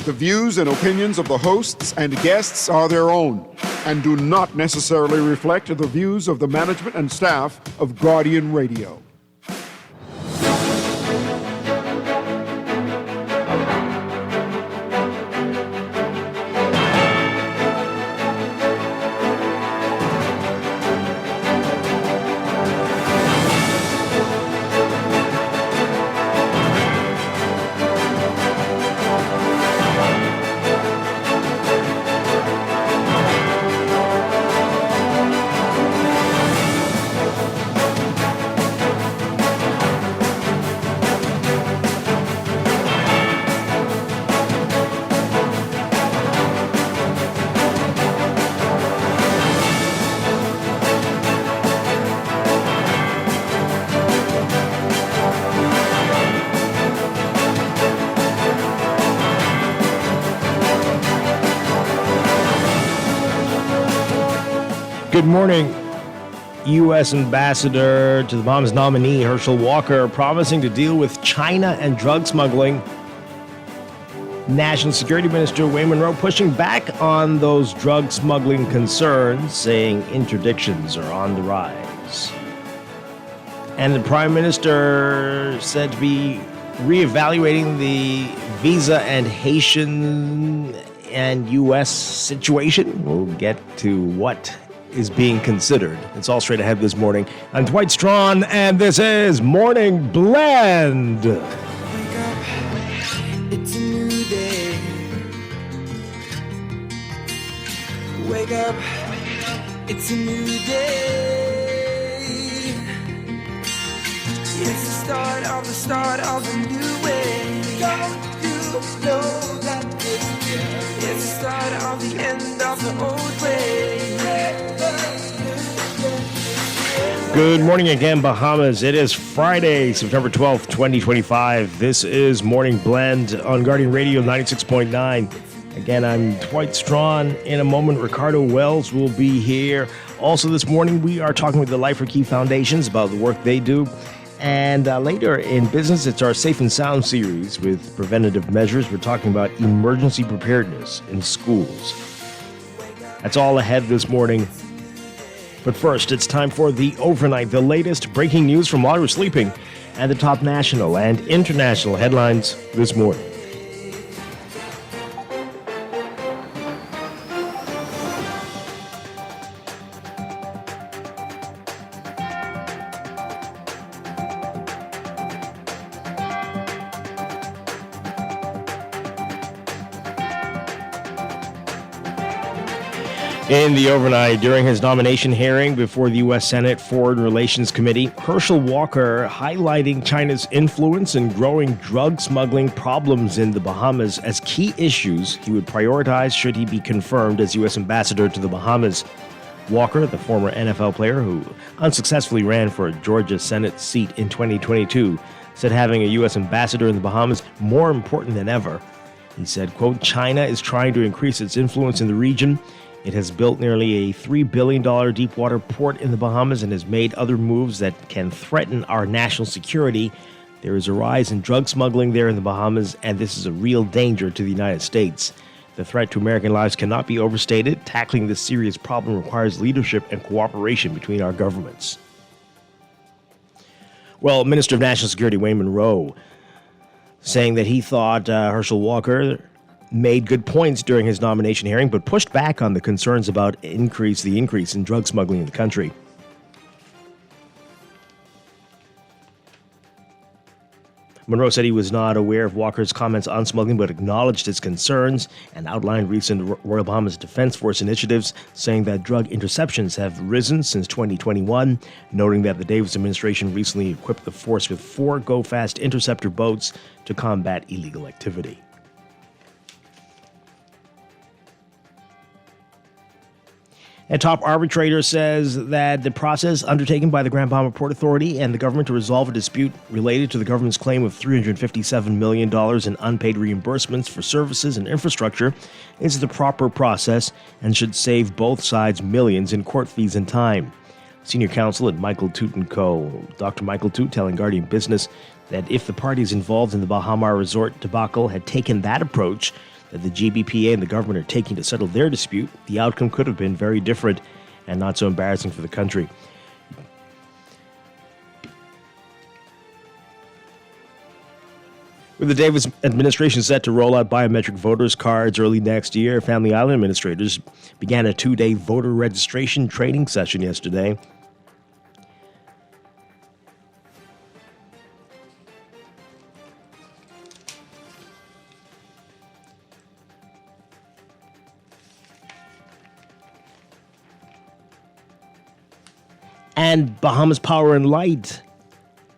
The views and opinions of the hosts and guests are their own and do not necessarily reflect the views of the management and staff of Guardian Radio. Good morning. U.S. Ambassador to the Bahamas nominee Herschel Walker promising to deal with China and drug smuggling. National Security Minister Wayne Monroe pushing back on those drug smuggling concerns, saying interdictions are on the rise. And the Prime Minister said to be reevaluating the visa and Haitian and U.S. situation. We'll get to what is being considered. It's all straight ahead this morning. I'm Dwight Strachan, and this is Morning Blend. Wake up, it's a new day. Wake up, it's a new day. It's the start of a new way. Don't you know that it's the start of the end of the old way. Good morning again, Bahamas. It is Friday, September 12th, 2025. This is Morning Blend on Guardian Radio 96.9. Again, I'm Dwight Strachan. In a moment, Ricardo Wells will be here. Also this morning, we are talking with the Life for Key Foundations about the work they do. And later in business, it's our Safe and Sound series with preventative measures. We're talking about emergency preparedness in schools. That's all ahead this morning. But first, it's time for the overnight, the latest breaking news from while you're sleeping, and the top national and international headlines this morning. In the overnight, during his nomination hearing before the U.S. Senate Foreign Relations Committee, Herschel Walker highlighting China's influence in growing drug smuggling problems in the Bahamas as key issues he would prioritize should he be confirmed as U.S. Ambassador to the Bahamas. Walker, the former NFL player who unsuccessfully ran for a Georgia Senate seat in 2022, said having a U.S. Ambassador in the Bahamas more important than ever. He said, quote, China is trying to increase its influence in the region. It has built nearly a $3 billion deepwater port in the Bahamas and has made other moves that can threaten our national security. There is a rise in drug smuggling there in the Bahamas, and this is a real danger to the United States. The threat to American lives cannot be overstated. Tackling this serious problem requires leadership and cooperation between our governments. Well, Minister of National Security Wayne Monroe saying that he thought Herschel Walker made good points during his nomination hearing, but pushed back on the concerns about the increase in drug smuggling in the country. Monroe said he was not aware of Walker's comments on smuggling, but acknowledged his concerns and outlined recent Royal Bahamas Defense Force initiatives, saying that drug interceptions have risen since 2021, noting that the Davis administration recently equipped the force with 4 Go-Fast interceptor boats to combat illegal activity. A top arbitrator says that the process undertaken by the Grand Bahama Port Authority and the government to resolve a dispute related to the government's claim of $357 million in unpaid reimbursements for services and infrastructure is the proper process and should save both sides millions in court fees and time. Senior counsel at Michael Toot & Co., Dr. Michael Toot, telling Guardian Business that if the parties involved in the Baha Mar Resort debacle had taken that approach, that the GBPA and the government are taking to settle their dispute, the outcome could have been very different and not so embarrassing for the country. With the Davis administration set to roll out biometric voters' cards early next year, Family Island administrators began a 2-day voter registration training session yesterday. And Bahamas Power and Light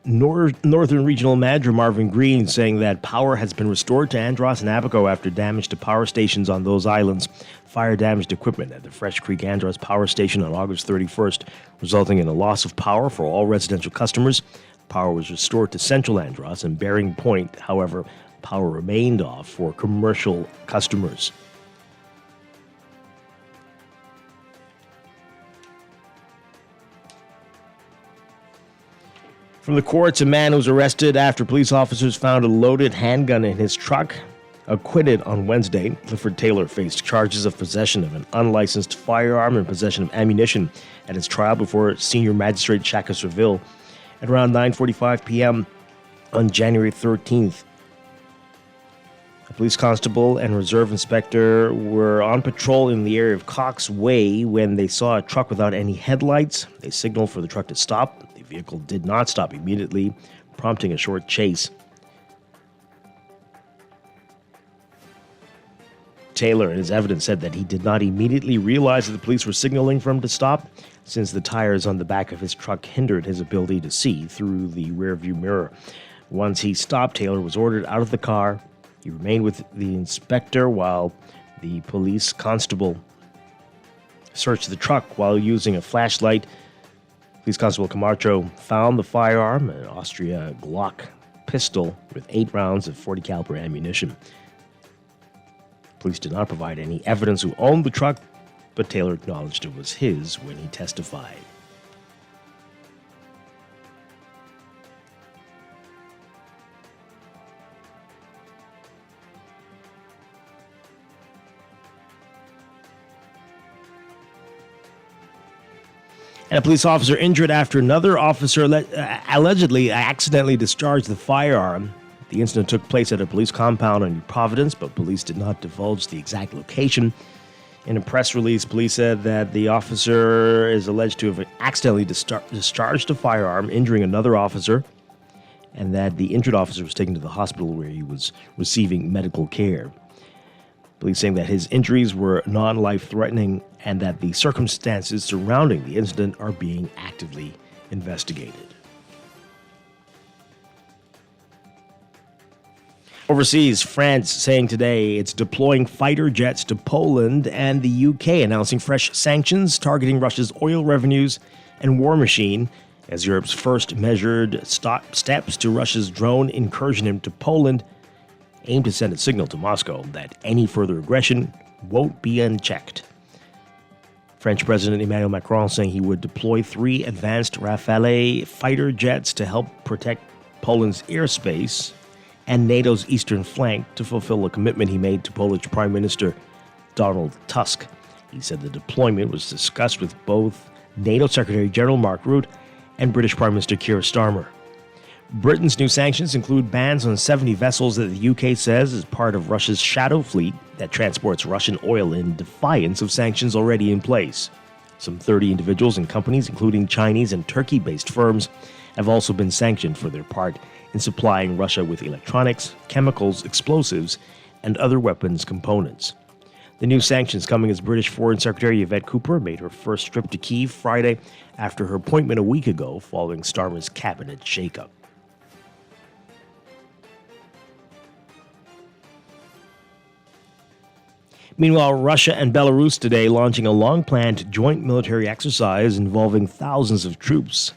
Northern Regional Manager Marvin Green saying that power has been restored to Andros and Abaco after damage to power stations on those islands. Fire damaged equipment at the Fresh Creek Andros Power Station on August 31st, resulting in a loss of power for all residential customers. Power was restored to Central Andros and Bering Point. However, power remained off for commercial customers. From the courts, a man was arrested after police officers found a loaded handgun in his truck. Acquitted on Wednesday, Clifford Taylor faced charges of possession of an unlicensed firearm and possession of ammunition at his trial before Senior Magistrate Shaka Serville at around 9:45 p.m. on January 13th. A police constable and reserve inspector were on patrol in the area of Cox Way when they saw a truck without any headlights. They signaled for the truck to stop. The vehicle did not stop immediately, prompting a short chase. Taylor, in his evidence, said that he did not immediately realize that the police were signaling for him to stop, since the tires on the back of his truck hindered his ability to see through the rearview mirror. Once he stopped, Taylor was ordered out of the car. He remained with the inspector while the police constable searched the truck while using a flashlight. Police Constable Camacho found the firearm, an Austria Glock pistol with 8 rounds of .40 caliber ammunition. Police did not provide any evidence who owned the truck, but Taylor acknowledged it was his when he testified. And a police officer injured after another officer allegedly accidentally discharged the firearm. The incident took place at a police compound on New Providence, but police did not divulge the exact location. In a press release, police said that the officer is alleged to have accidentally discharged a firearm, injuring another officer, and that the injured officer was taken to the hospital where he was receiving medical care. Police saying that his injuries were non-life-threatening and that the circumstances surrounding the incident are being actively investigated. Overseas, France saying today it's deploying fighter jets to Poland, and the UK announcing fresh sanctions targeting Russia's oil revenues and war machine as Europe's first measured steps to Russia's drone incursion into Poland aim to send a signal to Moscow that any further aggression won't be unchecked. French President Emmanuel Macron saying he would deploy 3 advanced Rafale fighter jets to help protect Poland's airspace and NATO's eastern flank to fulfill a commitment he made to Polish Prime Minister Donald Tusk. He said the deployment was discussed with both NATO Secretary General Mark Rutte and British Prime Minister Keir Starmer. Britain's new sanctions include bans on 70 vessels that the UK says is part of Russia's shadow fleet that transports Russian oil in defiance of sanctions already in place. Some 30 individuals and companies, including Chinese and Turkey-based firms, have also been sanctioned for their part in supplying Russia with electronics, chemicals, explosives, and other weapons components. The new sanctions coming as British Foreign Secretary Yvette Cooper made her first trip to Kyiv Friday after her appointment a week ago following Starmer's cabinet shakeup. Meanwhile, Russia and Belarus today launching a long-planned joint military exercise involving thousands of troops.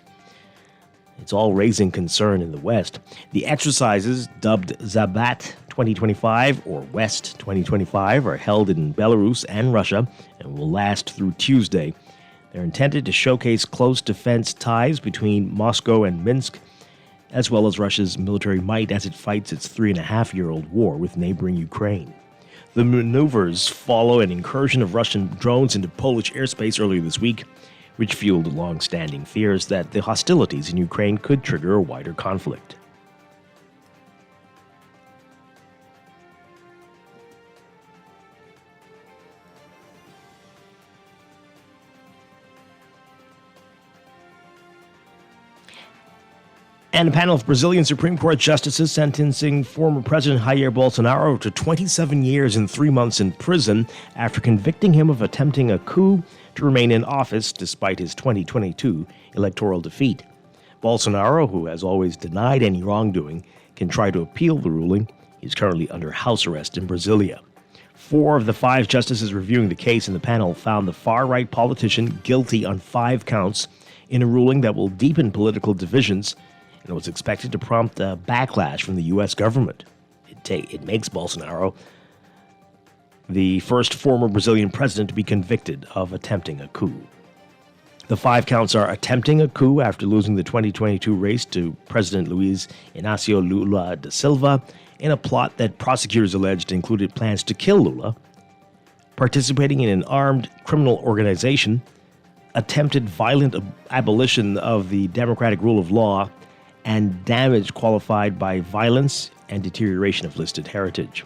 It's all raising concern in the West. The exercises, dubbed Zabat 2025 or West 2025, are held in Belarus and Russia and will last through Tuesday. They're intended to showcase close defense ties between Moscow and Minsk, as well as Russia's military might as it fights its 3.5-year-old war with neighboring Ukraine. The maneuvers follow an incursion of Russian drones into Polish airspace earlier this week, which fueled long-standing fears that the hostilities in Ukraine could trigger a wider conflict. And a panel of Brazilian Supreme Court justices sentencing former President Jair Bolsonaro to 27 years and 3 months in prison after convicting him of attempting a coup to remain in office despite his 2022 electoral defeat. Bolsonaro, who has always denied any wrongdoing, can try to appeal the ruling. He's currently under house arrest in Brasilia. 4 of the 5 justices reviewing the case in the panel found the far-right politician guilty on 5 counts in a ruling that will deepen political divisions and was expected to prompt a backlash from the U.S. government. It makes Bolsonaro the first former Brazilian president to be convicted of attempting a coup. The 5 counts are attempting a coup after losing the 2022 race to President Luiz Inácio Lula da Silva in a plot that prosecutors alleged included plans to kill Lula, participating in an armed criminal organization, attempted violent abolition of the democratic rule of law, and damage qualified by violence and deterioration of listed heritage.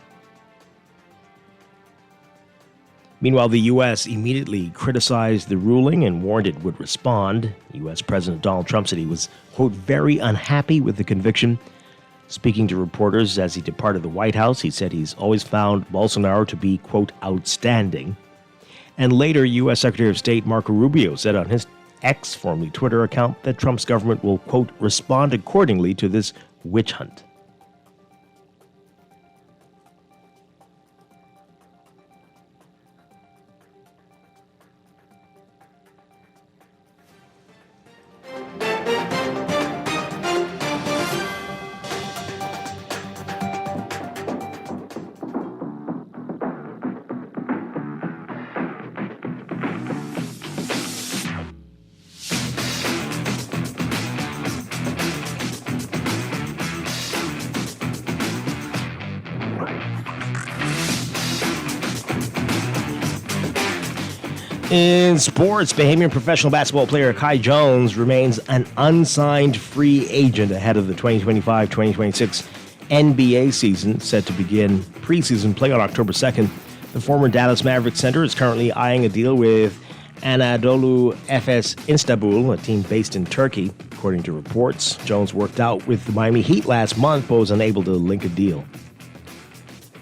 Meanwhile, the U.S. immediately criticized the ruling and warned it would respond. U.S. President Donald Trump said he was, quote, very unhappy with the conviction. Speaking to reporters as he departed the White House, he said he's always found Bolsonaro to be, quote, outstanding. And later, U.S. Secretary of State Marco Rubio said on his X, formerly Twitter account, that Trump's government will, quote, respond accordingly to this witch hunt. In sports, Bahamian professional basketball player Kai Jones remains an unsigned free agent ahead of the 2025-2026 NBA season, set to begin preseason play on October 2nd. The former Dallas Mavericks center is currently eyeing a deal with Anadolu Efes Istanbul, a team based in Turkey. According to reports, Jones worked out with the Miami Heat last month, but was unable to ink a deal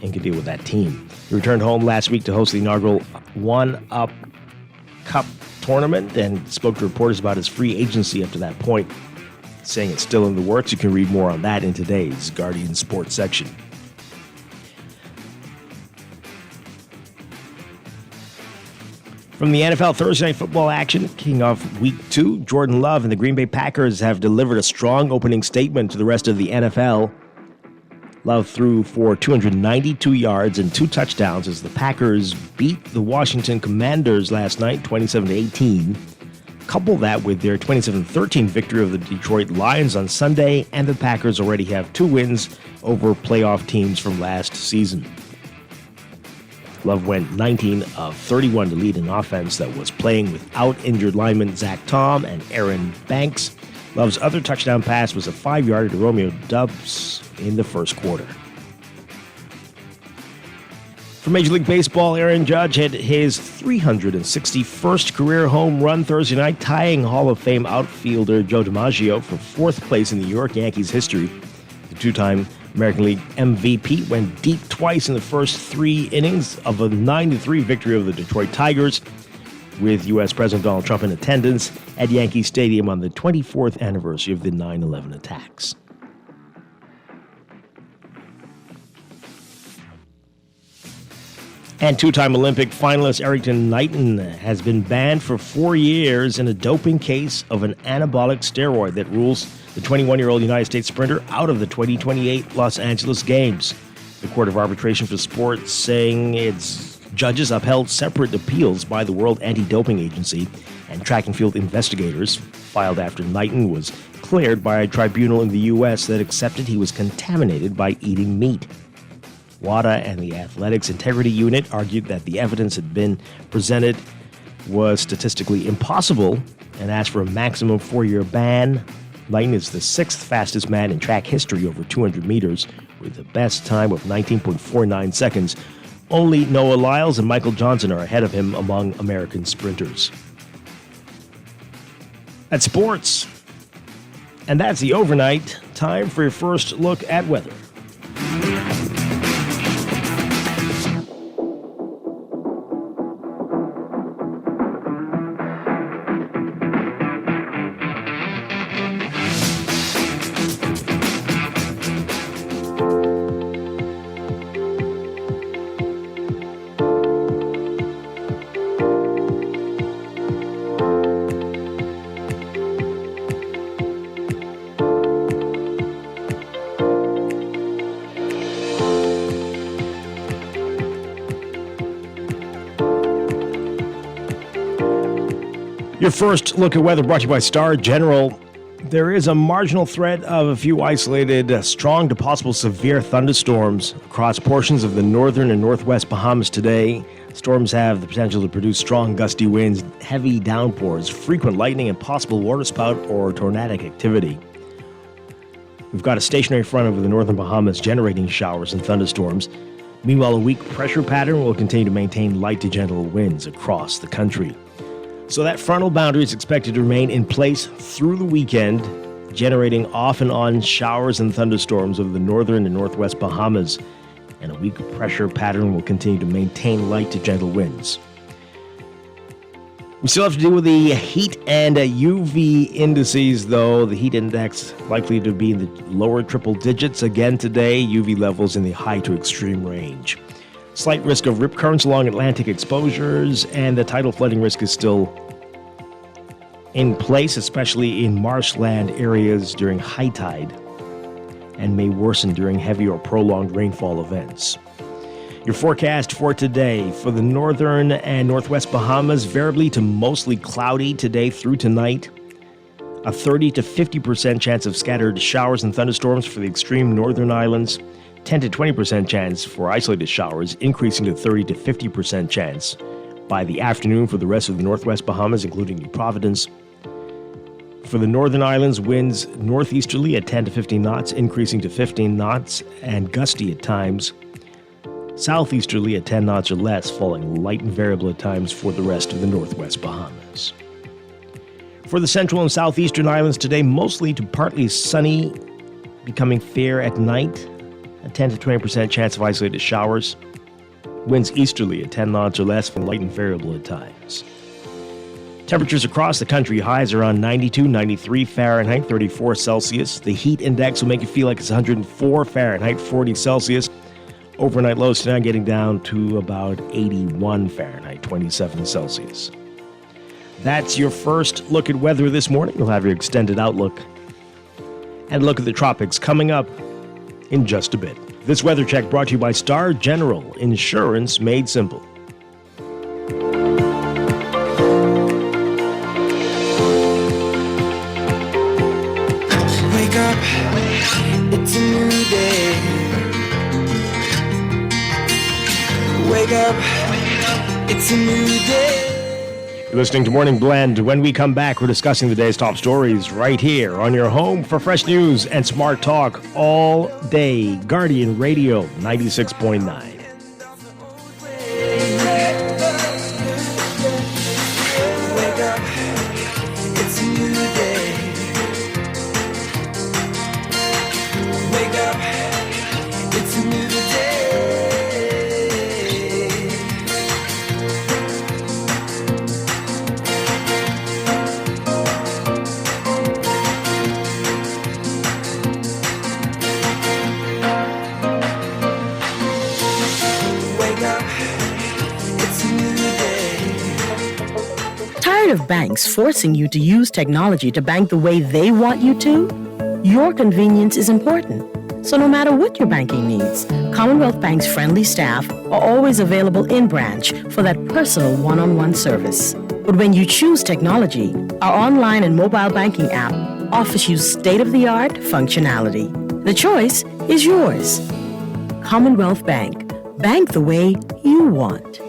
with that team. He returned home last week to host the inaugural One-Up Cup tournament and spoke to reporters about his free agency up to that point, saying it's still in the works. You can read more on that in today's Guardian Sports section. From the NFL Thursday Night Football action, kicking off Week 2, Jordan Love and the Green Bay Packers have delivered a strong opening statement to the rest of the NFL. Love threw for 292 yards and 2 touchdowns as the Packers beat the Washington Commanders last night, 27-18. Couple that with their 27-13 victory over the Detroit Lions on Sunday, and the Packers already have 2 wins over playoff teams from last season. Love went 19 of 31 to lead an offense that was playing without injured linemen Zach Tom and Aaron Banks. Love's other touchdown pass was a 5-yarder to Romeo Doubs in the first quarter. For Major League Baseball, Aaron Judge hit his 361st career home run Thursday night, tying Hall of Fame outfielder Joe DiMaggio for 4th place in the New York Yankees history. The 2-time American League MVP went deep twice in the first 3 innings of a 9-3 victory over the Detroit Tigers, with U.S. President Donald Trump in attendance at Yankee Stadium on the 24th anniversary of the 9/11 attacks. And 2-time Olympic finalist Erickson Knighton has been banned for 4 years in a doping case of an anabolic steroid that rules the 21-year-old United States sprinter out of the 2028 Los Angeles Games. The Court of Arbitration for Sports saying its judges upheld separate appeals by the World Anti-Doping Agency and track and field investigators, filed after Knighton was cleared by a tribunal in the U.S. that accepted he was contaminated by eating meat. WADA and the Athletics Integrity Unit argued that the evidence had been presented was statistically impossible and asked for a maximum 4-year ban. Knighton is the 6th fastest man in track history over 200 meters with the best time of 19.49 seconds. Only Noah Lyles and Michael Johnson are ahead of him among American sprinters. That's sports. And that's the overnight. Time for your first look at weather. Your first look at weather brought to you by Star General. There is a marginal threat of a few isolated, strong to possible severe thunderstorms across portions of the northern and northwest Bahamas today. Storms have the potential to produce strong gusty winds, heavy downpours, frequent lightning, and possible waterspout or tornadic activity. We've got a stationary front over the northern Bahamas generating showers and thunderstorms. Meanwhile, a weak pressure pattern will continue to maintain light to gentle winds across the country. So that frontal boundary is expected to remain in place through the weekend, generating off and on showers and thunderstorms over the northern and northwest Bahamas, and a weak pressure pattern will continue to maintain light to gentle winds. We still have to deal with the heat and UV indices, though. The heat index likely to be in the lower triple digits again today, UV levels in the high to extreme range. Slight risk of rip currents along Atlantic exposures, and the tidal flooding risk is still in place, especially in marshland areas during high tide, and may worsen during heavy or prolonged rainfall events. Your forecast for today: for the northern and northwest Bahamas, variably to mostly cloudy today through tonight. A 30 to 50% chance of scattered showers and thunderstorms for the extreme northern islands. 10 to 20% chance for isolated showers, increasing to 30 to 50% chance by the afternoon for the rest of the northwest Bahamas, including New Providence. For the northern islands, winds northeasterly at 10 to 15 knots, increasing to 15 knots, and gusty at times. Southeasterly at 10 knots or less, falling light and variable at times for the rest of the northwest Bahamas. For the central and southeastern islands today, mostly to partly sunny, becoming fair at night. A 10 to 20% chance of isolated showers. Winds easterly at 10 knots or less, from light and variable at times. Temperatures across the country: highs around 92, 93 Fahrenheit, 34 Celsius. The heat index will make you feel like it's 104 Fahrenheit, 40 Celsius. Overnight lows tonight getting down to about 81 Fahrenheit, 27 Celsius. That's your first look at weather this morning. You'll have your extended outlook and look at the tropics coming up in just a bit. This weather check brought to you by Star General, insurance made simple. Wake up, it's a new day. Wake up, it's a new day. You're listening to Morning Blend. When we come back, we're discussing the day's top stories right here on your home for fresh news and smart talk all day. Guardian Radio 96.9. Wake up, it's a new day. Wake up, it's a new day. Tired of banks forcing you to use technology to bank the way they want you to? Your convenience is important. So no matter what your banking needs, Commonwealth Bank's friendly staff are always available in branch for that personal one-on-one service. But when you choose technology, our online and mobile banking app offers you state-of-the-art functionality. The choice is yours. Commonwealth Bank. Bank the way you want.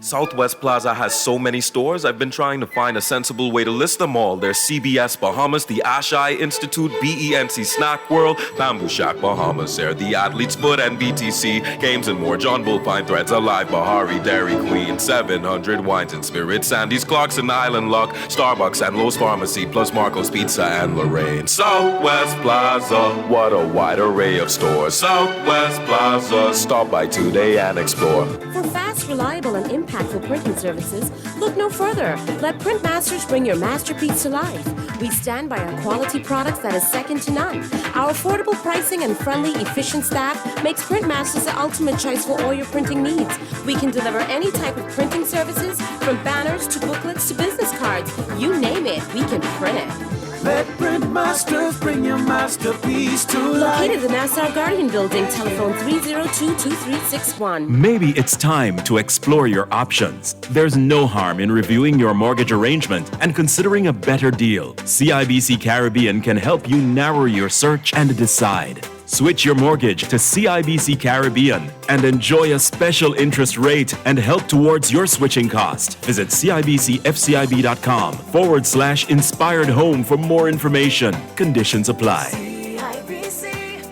Southwest Plaza has so many stores, I've been trying to find a sensible way to list them all. There's CBS Bahamas, the Ashai Institute, BENC Snack World, Bamboo Shack Bahamas, there, the Athlete's Foot and BTC, Games and More, John Bull Fine Threads, Alive Bahari, Dairy Queen, 700 Wines and Spirits, Sandy's Clocks and Island Luck, Starbucks and Lowe's Pharmacy, plus Marco's Pizza and Lorraine. Southwest Plaza, what a wide array of stores. Southwest Plaza, stop by today and explore. For fast, reliable, and impactful printing services, look no further. Let Printmasters bring your masterpiece to life. We stand by our quality products that is second to none. Our affordable pricing and friendly, efficient staff makes Printmasters the ultimate choice for all your printing needs. We can deliver any type of printing services, from banners to booklets to business cards. You name it, we can print it. Let Printmasters bring your masterpiece to life. Located in the Nassau Guardian Building, telephone 302-2361. Maybe it's time to explore your options. There's no harm in reviewing your mortgage arrangement and considering a better deal. CIBC Caribbean can help you narrow your search and decide. Switch your mortgage to CIBC Caribbean and enjoy a special interest rate and help towards your switching cost. Visit CIBCFCIB.com/inspired home for more information. Conditions apply. CIBC,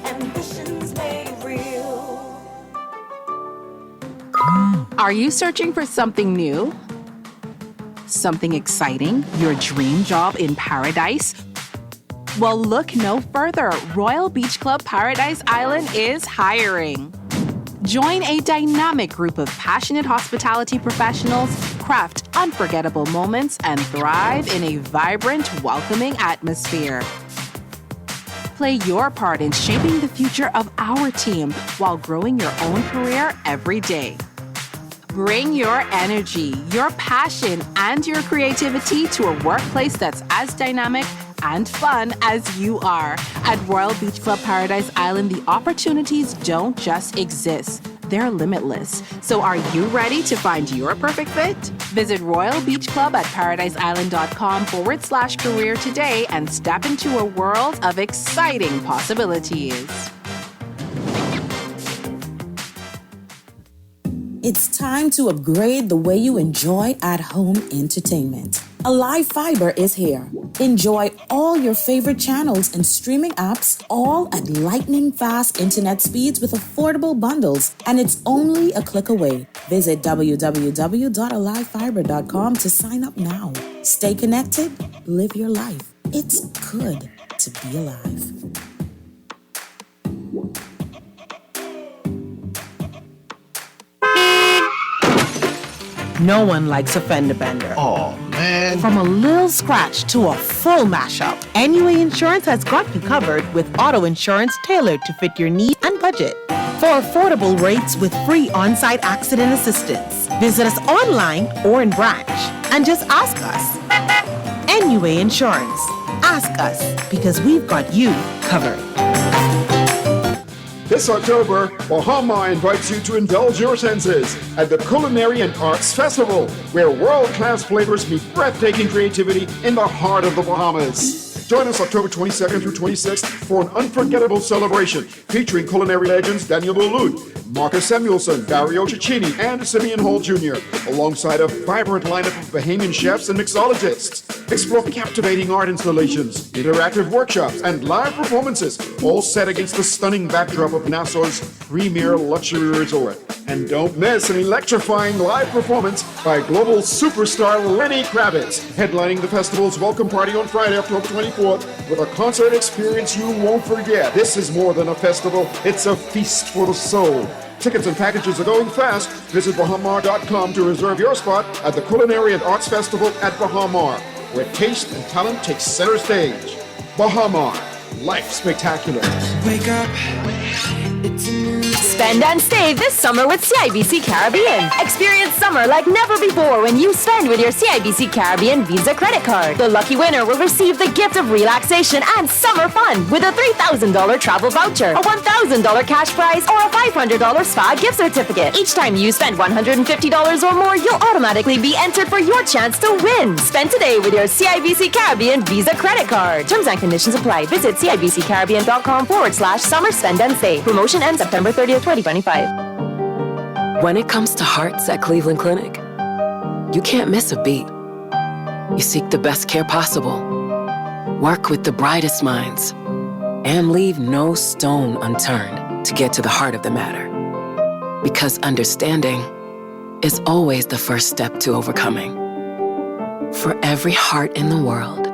ambitions made real. Are you searching for something new? Something exciting? Your dream job in paradise? Well, look no further. Royal Beach Club Paradise Island is hiring. Join a dynamic group of passionate hospitality professionals, craft unforgettable moments, and thrive in a vibrant, welcoming atmosphere. Play your part in shaping the future of our team while growing your own career every day. Bring your energy, your passion, and your creativity to a workplace that's as dynamic and fun as you are. At Royal Beach Club Paradise Island, the opportunities don't just exist. They're limitless. So are you ready to find your perfect fit? Visit Royal Beach Club at paradiseisland.com/career today and step into a world of exciting possibilities. It's time to upgrade the way you enjoy at-home entertainment. Alive Fiber is here. Enjoy all your favorite channels and streaming apps, all at lightning-fast internet speeds with affordable bundles, and it's only a click away. Visit www.alivefiber.com to sign up now. Stay connected, live your life. It's good to be alive. No one likes a fender bender. Oh, man. From a little scratch to a full mashup, NUA Insurance has got you covered with auto insurance tailored to fit your needs and budget. For affordable rates with free on-site accident assistance, visit us online or in branch and just ask us. NUA Insurance. Ask us because we've got you covered. This October, Bahama invites you to indulge your senses at the Culinary and Arts Festival, where world-class flavors meet breathtaking creativity in the heart of the Bahamas. Join us October 22nd through 26th for an unforgettable celebration featuring culinary legends Daniel Boulud, Marcus Samuelson, Dario Cicchini, and Simeon Hall Jr., alongside a vibrant lineup of Bahamian chefs and mixologists. Explore captivating art installations, interactive workshops, and live performances, all set against the stunning backdrop of Nassau's premier luxury resort. And don't miss an electrifying live performance by global superstar Lenny Kravitz, headlining the festival's welcome party on Friday, October 24th, with a concert experience you won't forget. This is more than a festival, it's a feast for the soul. Tickets and packages are going fast. Visit bahamar.com to reserve your spot at the Culinary and Arts Festival at Bahamar, where taste and talent take center stage. Bahamar, life spectacular. Wake up, it's a new day. Spend and stay this summer with CIBC Caribbean. Experience summer like never before when you spend with your CIBC Caribbean Visa credit card. The lucky winner will receive the gift of relaxation and summer fun with a $3,000 travel voucher, a $1,000 cash prize, or a $500 spa gift certificate. Each time you spend $150 or more, you'll automatically be entered for your chance to win. Spend today with your CIBC Caribbean Visa credit card. Terms and conditions apply. Visit CIBCCaribbean.com/summer spend and stay. Promotion ends September 30th, 2025. When it comes to hearts at Cleveland Clinic, you can't miss a beat. You seek the best care possible, work with the brightest minds, and leave no stone unturned to get to the heart of the matter. Because understanding is always the first step to overcoming. For every heart in the world,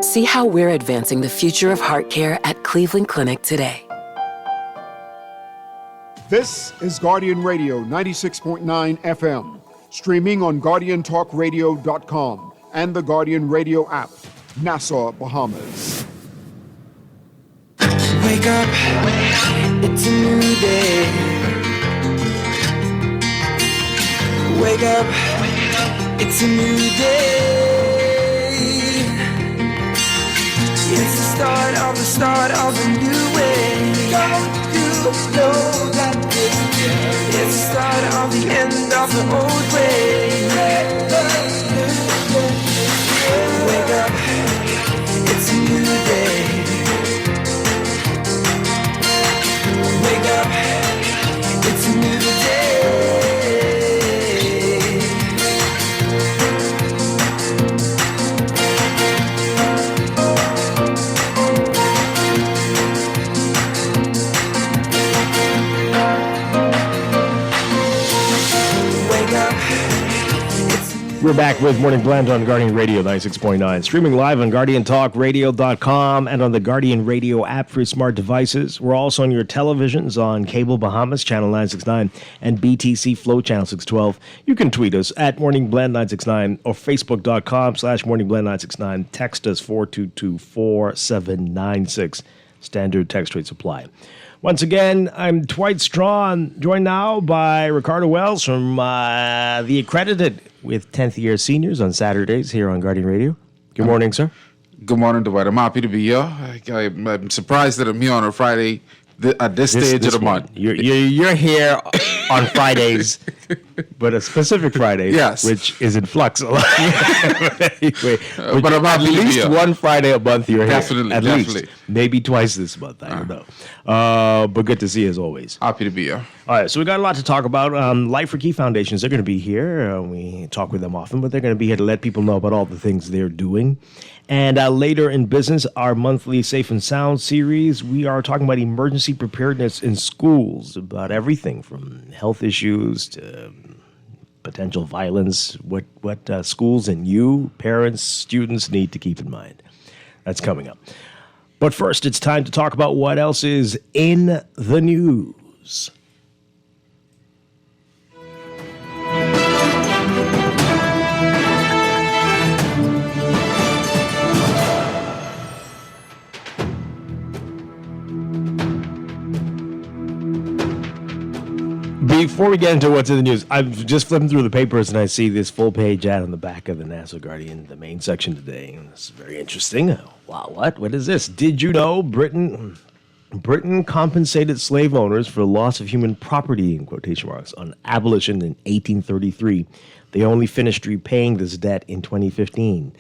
see how we're advancing the future of heart care at Cleveland Clinic today. This is Guardian Radio 96.9 FM, streaming on GuardianTalkRadio.com and the Guardian Radio app, Nassau, Bahamas. Wake up, it's a new day. Wake up, it's a new day. It's the start of a new way. Don't you know that it's the start of the end of the old way. Wake up, it's a new day. Wake up, it's a new day. We're back with Morning Blend on Guardian Radio 96.9, streaming live on GuardianTalkRadio.com and on the Guardian Radio app for smart devices. We're also on your televisions on Cable Bahamas, Channel 969, and BTC Flow, Channel 612. You can tweet us at Morning Blend 969 or Facebook.com/Morning Blend 969. Text us 422-4796. Standard text rate supply. Once again, I'm Dwight Strachan, joined now by Ricardo Wells from The Accredited with 10th year seniors on Saturdays here on Guardian Radio. Good morning, sir. Good morning, Dwight. I'm happy to be here. I'm surprised that I'm here on a Friday at this stage of the month. You're here on Fridays, but a specific Friday, yes, which is in flux a lot. Anyway, but I'm at least one Friday a month you're definitely, here. At definitely. least. Maybe twice this month. I don't know. But good to see you as always. Happy to be here. All right, so we got a lot to talk about. Life for Key Foundations, they're going to be here. We talk with them often, but they're going to be here to let people know about all the things they're doing. And later in business, our monthly Safe and Sound series, we are talking about emergency preparedness in schools, about everything from health issues to potential violence, what schools and you, parents, students need to keep in mind. That's coming up. But first, it's time to talk about what else is in the news. Before we get into what's in the news, I'm just flipping through the papers and I see this full-page ad on the back of the Nassau Guardian, the main section today. And this is very interesting. Wow, what is this? Did you know Britain compensated slave owners for loss of human property, in quotation marks, on abolition in 1833. They only finished repaying this debt in 2015.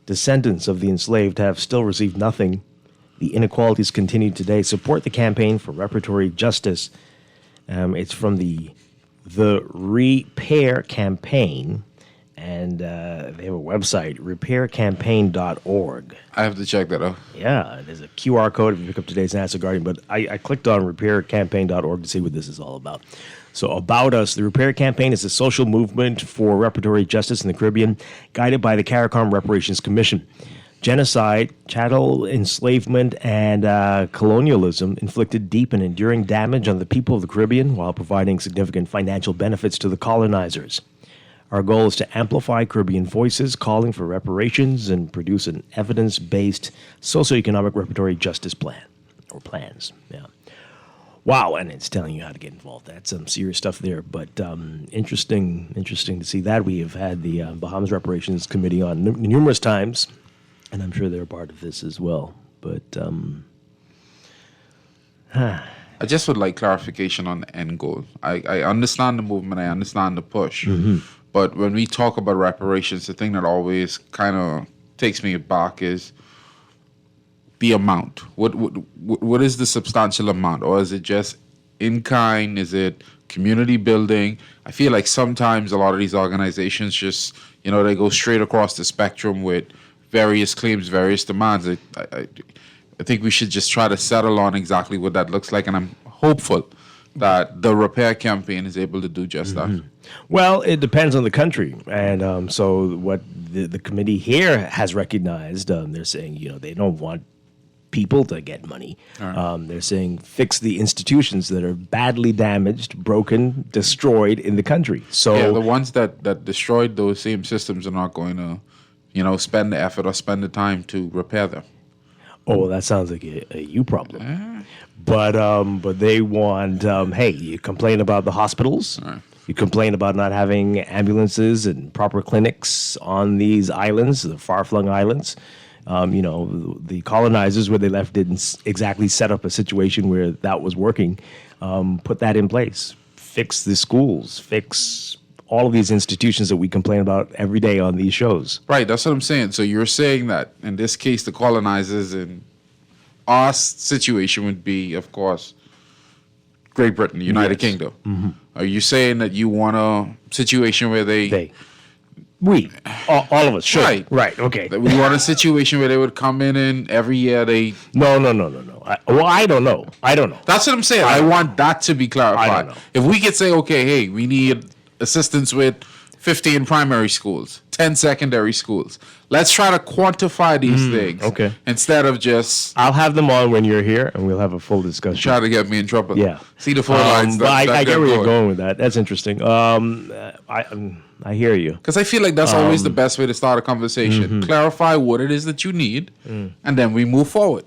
Descendants of the enslaved have still received nothing. The inequalities continue today. Support the campaign for reparatory justice. It's from the Repair Campaign, and they have a website, repaircampaign.org. I have to check that out. Yeah, there's a QR code if you pick up today's Nassau Guardian, but I clicked on repaircampaign.org to see what this is all about. So about us, the Repair Campaign is a social movement for reparatory justice in the Caribbean, guided by the CARICOM Reparations Commission. Genocide, chattel enslavement, and colonialism inflicted deep and enduring damage on the people of the Caribbean while providing significant financial benefits to the colonizers. Our goal is to amplify Caribbean voices calling for reparations and produce an evidence-based socioeconomic reparatory justice plan, or plans. Yeah. Wow, and it's telling you how to get involved. That's some serious stuff there. But interesting to see that. We have had the Bahamas Reparations Committee on numerous times, and I'm sure they're a part of this as well. But I just would like clarification on the end goal. I understand the movement. I understand the push. But when we talk about reparations, the thing that always kind of takes me aback is the amount. What is the substantial amount? Or is it just in kind? Is it community building? I feel like sometimes a lot of these organizations just, they go straight across the spectrum with various claims, various demands. I think we should just try to settle on exactly what that looks like. And I'm hopeful that the repair campaign is able to do just that. Well, it depends on the country. And so what the committee here has recognized, they're saying, they don't want people to get money. They're saying fix the institutions that are badly damaged, broken, destroyed in the country. So the ones that destroyed those same systems are not going to, spend the effort or spend the time to repair them. Oh, that sounds like a you problem. But they want, hey, you complain about the hospitals. You complain about not having ambulances and proper clinics on these islands, the far-flung islands. The colonizers, where they left, didn't exactly set up a situation where that was working. Put that in place. Fix the schools. Fix all of these institutions that we complain about every day on these shows. Right, that's what I'm saying. So you're saying that, in this case, the colonizers in our situation would be, of course, Great Britain, the United Kingdom. Are you saying that you want a situation where we, all of us, sure. Right, okay. That we want a situation where they would come in and every year they... No. I don't know. That's what I'm saying. I want that to be clarified. I don't know. If we could say, okay, hey, we need assistance with 15 primary schools, 10 secondary schools. Let's try to quantify these things. Okay. Instead of just... I'll have them on when you're here, and we'll have a full discussion. Try to get me in trouble. Yeah. See the phone lines. I get where you're going with that. That's interesting. I hear you. Because I feel like that's always the best way to start a conversation. Clarify what it is that you need, and then we move forward.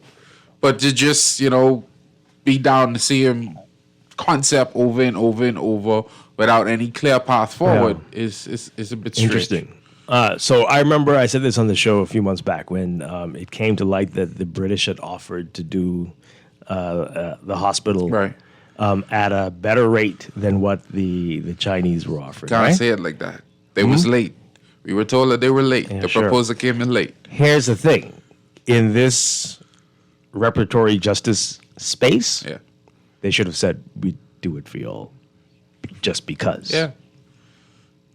But to just, be down the same concept over and over and over without any clear path forward is a bit strange. Interesting. So I remember I said this on the show a few months back when it came to light that the British had offered to do the hospital at a better rate than what the Chinese were offering. Can't say it like that. They was late. We were told that they were late. The proposal came in late. Here's the thing. In this reparatory justice space, they should have said, we do it for y'all just because. Yeah.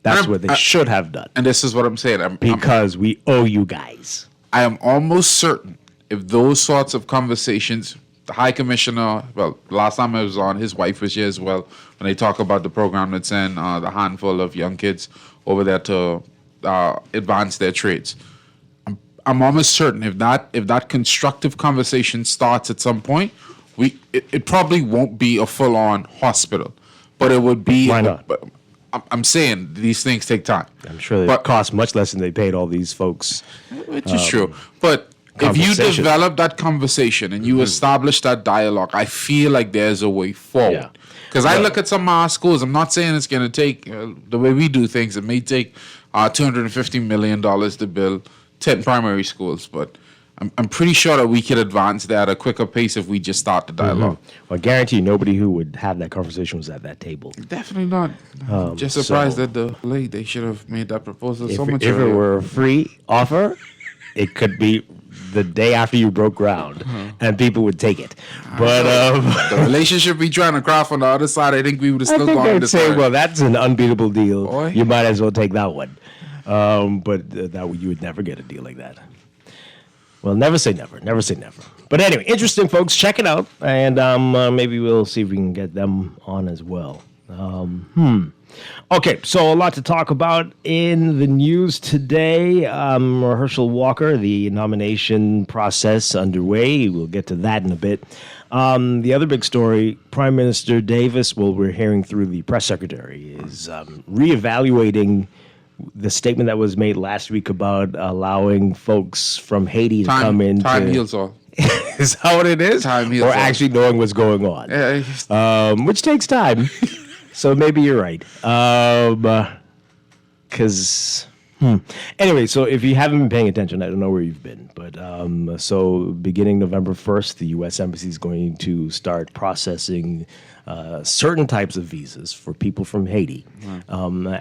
That's what they should have done. And this is what I'm saying. Because we owe you guys. I am almost certain if those sorts of conversations, the High Commissioner, well, last time I was on, his wife was here as well, when they talk about the program that sent the handful of young kids over there to advance their trades. I'm almost certain if that constructive conversation starts at some point, it probably won't be a full-on hospital, but it would be. Why not? I'm saying these things take time. I'm sure they cost much less than they paid all these folks. Which is true. But if you develop that conversation and you establish that dialogue, I feel like there's a way forward. Because I look at some of our schools, I'm not saying it's going to take, the way we do things, it may take $250 million to build 10 primary schools, but I'm pretty sure that we could advance that at a quicker pace if we just start the dialogue. Well, I guarantee nobody who would have that conversation was at that table. Definitely not. Just surprised that they should have made that proposal so much earlier. If it were a free offer, it could be the day after you broke ground, and people would take it. But the relationship we trying to craft on the other side, I think we would have still gone they'd this say, way. well, that's an unbeatable deal. Boy. You might as well take that one. But you would never get a deal like that. Well, never say never. Never say never. But anyway, interesting, folks. Check it out. And maybe we'll see if we can get them on as well. Okay, so a lot to talk about in the news today. Herschel Walker, the nomination process underway. We'll get to that in a bit. The other big story, Prime Minister Davis, well, we're hearing through the press secretary, is reevaluating the statement that was made last week about allowing folks from Haiti to come in. Time heals all. Is that what it is? Time heals or all. actually knowing what's going on, which takes time. So maybe you're right. Because anyway, so if you haven't been paying attention, I don't know where you've been, but so beginning November 1st, the U.S. Embassy is going to start processing certain types of visas for people from Haiti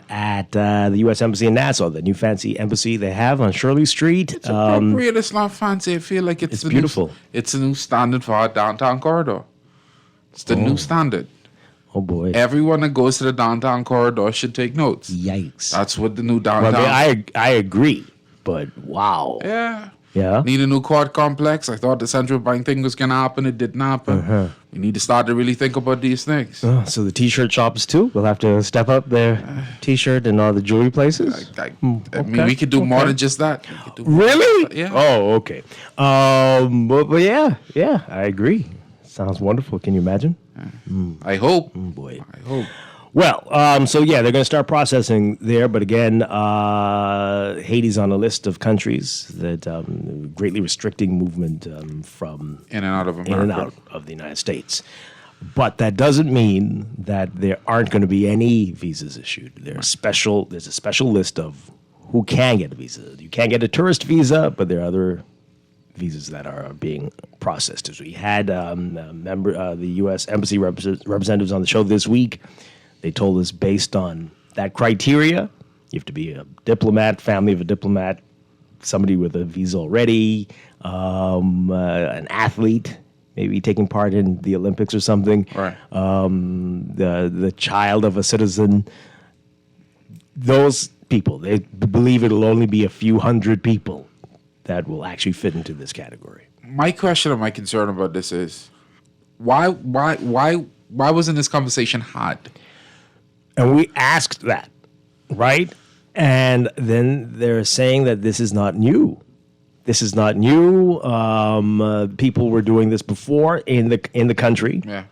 at the U.S. Embassy in Nassau, the new fancy embassy they have on Shirley Street. It's appropriate. It's not fancy. I feel like it's beautiful. It's a new standard for our downtown corridor. It's the new standard. Oh boy! Everyone that goes to the downtown corridor should take notes. Yikes! That's what the new downtown. Well, I agree, but wow. Yeah. Need a new court complex. I thought the central bank thing was gonna happen. It didn't happen. We need to start to really think about these things. So the T-shirt shops too will have to step up their T-shirt and all the jewelry places. I mean, we could do more than just that. Really? Yeah. Oh, okay. But yeah, I agree. Sounds wonderful. Can you imagine? I hope. Oh, boy. I hope. Well, so yeah, they're going to start processing there. But again, Haiti's on a list of countries that greatly restricting movement from in and out of America. In and out of the United States. But that doesn't mean that there aren't going to be any visas issued. There's a special list of who can get a visa. You can't get a tourist visa, but there are other visas that are being processed. As we had the U.S. Embassy representatives on the show this week, they told us based on that criteria, you have to be a diplomat, family of a diplomat, somebody with a visa already, an athlete, maybe taking part in the Olympics or something, right. The child of a citizen. Those people, they believe it'll only be a few hundred people that will actually fit into this category. My question or my concern about this is, why wasn't this conversation had? And we asked that, right? And then they're saying that this is not new. This is not new. People were doing this before in the country. Yeah.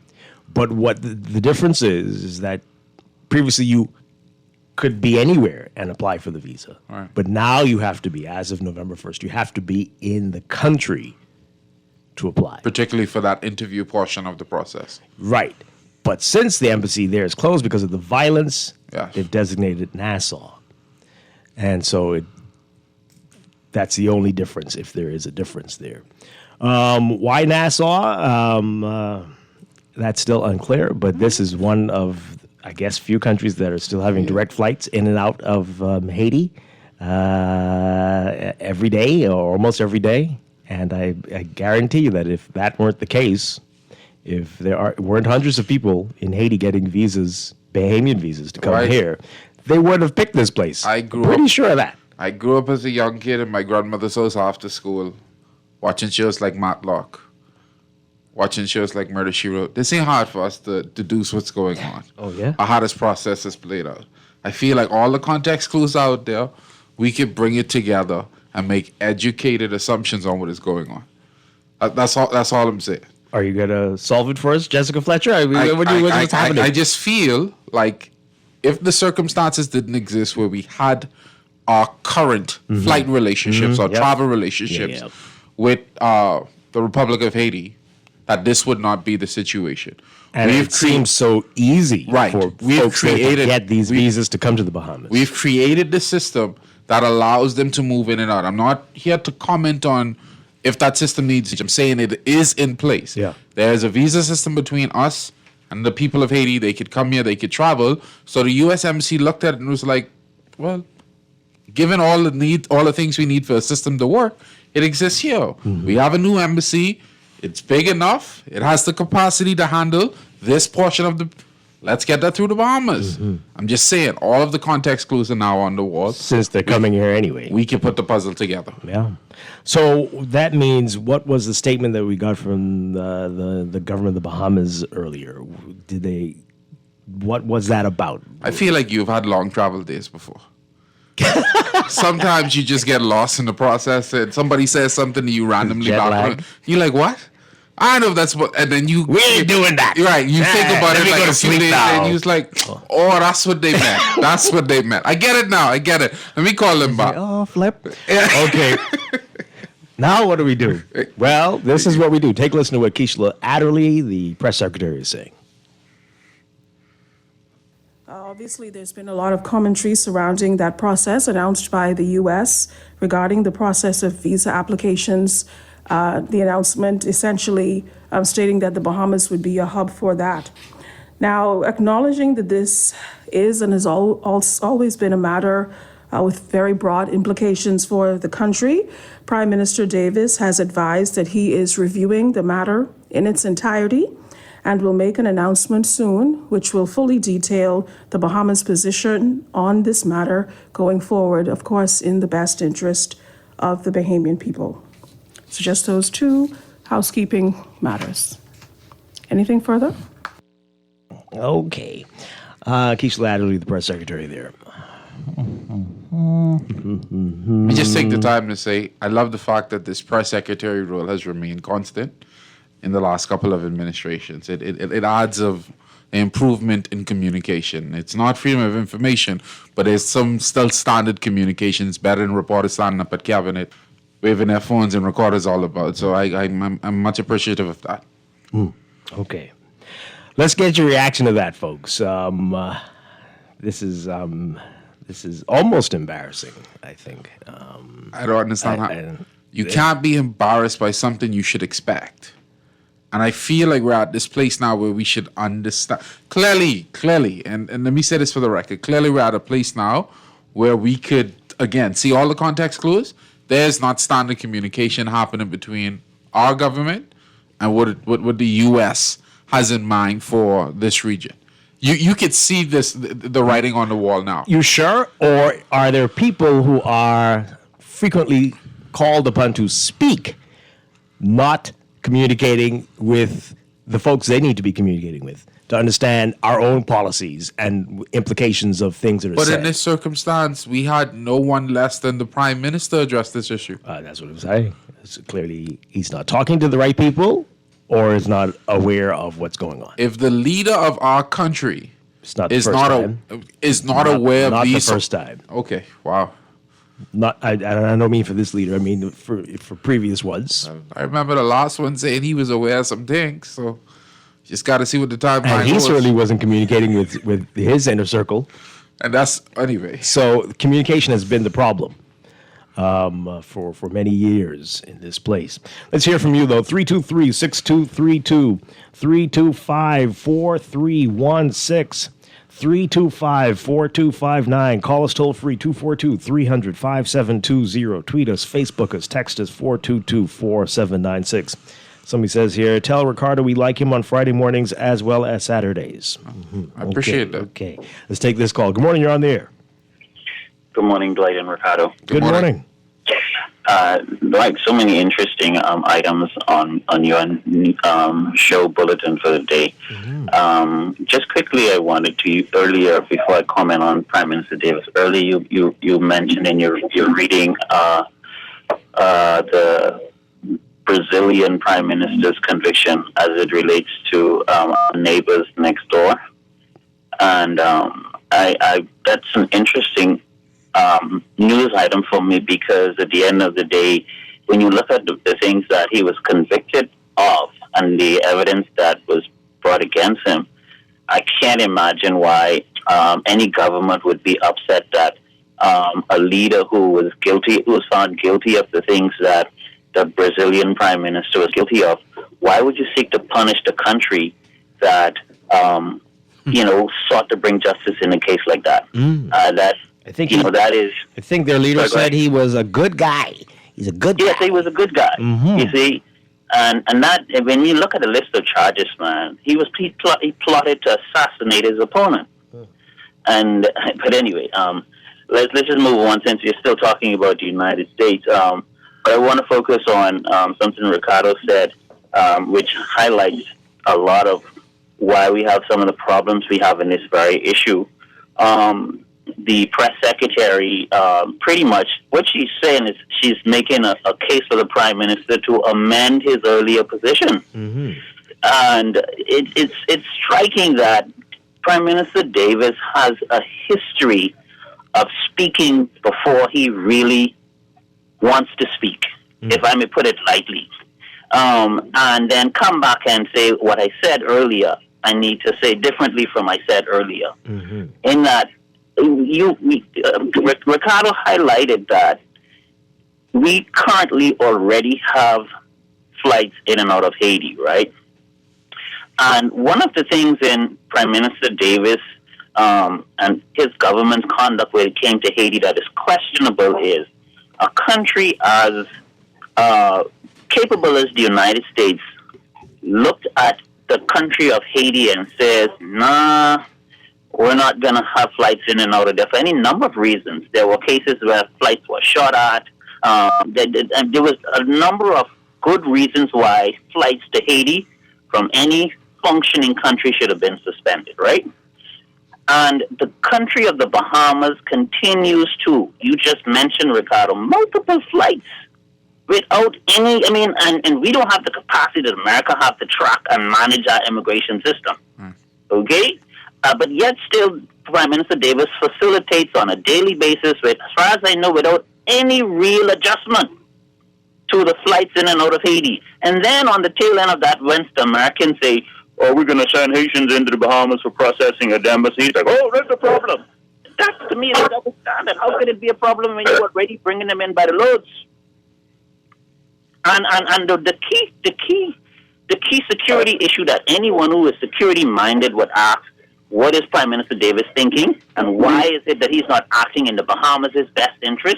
But what the difference is that previously you could be anywhere and apply for the visa. Right. But now you have to be, as of November 1st, you have to be in the country to apply. Particularly for that interview portion of the process. Right. But since the embassy there is closed because of the violence, yes. they've designated Nassau. And so that's the only difference, if there is a difference there. Why Nassau? That's still unclear, but this is one of, I guess, few countries that are still having direct flights in and out of Haiti every day or almost every day. And I guarantee you that if that weren't the case, if there weren't hundreds of people in Haiti getting visas, Bahamian visas, to come here, they would have picked this place. I'm pretty sure of that. I grew up as a young kid in my grandmother's house after school, watching shows like Matlock, watching shows like Murder, She Wrote. This ain't hard for us to deduce what's going on. Oh, yeah? Or how this process is played out. I feel like all the context clues out there, we could bring it together and make educated assumptions on what is going on. That's all I'm saying. Are you going to solve it for us, Jessica Fletcher? What's happening? I just feel like if the circumstances didn't exist where we had our current flight relationships or travel relationships with the Republic of Haiti, that this would not be the situation. And it seems so easy for folks to get these visas to come to the Bahamas. We've created the system that allows them to move in and out. I'm not here to comment on if that system needs it. I'm saying it is in place. Yeah. There's a visa system between us and the people of Haiti. They could come here, they could travel. So the U.S. Embassy looked at it and was like, well, given all the things we need for a system to work, it exists here. Mm-hmm. We have a new embassy. It's big enough. It has the capacity to handle this portion of the... Let's get that through the Bahamas. Mm-hmm. I'm just saying, all of the context clues are now on the wall. Since they're coming here anyway. We can put the puzzle together. Yeah. So that means, what was the statement that we got from the government of the Bahamas earlier? What was that about? I feel like you've had long travel days before. Sometimes you just get lost in the process and somebody says something to you randomly. You're like, what? I don't know if that's what, and then we ain't doing that. Right. You think about it like a few days and you're like, oh, that's what they meant. That's what they meant. I get it now. I get it. Let me call them back. Flip. Yeah. Okay. Now what do we do? Well, this is what we do. Take a listen to what Keishla Adderley, the press secretary, is saying. Obviously, there's been a lot of commentary surrounding that process announced by the U.S. regarding the process of visa applications. The announcement essentially stating that the Bahamas would be a hub for that. Now, acknowledging that this is and has always been a matter with very broad implications for the country, Prime Minister Davis has advised that he is reviewing the matter in its entirety and will make an announcement soon, which will fully detail the Bahamas' position on this matter going forward, of course, in the best interest of the Bahamian people. So just those two housekeeping matters. Anything further? Okay. Keishla Adderley, the press secretary there. We just take the time to say, I love the fact that this press secretary role has remained constant in the last couple of administrations. It adds of improvement in communication. It's not freedom of information, but there's some still standard communications better than reporters standing up at cabinet, waving their phones and recorders all about. So I'm much appreciative of that. Okay. Let's get your reaction to that, folks. This is almost embarrassing, I think. I don't understand how. You can't be embarrassed by something you should expect. And I feel like we're at this place now where we should understand. Clearly, and let me say this for the record. Clearly, we're at a place now where we could, again, see all the context clues. There's not standard communication happening between our government and what the U.S. has in mind for this region. You could see the writing on the wall now. You sure? Or are there people who are frequently called upon to speak, not communicating with the folks they need to be communicating with to understand our own policies and implications of things that are said? But in this circumstance, we had no one less than the Prime Minister address this issue. That's what I'm saying. It's clearly, he's not talking to the right people or is not aware of what's going on. If the leader of our country is not aware of these... Not the first time. Okay, wow. I don't mean for this leader. I mean for previous ones. I remember the last one saying he was aware of some things. So just got to see what the timeline was. And he certainly wasn't communicating with his inner circle. And that's anyway. So communication has been the problem for many years in this place. Let's hear from you though. 323-6232, 325-4316. 325-4259. Call us toll free 242-300-5720. Tweet us, Facebook us, text us 422-4796. Somebody says here, tell Ricardo we like him on Friday mornings as well as Saturdays. I appreciate that. Okay, let's take this call. Good morning, you're on the air. Good morning, Dwight and Ricardo. Good morning. Like so many interesting items on your show bulletin for the day. Just quickly, I wanted to earlier before I comment on Prime Minister Davis. Earlier, you mentioned in your reading the Brazilian Prime Minister's conviction as it relates to neighbors next door, and I that's an interesting news item for me, because at the end of the day, when you look at the things that he was convicted of and the evidence that was brought against him, I can't imagine why any government would be upset that a leader who was found guilty of the things that the Brazilian Prime Minister was guilty of, why would you seek to punish the country that sought to bring justice in a case like that? I think their leader said he was a good guy. He's a good guy. Yes, he was a good guy. You see, and that when you look at the list of charges, man, he plotted to assassinate his opponent. But anyway, let's just move on since you're still talking about the United States. But I want to focus on something Ricardo said, which highlights a lot of why we have some of the problems we have in this very issue. The press secretary, pretty much what she's saying is she's making a case for the Prime Minister to amend his earlier position. And it's striking that Prime Minister Davis has a history of speaking before he really wants to speak. if I may put it lightly. And then come back and say what I said earlier. I need to say differently from I said earlier. In that, Ricardo highlighted that we currently already have flights in and out of Haiti, right? And one of the things in Prime Minister Davis and his government's conduct when it came to Haiti that is questionable is a country as capable as the United States looked at the country of Haiti and says, nah, we're not going to have flights in and out of there for any number of reasons. There were cases where flights were shot at. There was a number of good reasons why flights to Haiti from any functioning country should have been suspended, right? And the country of the Bahamas continues to, you just mentioned, Ricardo, multiple flights without any, and we don't have the capacity that America have to track and manage our immigration system, okay? But yet still, Prime Minister Davis facilitates on a daily basis, with, as far as I know, without any real adjustment to the flights in and out of Haiti. And then on the tail end of that, when the Americans say, oh, we're going to send Haitians into the Bahamas for processing at the embassy, he's like, oh, that's a problem. That, to me, is a double standard. How could it be a problem when you're already bringing them in by the loads? And the key security issue that anyone who is security-minded would ask, what is Prime Minister Davis thinking, and why is it that he's not acting in the Bahamas' best interest?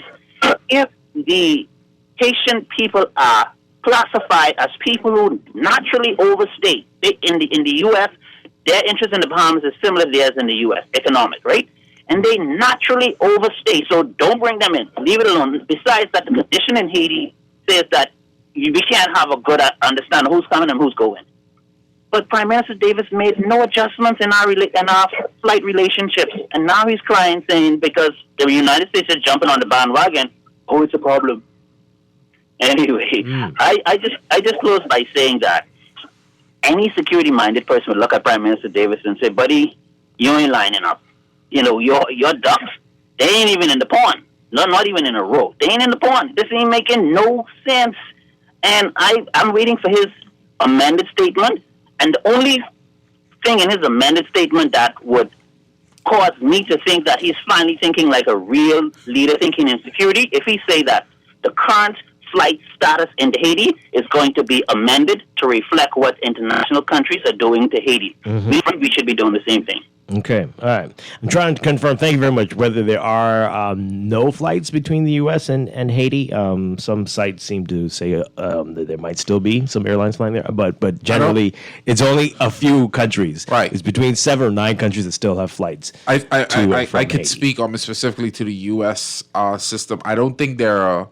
If the Haitian people are classified as people who naturally overstay, in the U.S., their interest in the Bahamas is similar to theirs in the U.S., economic, right? And they naturally overstay, so don't bring them in. Leave it alone. Besides that, the condition in Haiti says that we can't have a good understanding of who's coming and who's going. But Prime Minister Davis made no adjustments in our flight relationships. And now he's crying, saying, because the United States is jumping on the bandwagon, oh, it's a problem. Anyway, I just close by saying that any security-minded person would look at Prime Minister Davis and say, buddy, you ain't lining up. You know, your ducks, they ain't even in the pond. No, not even in a row. They ain't in the pond. This ain't making no sense. And I'm waiting for his amended statement. And the only thing in his amended statement that would cause me to think that he's finally thinking like a real leader thinking in security, if he say that the current flight status in Haiti is going to be amended to reflect what international countries are doing to Haiti. We should be doing the same thing. Okay, all right. I'm trying to confirm, thank you very much, whether there are no flights between the U.S. and Haiti. Some sites seem to say that there might still be some airlines flying there, but generally it's only a few countries. Right. It's between 7 or 9 countries that still have flights. I could speak almost specifically to the U.S. System. I don't think there are,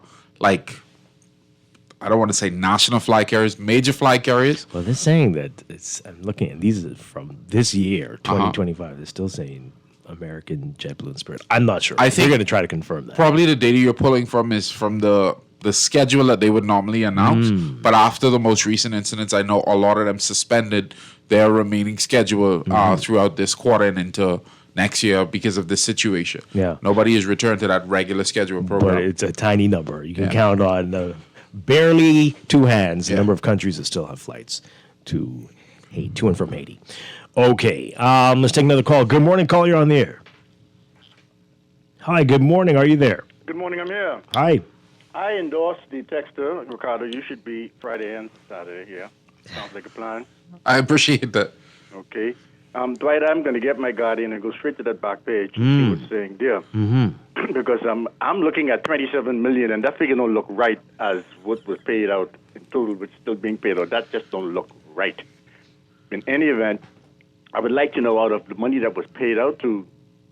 I don't want to say national flight carriers, major flight carriers. Well, they're saying that I'm looking at these are from this year, 2025. They're still saying American, JetBlue, and Spirit. I'm not sure. I think they're going to try to confirm that. Probably the data you're pulling from is from the schedule that they would normally announce. But after the most recent incidents, I know a lot of them suspended their remaining schedule throughout this quarter and into next year because of this situation. Yeah. Nobody has returned to that regular schedule program. But it's a tiny number. You can count on barely 2 hands the number of countries that still have flights to and from Haiti. Okay, let's take another call. Good morning, caller. You're on the air. Hi, good morning. Are you there? Good morning, I'm here. Hi. I endorse the texter. Ricardo, you should be Friday and Saturday here. Sounds like a plan. I appreciate that. Okay. Dwight, I'm going to get my Guardian and go straight to that back page and see what's saying there. Because I'm looking at $27 million, and that figure don't look right as what was paid out in total, but still being paid out. That just don't look right. In any event, I would like to know, out of the money that was paid out to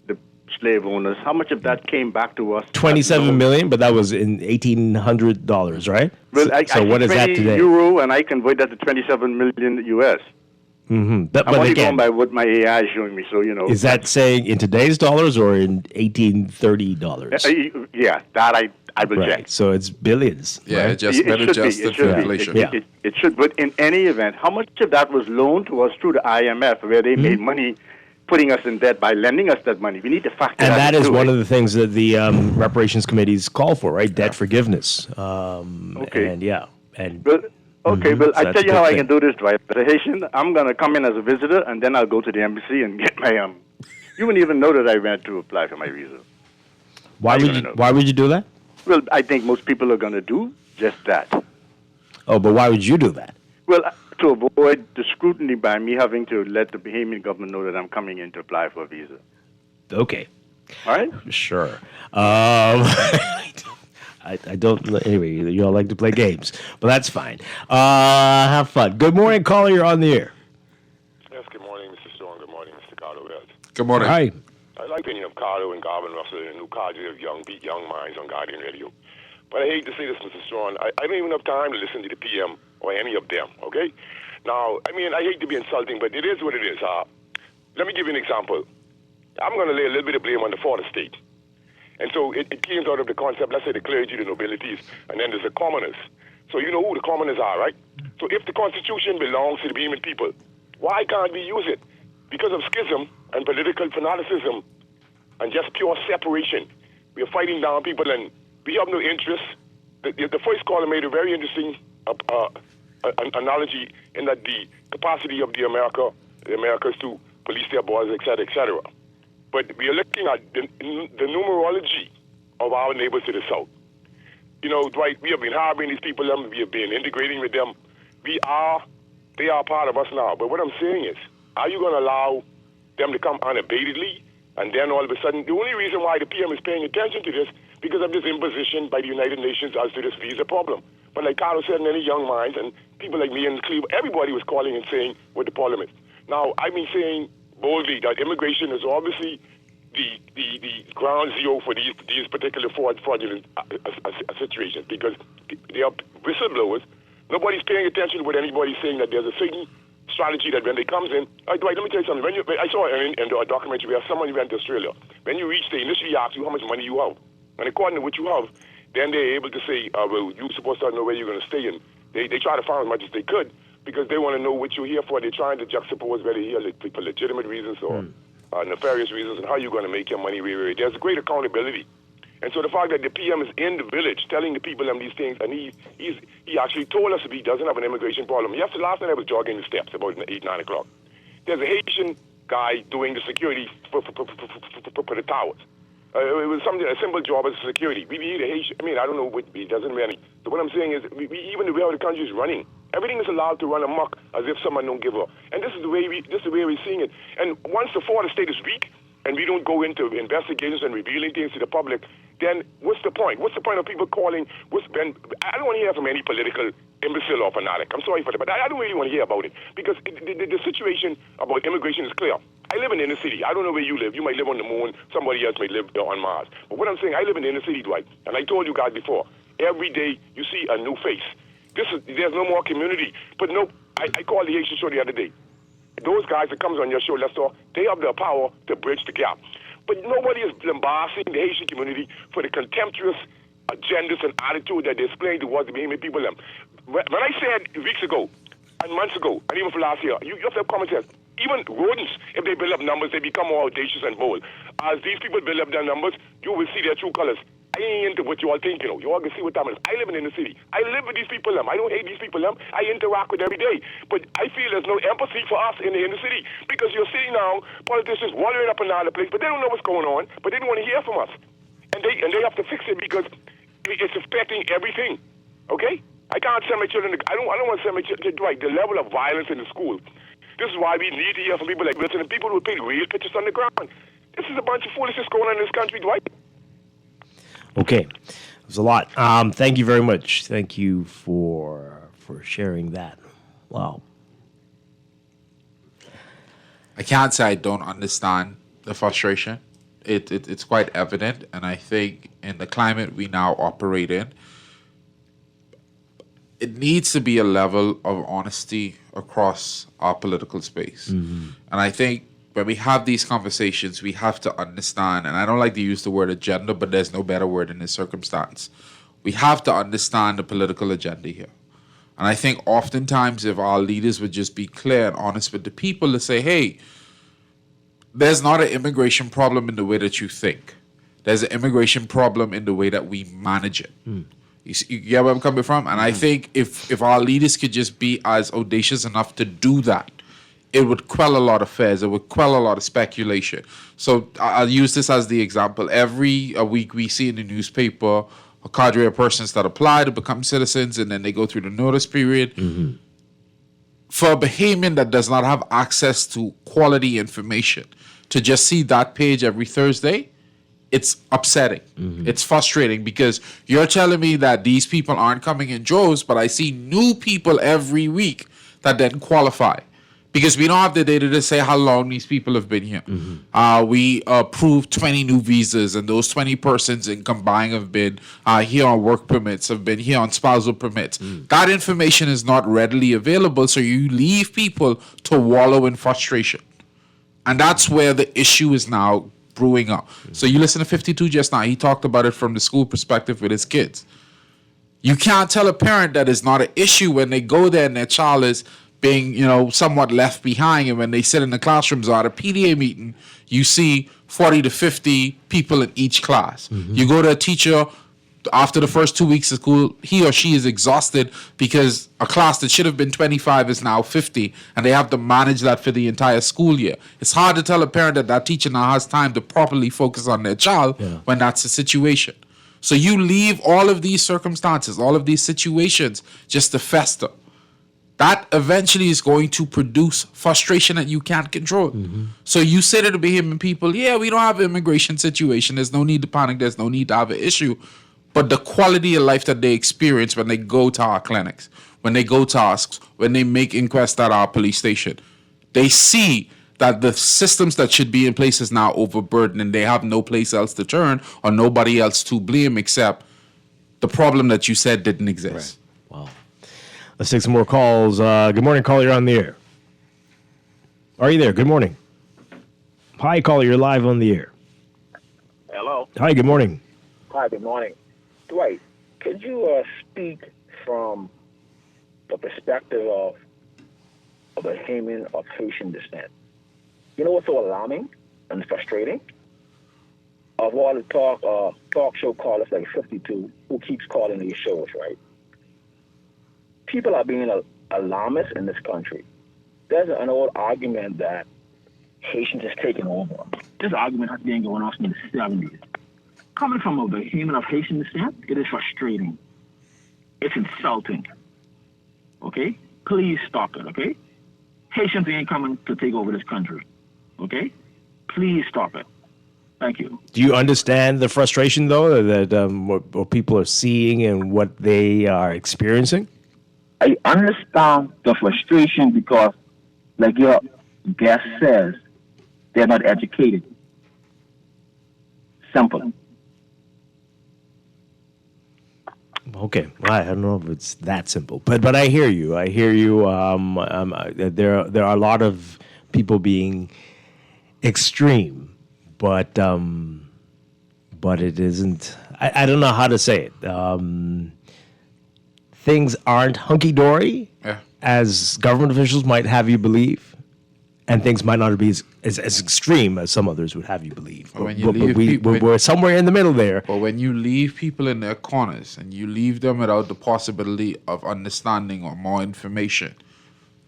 the slave owners, how much of that came back to us? $27 million, but that was in $1,800, right? Well, so what is that today? Euro, and I convert that to 27 million US. But I'm only again, going by what my AI is showing me, so you know. Is that saying in today's dollars or in $1,830? Yeah, that I will check. So it's billions. Yeah, right? just better adjusted for inflation. It should, but in any event, how much of that was loaned to us through the IMF, where they made money putting us in debt by lending us that money. We need to factor And that that is into one it. of the things that the reparations committees call for, right? Debt forgiveness. Okay. And yeah. And Well, okay, well, so I that's tell a you good how I thing. can do this, Dwight. As a Haitian, I'm going to come in as a visitor, and then I'll go to the embassy and get my You wouldn't even know that I went to apply for my visa. Why would you do that? Well, I think most people are going to do just that. Oh, but why would you do that? Well, to avoid the scrutiny by me having to let the Bahamian government know that I'm coming in to apply for a visa. Okay. All right? Sure. I don't. Anyway, you all like to play games, but that's fine. Have fun. Good morning, caller. You're on the air. Yes, good morning, Mr. Strong. Good morning, Mr. Carlo. Good morning. Hi. I like the opinion of Carlo and Garvin Russell and the new cadre of young minds on Guardian Radio. But I hate to say this, Mr. Strong. I don't even have time to listen to the PM or any of them, okay? Now, I mean, I hate to be insulting, but it is what it is. Let me give you an example. I'm going to lay a little bit of blame on the fourth estate. And so it came out of the concept, let's say the clergy, the nobilities, and then there's the commoners. So you know who the commoners are, right? So if the Constitution belongs to the Bahamian people, why can't we use it? Because of schism and political fanaticism and just pure separation. We are fighting down people and we have no interest. The first caller made a very interesting analogy in that the capacity of the Americas to police their borders, et cetera. But we are looking at the numerology of our neighbors to the south. You know, Dwight, we have been harboring these people, we have been integrating with them. They are part of us now. But what I'm saying is, are you going to allow them to come unabatedly? And then all of a sudden, the only reason why the PM is paying attention to this, because of this imposition by the United Nations as to this visa problem. But like Carlos said, many young minds and people like me in Cleveland, everybody was calling and saying what the problem is. Now, I've been saying boldly that immigration is obviously the ground zero for these particular fraudulent situations because they are whistleblowers. Nobody's paying attention to what anybody's saying, that there's a certain strategy that when they comes in, Dwight, let me tell you something. I saw in a documentary where someone went to Australia. When you reach, they initially ask you how much money you have. And according to what you have, then they're able to say, well, you're supposed to know where you're going to stay. And they try to find as much as they could because they want to know what you're here for. They're trying to juxtapose whether you're here for legitimate reasons or nefarious reasons and how you're going to make your money. There's great accountability. And so the fact that the PM is in the village telling the people these things, and he actually told us he doesn't have an immigration problem. Yesterday, last night I was jogging the steps about 8, 9 o'clock. There's a Haitian guy doing the security for the towers. It was a simple job as security. We need a Haitian. I mean, I don't know what he doesn't really. So what I'm saying is, even the way how the country is running, everything is allowed to run amok as if someone don't give up. And this is the way we're seeing it. And once the fourth estate is weak, and we don't go into investigations and revealing things to the public, then what's the point? What's the point of people calling? I don't want to hear from any political imbecile or fanatic. I'm sorry for that, but I don't really want to hear about it because the situation about immigration is clear. I live in the inner city. I don't know where you live. You might live on the moon. Somebody else might live on Mars. But what I'm saying, I live in the inner city, Dwight, and I told you guys before, every day you see a new face. There's no more community. But no, I called the Haitian show the other day. Those guys that comes on your show, let's talk, they have the power to bridge the gap. But nobody is lambasting the Haitian community for the contemptuous agendas and attitude that they explain towards the Bahamian people. When I said weeks ago, and months ago, and even for last year, you have to have common sense. Even rodents, if they build up numbers, they become more audacious and bold. As these people build up their numbers, you will see their true colors. I ain't into what you all think, You all can see what time it is. I live in the city. I live with these people, I don't hate these people, I interact with them every day. But I feel there's no empathy for us in the inner city because you're sitting now, politicians wandering up and down the place, but they don't know what's going on, but they don't want to hear from us. And they have to fix it because it's affecting everything. Okay? I can't send my children. I don't want to send my children. Right, the level of violence in the school. This is why we need to hear from people like Wilson and people who paint real pictures on the ground. This is a bunch of foolishness going on in this country, Dwight. Okay, there's a lot. Thank you very much. Thank you for sharing that. Wow. I can't say I don't understand the frustration. It's quite evident, and I think in the climate we now operate in, it needs to be a level of honesty across our political space. Mm-hmm. And I think when we have these conversations, we have to understand, and I don't like to use the word agenda, but there's no better word in this circumstance. We have to understand the political agenda here. And I think oftentimes if our leaders would just be clear and honest with the people to say, hey, there's not an immigration problem in the way that you think. There's an immigration problem in the way that we manage it. You get where I'm coming from? And I think if our leaders could just be as audacious enough to do that, it would quell a lot of fears. It would quell a lot of speculation. So I'll use this as the example. Every week we see in the newspaper a cadre of persons that apply to become citizens, and then they go through the notice period. For a Bahamian that does not have access to quality information, to just see that page every Thursday, it's upsetting. It's frustrating because you're telling me that these people aren't coming in droves, but I see new people every week that then qualify. Because we don't have the data to say how long these people have been here. We approved 20 new visas, and those 20 persons in combined have been here on work permits, have been here on spousal permits. That information is not readily available, so you leave people to wallow in frustration. And that's where the issue is now brewing up. So you listen to 52 just now. He talked about it from the school perspective with his kids. You can't tell a parent that it's not an issue when they go there and their child is being, somewhat left behind. And when they sit in the classrooms or at a PDA meeting, you see 40 to 50 people in each class. You go to a teacher after the first 2 weeks of school, he or she is exhausted because a class that should have been 25 is now 50, and they have to manage that for the entire school year. It's hard to tell a parent that teacher now has time to properly focus on their child when that's the situation. So you leave all of these circumstances, all of these situations just to fester. That eventually is going to produce frustration that you can't control. So you say to the Bahamian people, yeah, we don't have an immigration situation. There's no need to panic. There's no need to have an issue. But the quality of life that they experience when they go to our clinics, when they go to us, when they make inquests at our police station, they see that the systems that should be in place is now overburdened and they have no place else to turn or nobody else to blame except the problem that you said didn't exist. Right. Wow. Let's take some more calls. Good morning, caller. You're on the air. Are you there? Good morning. Hi, caller. You're live on the air. Hello. Hi, good morning. Hi, good morning. Dwight, could you speak from the perspective of a Bahamian of Haitian descent? You know what's so alarming and frustrating? Of all the talk show callers like 52 who keeps calling these shows, right? People are being alarmist in this country. There's an old argument that Haitians is taking over. This argument has been going on since the 70s. Coming from a Bahamian of Haitian descent, it is frustrating. It's insulting. Okay? Please stop it, okay? Haitians ain't coming to take over this country. Okay? Please stop it. Thank you. Do you understand the frustration, though, that what people are seeing and what they are experiencing? I understand the frustration because, like your guest says, they're not educated. Simple. Okay, well, I don't know if it's that simple, but I hear you. I hear you. There are a lot of people being extreme, but it isn't. I don't know how to say it. Things aren't hunky dory, as government officials might have you believe, and things might not be as extreme as some others would have you believe. But we're somewhere in the middle there. But when you leave people in their corners and you leave them without the possibility of understanding or more information,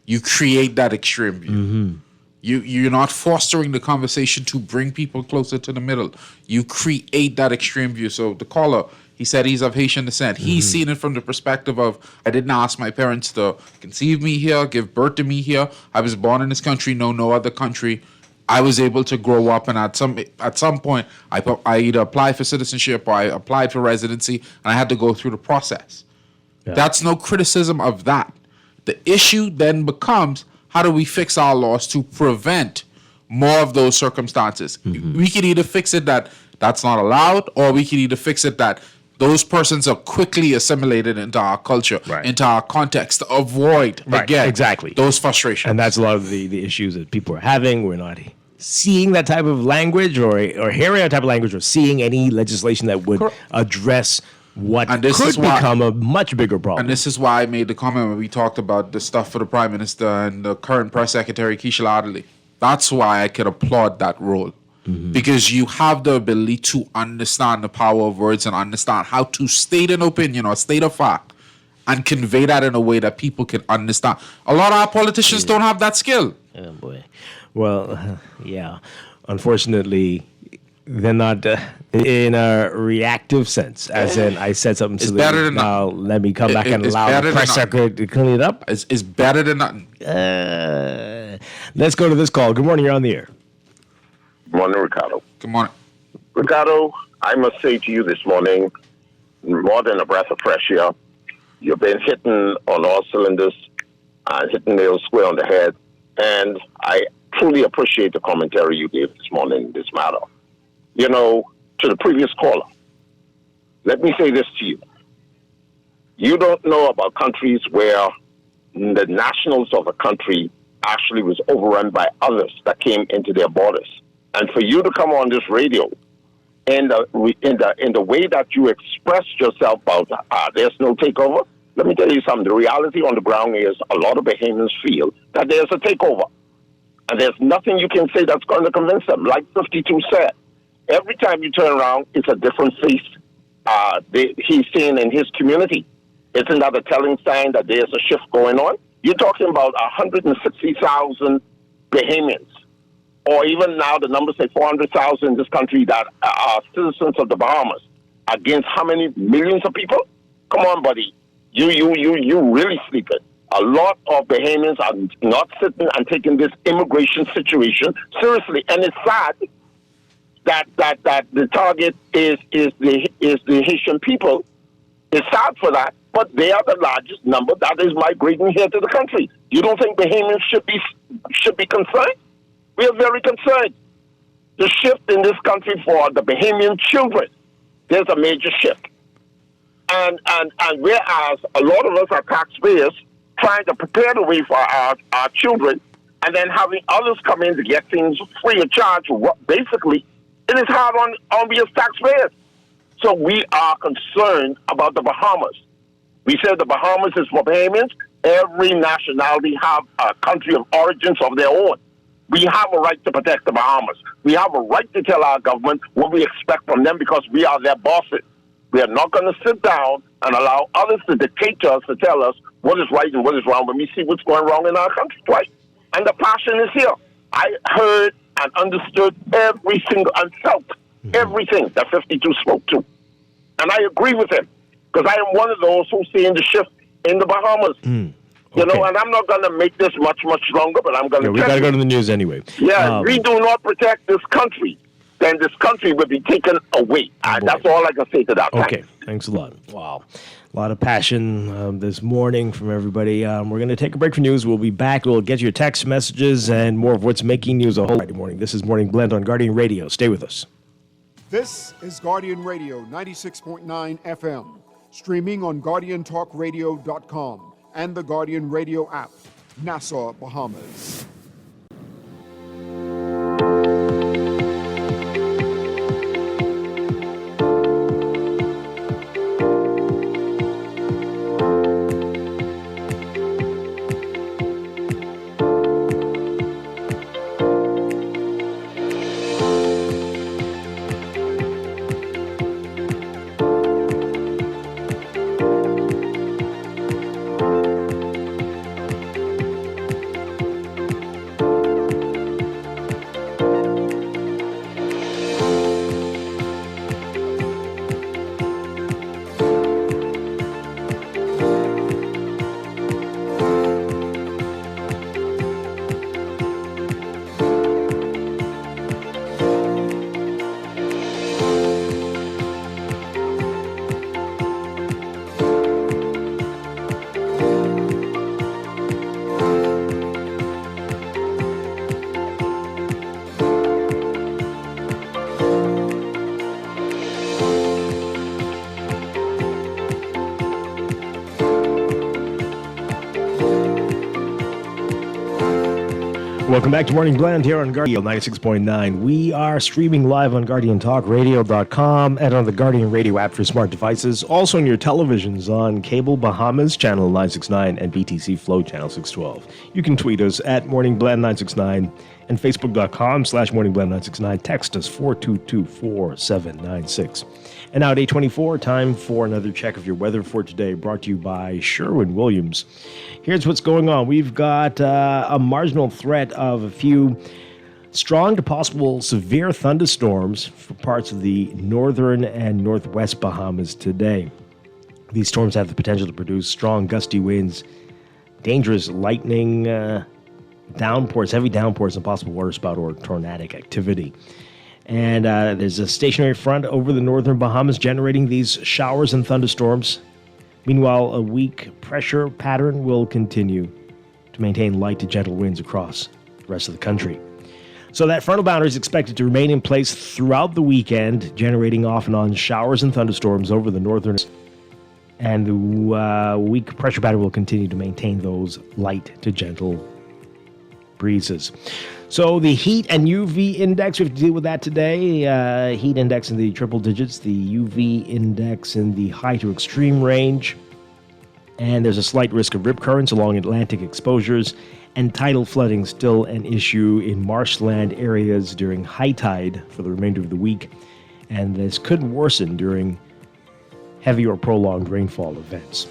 you create that extreme view. You're not fostering the conversation to bring people closer to the middle. You create that extreme view. So the caller, he said he's of Haitian descent. He's seen it from the perspective of, I didn't ask my parents to conceive me here, give birth to me here. I was born in this country, no other country. I was able to grow up, and at some point, I either applied for citizenship or I applied for residency, and I had to go through the process. Yeah. That's no criticism of that. The issue then becomes, how do we fix our laws to prevent more of those circumstances? We could either fix it that that's not allowed, or we could either fix it that those persons are quickly assimilated into our culture, into our context, to avoid, again, those frustrations. And that's a lot of the issues that people are having. We're not seeing that type of language or hearing that type of language or seeing any legislation that would address what could become a much bigger problem. And this is why I made the comment when we talked about the stuff for the Prime Minister and the current Press Secretary, Keisha Adderley. That's why I could applaud that role. Because you have the ability to understand the power of words and understand how to state an opinion or state a fact and convey that in a way that people can understand. A lot of our politicians don't have that skill. Oh, boy. Well, yeah. Unfortunately, they're not in a reactive sense, as in I said something to them. Now let me come back and allow the press secretary to clean it up. It's better than nothing. Let's go to this call. Good morning. You're on the air. Good morning, Ricardo. Good morning. Ricardo, I must say to you this morning, more than a breath of fresh air, you've been hitting on all cylinders and hitting nails square on the head. And I truly appreciate the commentary you gave this morning in this matter. You know, to the previous caller, let me say this to you. You don't know about countries where the nationals of a country actually was overrun by others that came into their borders. And for you to come on this radio in the way that you expressed yourself about there's no takeover, let me tell you something. The reality on the ground is a lot of Bahamians feel that there's a takeover. And there's nothing you can say that's going to convince them. Like 52 said, every time you turn around, it's a different face he's seeing in his community. Isn't that a telling sign that there's a shift going on? You're talking about 160,000 Bahamians. Or even now, the numbers say 400,000 in this country that are citizens of the Bahamas against how many millions of people? Come on, buddy. You really sleeping. A lot of Bahamians are not sitting and taking this immigration situation seriously. And it's sad that the target is the Haitian people. It's sad for that, but they are the largest number that is migrating here to the country. You don't think Bahamians should be concerned? We are very concerned. The shift in this country for the Bahamian children, there's a major shift. And whereas a lot of us are taxpayers trying to prepare the way for our children, and then having others come in to get things free of charge, basically, it is hard on we as taxpayers. So we are concerned about the Bahamas. We said the Bahamas is for Bahamians. Every nationality have a country of origins of their own. We have a right to protect the Bahamas. We have a right to tell our government what we expect from them because we are their bosses. We are not going to sit down and allow others to dictate to us, to tell us what is right and what is wrong when we see what's going wrong in our country, right? And the passion is here. I heard and understood every single and felt everything that 52 spoke to. And I agree with him because I am one of those who seeing the shift in the Bahamas. You know, and I'm not going to make this much longer, but I'm going to. We got to go to the news anyway. Yeah, we do not protect this country, then this country will be taken away. That's all I can say to that. Okay, thanks a lot. Wow. A lot of passion this morning from everybody. We're going to take a break for news. We'll be back. We'll get your text messages and more of what's making news a whole Friday morning. This is Morning Blend on Guardian Radio. Stay with us. This is Guardian Radio 96.9 FM, streaming on GuardianTalkRadio.com and the Guardian Radio app, Nassau, Bahamas. Welcome back to Morning Blend here on Guardian 96.9. We are streaming live on GuardianTalkRadio.com and on the Guardian Radio app for smart devices. Also on your televisions on Cable Bahamas, Channel 969, and BTC Flow, Channel 612. You can tweet us at Morning Blend 969 and Facebook.com/morningblend969. Text us 422-4796. And now, day 24, time for another check of your weather for today, brought to you by Sherwin-Williams. Here's what's going on. We've got a marginal threat of a few strong to possible severe thunderstorms for parts of the northern and northwest Bahamas today. These storms have the potential to produce strong gusty winds, dangerous lightning, downpours, heavy downpours, and possible waterspout or tornadic activity. And there's a stationary front over the northern Bahamas generating these showers and thunderstorms. Meanwhile, a weak pressure pattern will continue to maintain light to gentle winds across the rest of the country. So that frontal boundary is expected to remain in place throughout the weekend, generating off and on showers and thunderstorms over the northern. And the weak pressure pattern will continue to maintain those light to gentle breezes. So the heat and UV index, we have to deal with that today. Heat index in the triple digits, the UV index in the high to extreme range. And there's a slight risk of rip currents along Atlantic exposures, and tidal flooding still an issue in marshland areas during high tide for the remainder of the week. And this could worsen during heavy or prolonged rainfall events.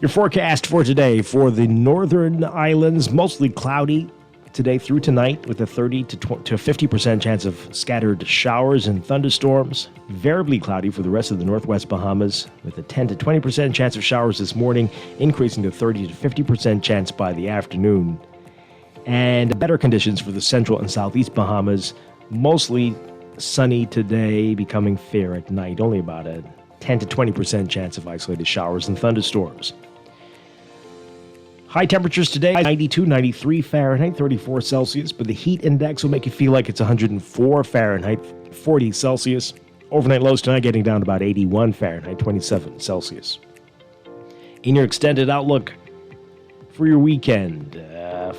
Your forecast for today for the northern islands, mostly cloudy today through tonight with a 30 to 50% chance of scattered showers and thunderstorms. Variably cloudy for the rest of the northwest Bahamas with a 10 to 20% chance of showers this morning, increasing to 30 to 50% chance by the afternoon. And better conditions for the central and southeast Bahamas, mostly sunny today, becoming fair at night, only about a 10 to 20% chance of isolated showers and thunderstorms. High temperatures today, 92, 93 Fahrenheit, 34 Celsius, but the heat index will make you feel like it's 104 Fahrenheit, 40 Celsius. Overnight lows tonight getting down to about 81 Fahrenheit, 27 Celsius. In your extended outlook for your weekend,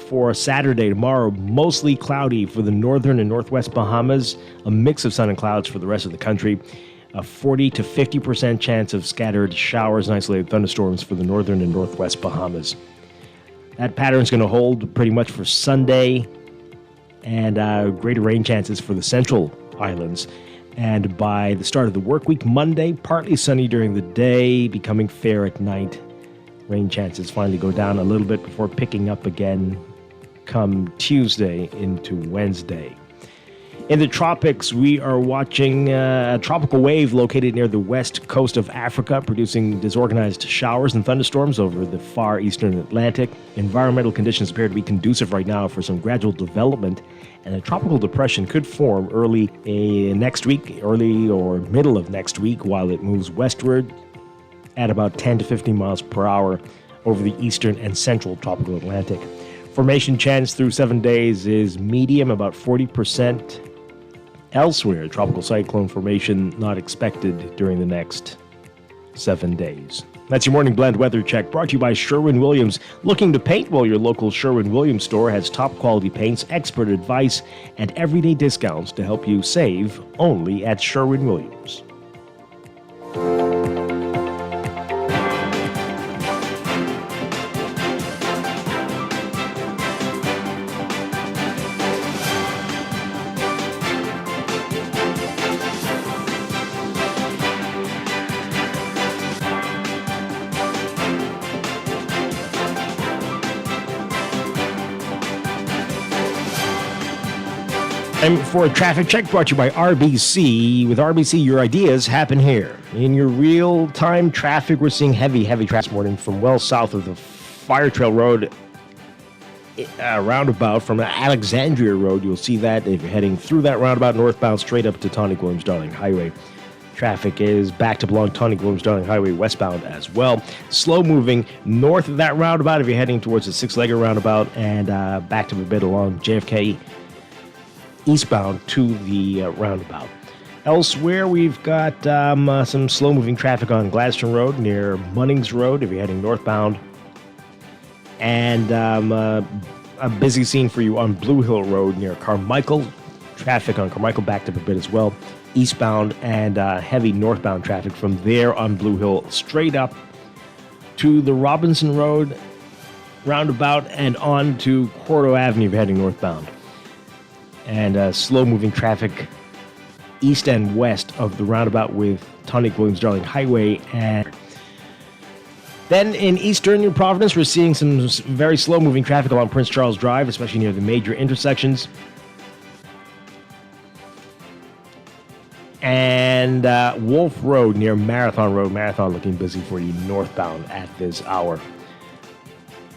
for Saturday, tomorrow, mostly cloudy for the northern and northwest Bahamas, a mix of sun and clouds for the rest of the country. A 40 to 50% chance of scattered showers and isolated thunderstorms for the northern and northwest Bahamas. That pattern is going to hold pretty much for Sunday, and greater rain chances for the central islands. And by the start of the work week, Monday, partly sunny during the day, becoming fair at night. Rain chances finally go down a little bit before picking up again come Tuesday into Wednesday. In the tropics, we are watching a tropical wave located near the west coast of Africa, producing disorganized showers and thunderstorms over the far eastern Atlantic. Environmental conditions appear to be conducive right now for some gradual development, and a tropical depression could form early next week, early or middle of next week, while it moves westward at about 10 to 15 miles per hour over the eastern and central tropical Atlantic. Formation chance through 7 days is medium, about 40%. Elsewhere, tropical cyclone formation not expected during the next 7 days. That's your Morning Blend weather check, brought to you by Sherwin-Williams. Looking to paint? Well, your local Sherwin-Williams store has top quality paints, expert advice, and everyday discounts to help you save only at Sherwin-Williams. Time for a traffic check brought to you by RBC. With RBC, your ideas happen here. In your real-time traffic, we're seeing heavy traffic this morning from well south of the Fire Trail Road roundabout from Alexandria Road. You'll see that if you're heading through that roundabout northbound straight up to Tonic-Williams-Darling Highway. Traffic is backed up along Tonic-Williams-Darling Highway westbound as well. Slow moving north of that roundabout if you're heading towards the six-legged roundabout, and backed up a bit along JFK eastbound to the roundabout. Elsewhere, we've got some slow-moving traffic on Gladstone Road near Munnings Road if you're heading northbound. And a busy scene for you on Blue Hill Road near Carmichael. Traffic on Carmichael backed up a bit as well, eastbound, and heavy northbound traffic from there on Blue Hill straight up to the Robinson Road roundabout and on to Cordo Avenue if you're heading northbound. and slow-moving traffic east and west of the roundabout with Tonic Williams-Darling Highway. And then in eastern New Providence, we're seeing some very slow-moving traffic along Prince Charles Drive, especially near the major intersections. And Wolf Road near Marathon Road. Marathon looking busy for you northbound at this hour.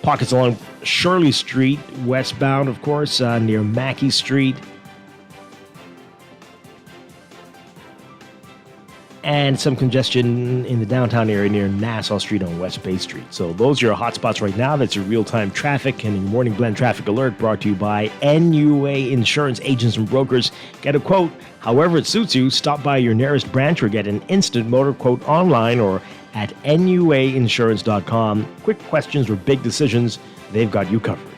Pockets along Shirley Street, westbound, of course, near Mackey Street. And some congestion in the downtown area near Nassau Street on West Bay Street. So those are your hotspots right now. That's your real-time traffic and your morning blend traffic alert brought to you by NUA Insurance Agents and Brokers. Get a quote however it suits you. Stop by your nearest branch or get an instant motor quote online or at nuainsurance.com. Quick questions or big decisions, they've got you covered.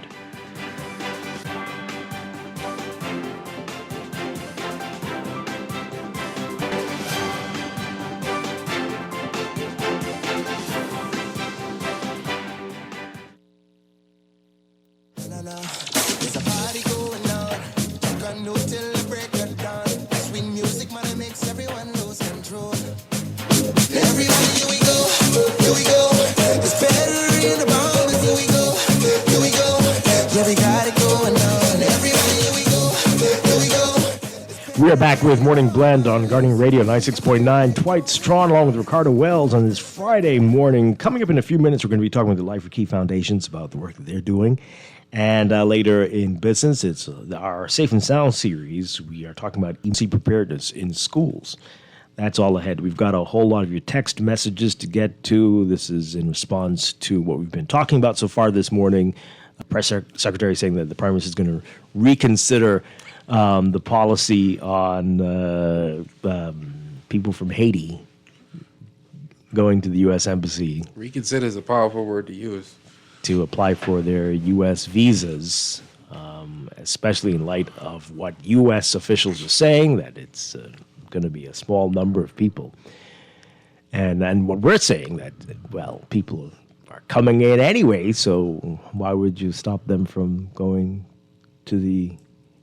We are back with Morning Blend on Guardian Radio 96.9. Dwight Strachan along with Ricardo Wells on this Friday morning. Coming up in a few minutes, we're going to be talking with the Life for Key Foundations about the work that they're doing. And later in business, it's our Safe and Sound series. We are talking about emergency preparedness in schools. That's all ahead. We've got a whole lot of your text messages to get to. This is in response to what we've been talking about so far this morning. The press secretary saying that the Prime Minister is going to reconsider the policy on people from Haiti going to the U.S. Embassy. Reconsider is a powerful word to use. To apply for their U.S. visas, especially in light of what U.S. officials are saying, that it's going to be a small number of people. And what we're saying, that, well, people are coming in anyway, so why would you stop them from going to the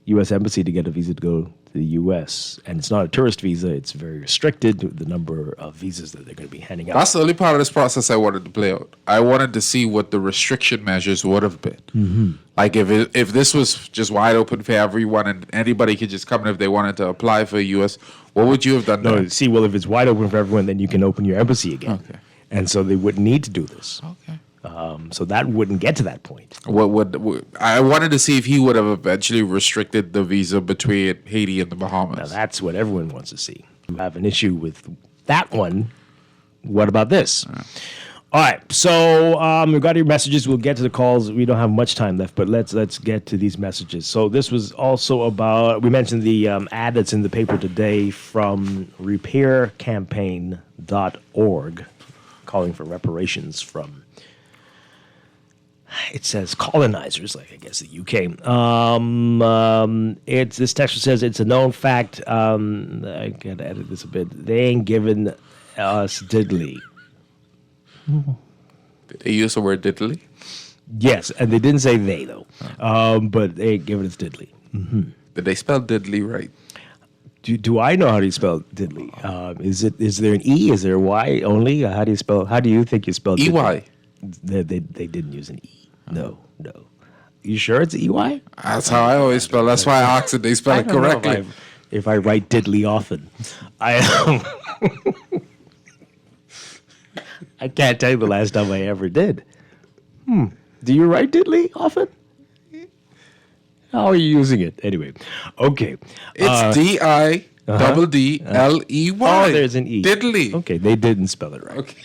U.S. Embassy to get a visa to go to the U.S.? And it's not a tourist visa. It's very restricted, the number of visas that they're going to be handing out. That's the only part of this process I wanted to play out. I wanted to see what the restriction measures would have been. Mm-hmm. Like if this was just wide open for everyone and anybody could just come in if they wanted to apply for a U.S., what would you have done? No, see, well, if it's wide open for everyone, then you can open your embassy again. Okay. And so they wouldn't need to do this. Okay. So that wouldn't get to that point. What would I wanted to see if he would have eventually restricted the visa between Haiti and the Bahamas. Now that's what everyone wants to see. You have an issue with that one. What about this? All right. So we've got your messages. We'll get to the calls. We don't have much time left, but let's get to these messages. So this was also about, we mentioned the ad that's in the paper today from repaircampaign.org calling for reparations from, it says colonizers, like I guess the UK. It's this text says it's a known fact. I gotta edit this a bit. They ain't giving us diddly. Did they use the word diddly? Yes, and they didn't say they though. But they ain't giving us diddly. Mm-hmm. Did they spell diddly right? Do I know how to spell diddly? Is there an E? Is there a Y only? How do you spell? How do you think you spell diddly? EY. They didn't use an E. No. You sure it's EY? That's how I always spell. That's why I asked if they spell it correctly. If I write diddly often, I can't tell you the last time I ever did. Do you write diddly often? How are you using it? Anyway, okay. It's DIDDLEY. Oh, there's an E. Diddly. Okay, they didn't spell it right. Okay.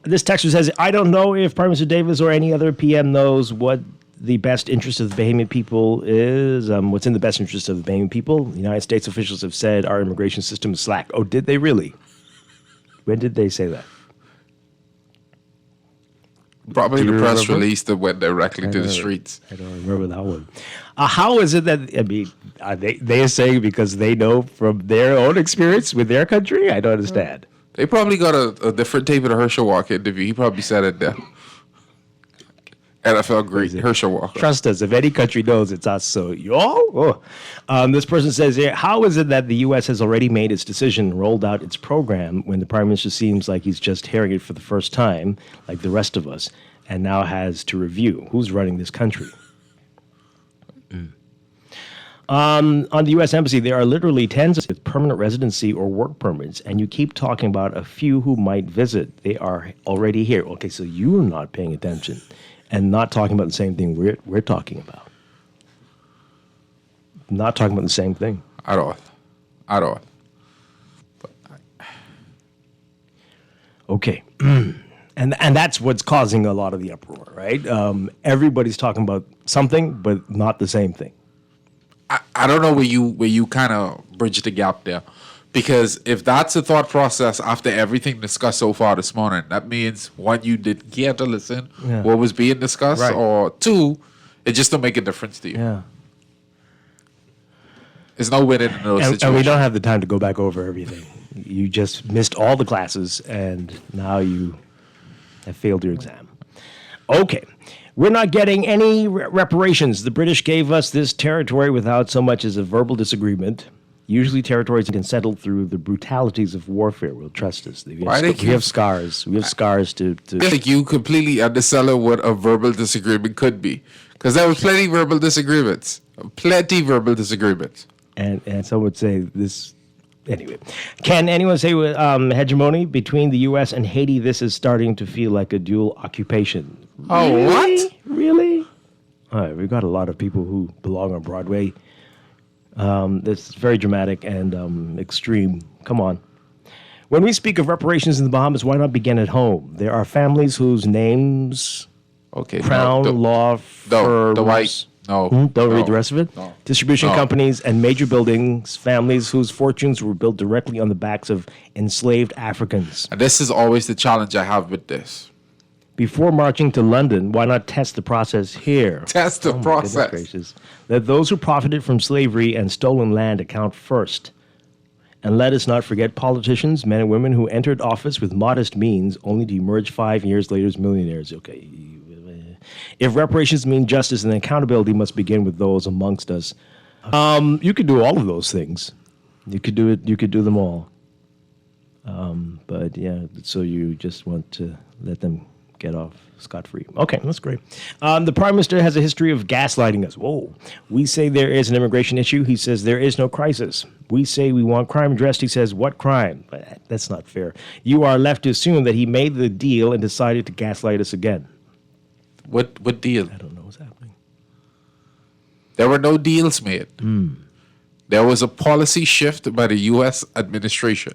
This texter says, I don't know if Prime Minister Davis or any other PM knows what the best interest of the Bahamian people is, what's in the best interest of the Bahamian people. The United States officials have said our immigration system is slack. Oh, did they really? When did they say that? Probably the press release that went directly to the streets. I don't remember that one. How is it that, I mean, they are saying because they know from their own experience with their country? I don't understand. They probably got a different David Herschel Walker interview. He probably said it there. NFL great Herschel Walker. Trust us. If any country knows, it's us. So, this person says here, how is it that the U.S. has already made its decision and rolled out its program when the Prime Minister seems like he's just hearing it for the first time, like the rest of us, and now has to review? Who's running this country? On the U.S. Embassy, there are literally tens of permanent residency or work permits, and you keep talking about a few who might visit. They are already here. Okay, so you're not paying attention and not talking about the same thing we're talking about. Not talking about the same thing. At all. Okay. And that's what's causing a lot of the uproar, right? Everybody's talking about something, but not the same thing. I don't know where you kind of bridge the gap there, because if that's the thought process after everything discussed so far this morning, that means one, you didn't care to listen what was being discussed, Right. or two, it just don't make a difference to you. Yeah. There's no winning in those situations. And we don't have the time to go back over everything. You just missed all the classes, and now you have failed your exam. Okay. We're not getting any reparations. The British gave us this territory without so much as a verbal disagreement. Usually territories can settle through the brutalities of warfare. We'll trust us. We have scars. We have scars to... I think you completely undersell what a verbal disagreement could be. Because there were plenty verbal disagreements. And some would say this... Anyway, can anyone say with hegemony between the U.S. and Haiti, this is starting to feel like a dual occupation? Oh, really? what? Really? All right, we've got a lot of people who belong on Broadway. It's very dramatic and extreme. Come on. When we speak of reparations in the Bahamas, why not begin at home? There are families whose names, crown law firms... Dwight. No. Don't read the rest of it? No. Distribution companies and major buildings, families whose fortunes were built directly on the backs of enslaved Africans. And this is always the challenge I have with this. Before marching to London, why not test the process here? Test the process. Gracious. Let those who profited from slavery and stolen land account first. And let us not forget politicians, men and women who entered office with modest means only to emerge 5 years later as millionaires. Okay. If reparations mean justice, then accountability must begin with those amongst us. You could do all of those things. You could do it. You could do them all. But yeah, so you just want to let them get off scot-free. Okay, that's great. The Prime Minister has a history of gaslighting us. Whoa. We say there is an immigration issue. He says there is no crisis. We say we want crime addressed. He says, what crime? But that's not fair. You are left to assume that he made the deal and decided to gaslight us again. What deal? I don't know what's happening. There were no deals made. There was a policy shift by the U.S. administration.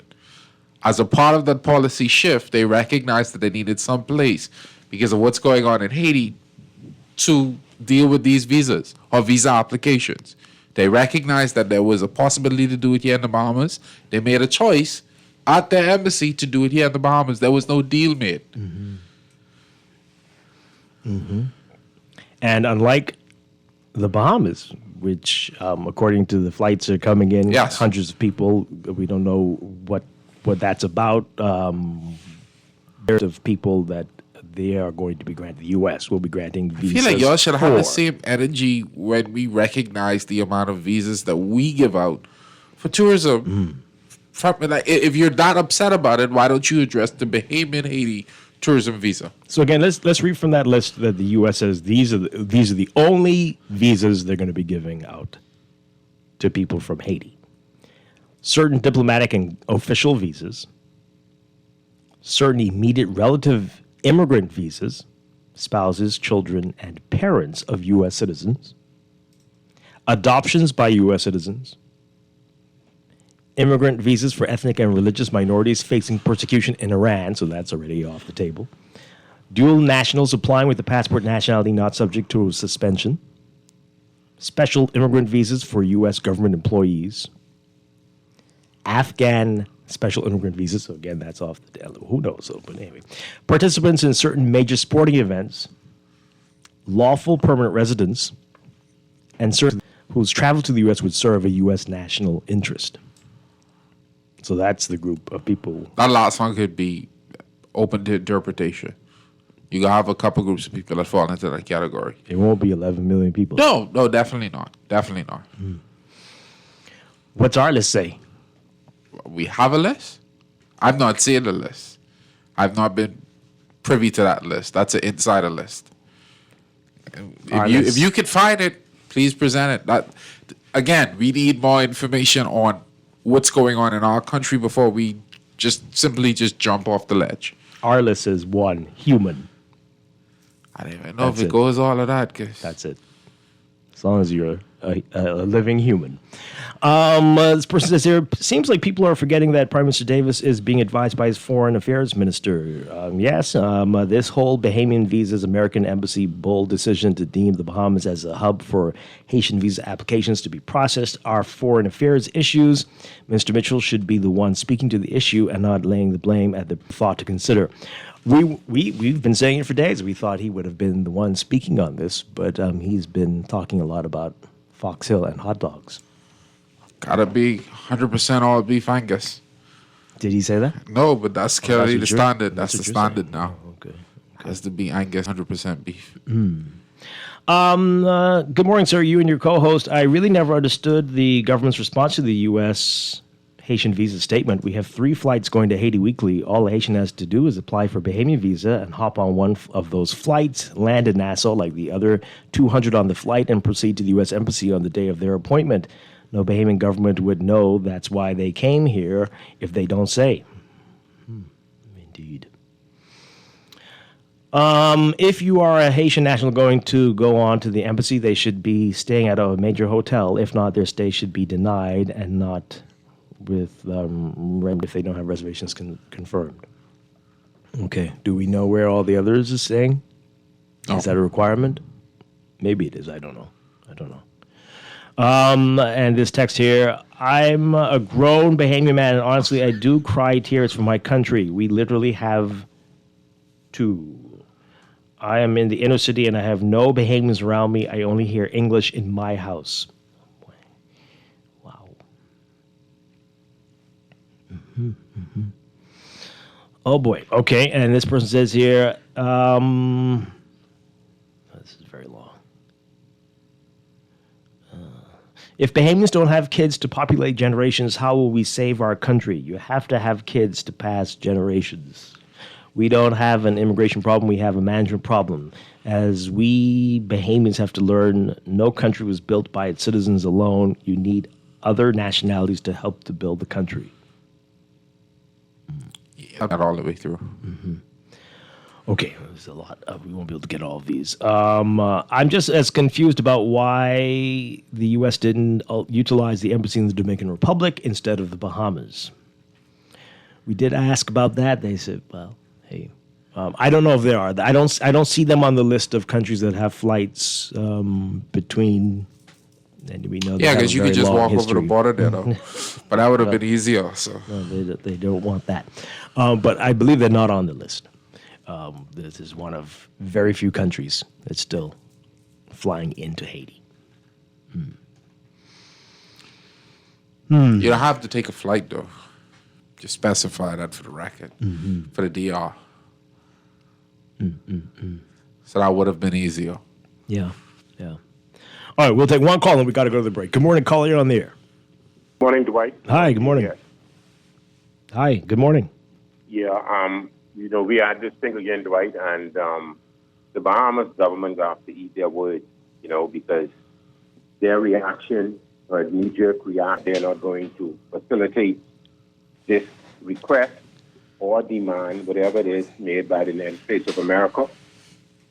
As a part of that policy shift, they recognized that they needed some place because of what's going on in Haiti to deal with these visas or visa applications. They recognized that there was a possibility to do it here in the Bahamas. They made a choice at their embassy to do it here in the Bahamas. There was no deal made. And unlike the Bahamas, which, according to the flights are coming in, hundreds of people, we don't know what that's about. There's of people that they are going to be granted. The U.S. will be granting visas. I feel like y'all should have the same energy when we recognize the amount of visas that we give out for tourism. If you're that upset about it, why don't you address the Bahamian Haiti tourism visa? So again, let's read from that list that the U.S. says these are the only visas they're going to be giving out to people from Haiti. Certain diplomatic and official visas, certain immediate relative immigrant visas, spouses, children, and parents of U.S. citizens, adoptions by U.S. citizens, immigrant visas for ethnic and religious minorities facing persecution in Iran, so that's already off the table, dual nationals applying with the passport nationality not subject to suspension, special immigrant visas for U.S. government employees, Afghan special immigrant visas, so again, that's off the table. Who knows? So, but anyway, participants in certain major sporting events, lawful permanent residents, and certain whose travel to the U.S. would serve a U.S. national interest. So that's the group of people. That last one could be open to interpretation. You have a couple groups of people that fall into that category. It won't be 11 million people. No, definitely not. Definitely not. What's our list say? We have a list. I've not seen the list. I've not been privy to that list. That's an insider list. If you could find it, please present it. Again, we need more information on what's going on in our country before we simply jump off the ledge. Our list is 1, human. I don't even know if it goes all of that. That's it. As long as you're a living human. This person says here, seems like people are forgetting that Prime Minister Davis is being advised by his foreign affairs minister. Yes, this whole Bahamian Visa's American Embassy bold decision to deem the Bahamas as a hub for Haitian visa applications to be processed are foreign affairs issues. Minister Mitchell should be the one speaking to the issue and not laying the blame at the thought to consider. We've been saying it for days. We thought he would have been the one speaking on this, but he's been talking a lot about Fox Hill and hot dogs. Gotta be 100% all beef Angus. Did he say that? No, but that's clearly the standard. That's That's the what standard now. Okay. Has to be Angus 100% beef. Good morning, sir. You and your co-host. I really never understood the government's response to the U.S. Haitian visa statement. We have 3 flights going to Haiti weekly. All a Haitian has to do is apply for Bahamian visa and hop on one of those flights, land in Nassau like the other 200 on the flight, and proceed to the U.S. Embassy on the day of their appointment. No Bahamian government would know that's why they came here if they don't say. Indeed. If you are a Haitian national going to go on to the embassy, they should be staying at a major hotel. If not, their stay should be denied and not with if they don't have reservations confirmed. Okay. Do we know where all the others is staying? No. Is that a requirement? Maybe it is. I don't know. And this text here, I'm a grown Bahamian man, and honestly, I do cry tears for my country. We literally have 2. I am in the inner city, and I have no Bahamians around me. I only hear English in my house. Wow. Oh, boy. Okay, and this person says here, this is very long. If Bahamians don't have kids to populate generations, how will we save our country? You have to have kids to pass generations. We don't have an immigration problem. We have a management problem. As we Bahamians have to learn, no country was built by its citizens alone. You need other nationalities to help to build the country. Yeah, not all the way through. Okay, there's a lot. We won't be able to get all of these. I'm just as confused about why the U.S. didn't utilize the embassy in the Dominican Republic instead of the Bahamas. We did ask about that. They said, well, hey, I don't know if they are. I don't see them on the list of countries that have flights between. And we know yeah, because you could just walk over the border there, though. But that would have been easier. So no, they don't want that. But I believe they're not on the list. This is one of very few countries that's still flying into Haiti. You don't have to take a flight, though. Just specify that for the record, for the DR. So that would have been easier. Yeah. All right, we'll take one call and we got to go to the break. Good morning, caller. You're on the air. Morning, Dwight. Hi, good morning. Yeah. Hi, good morning. Yeah, we had this thing again, Dwight, and the Bahamas government have to eat their words, because their reaction, or knee-jerk reaction, they're not going to facilitate this request or demand, whatever it is, made by the United States of America.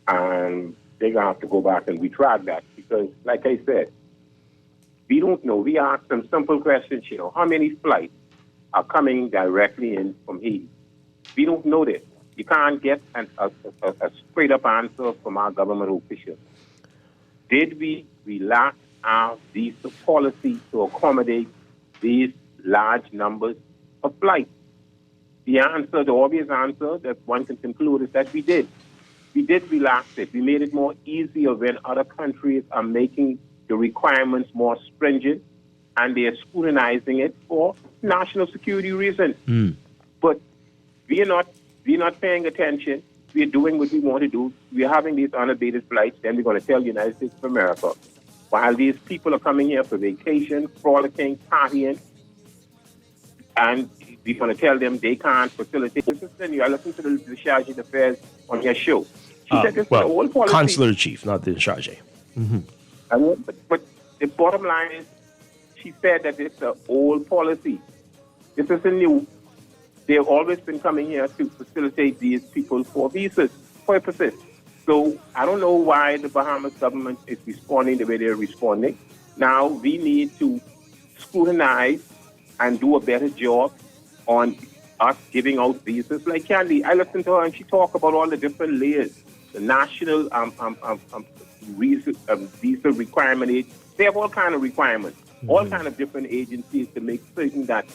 And they're going to have to go back and retract that because, like I said, we don't know. We asked them simple questions, how many flights are coming directly in from Haiti? We don't know this. You can't get a straight-up answer from our government officials. Did we relax our visa policy to accommodate these large numbers of flights? The answer, the obvious answer that one can conclude is that we did. We did relax it. We made it more easier when other countries are making the requirements more stringent and they're scrutinizing it for national security reasons. But we're not paying attention. we're doing what we want to do. We're having these unabated flights. Then we're going to tell the United States of America, while these people are coming here for vacation, frolicking, partying, and we're going to tell them they can't facilitate. I listened to the charge d'affaires on your show. She said this is the old policy. Consular chief, not the charge. But the bottom line is, she said that it's an old policy. This isn't new. They've always been coming here to facilitate these people for visas purposes. So I don't know why the Bahamas government is responding the way they're responding. Now we need to scrutinize and do a better job on us giving out visas. Like Candy, I listened to her and she talked about all the different layers. The national visa requirement. They have all kind of requirements, all kind of different agencies to make certain that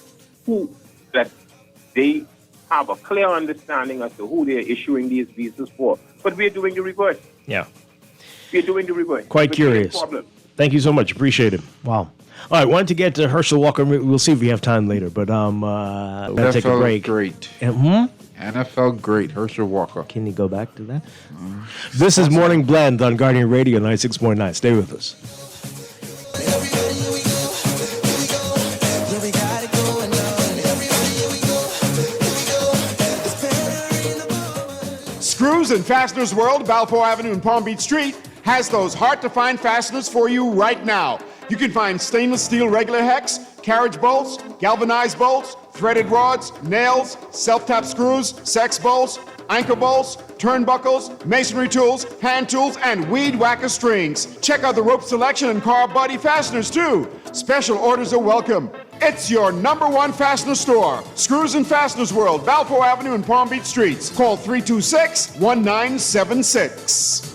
they have a clear understanding as to who they're issuing these visas for. But we're doing the reverse. Yeah. We're doing the reverse. Quite curious. Thank you so much. Appreciate it. Wow. All right, wanted to get to Herschel Walker. We'll see if we have time later, but we're going to take a break. Great. NFL great, Herschel Walker. Can you go back to that? This is Morning Blend on Guardian Radio 96.9. Stay with us. Screws and Fasteners World, Balfour Avenue and Palm Beach Street, has those hard-to-find fasteners for you right now. You can find stainless steel regular hex, carriage bolts, galvanized bolts, threaded rods, nails, self-tap screws, sex bolts, anchor bolts, turnbuckles, masonry tools, hand tools, and weed whacker strings. Check out the rope selection and car body fasteners, too. Special orders are welcome. It's your #1 fastener store. Screws and Fasteners World, Balfour Avenue and Palm Beach Streets. Call 326-1976.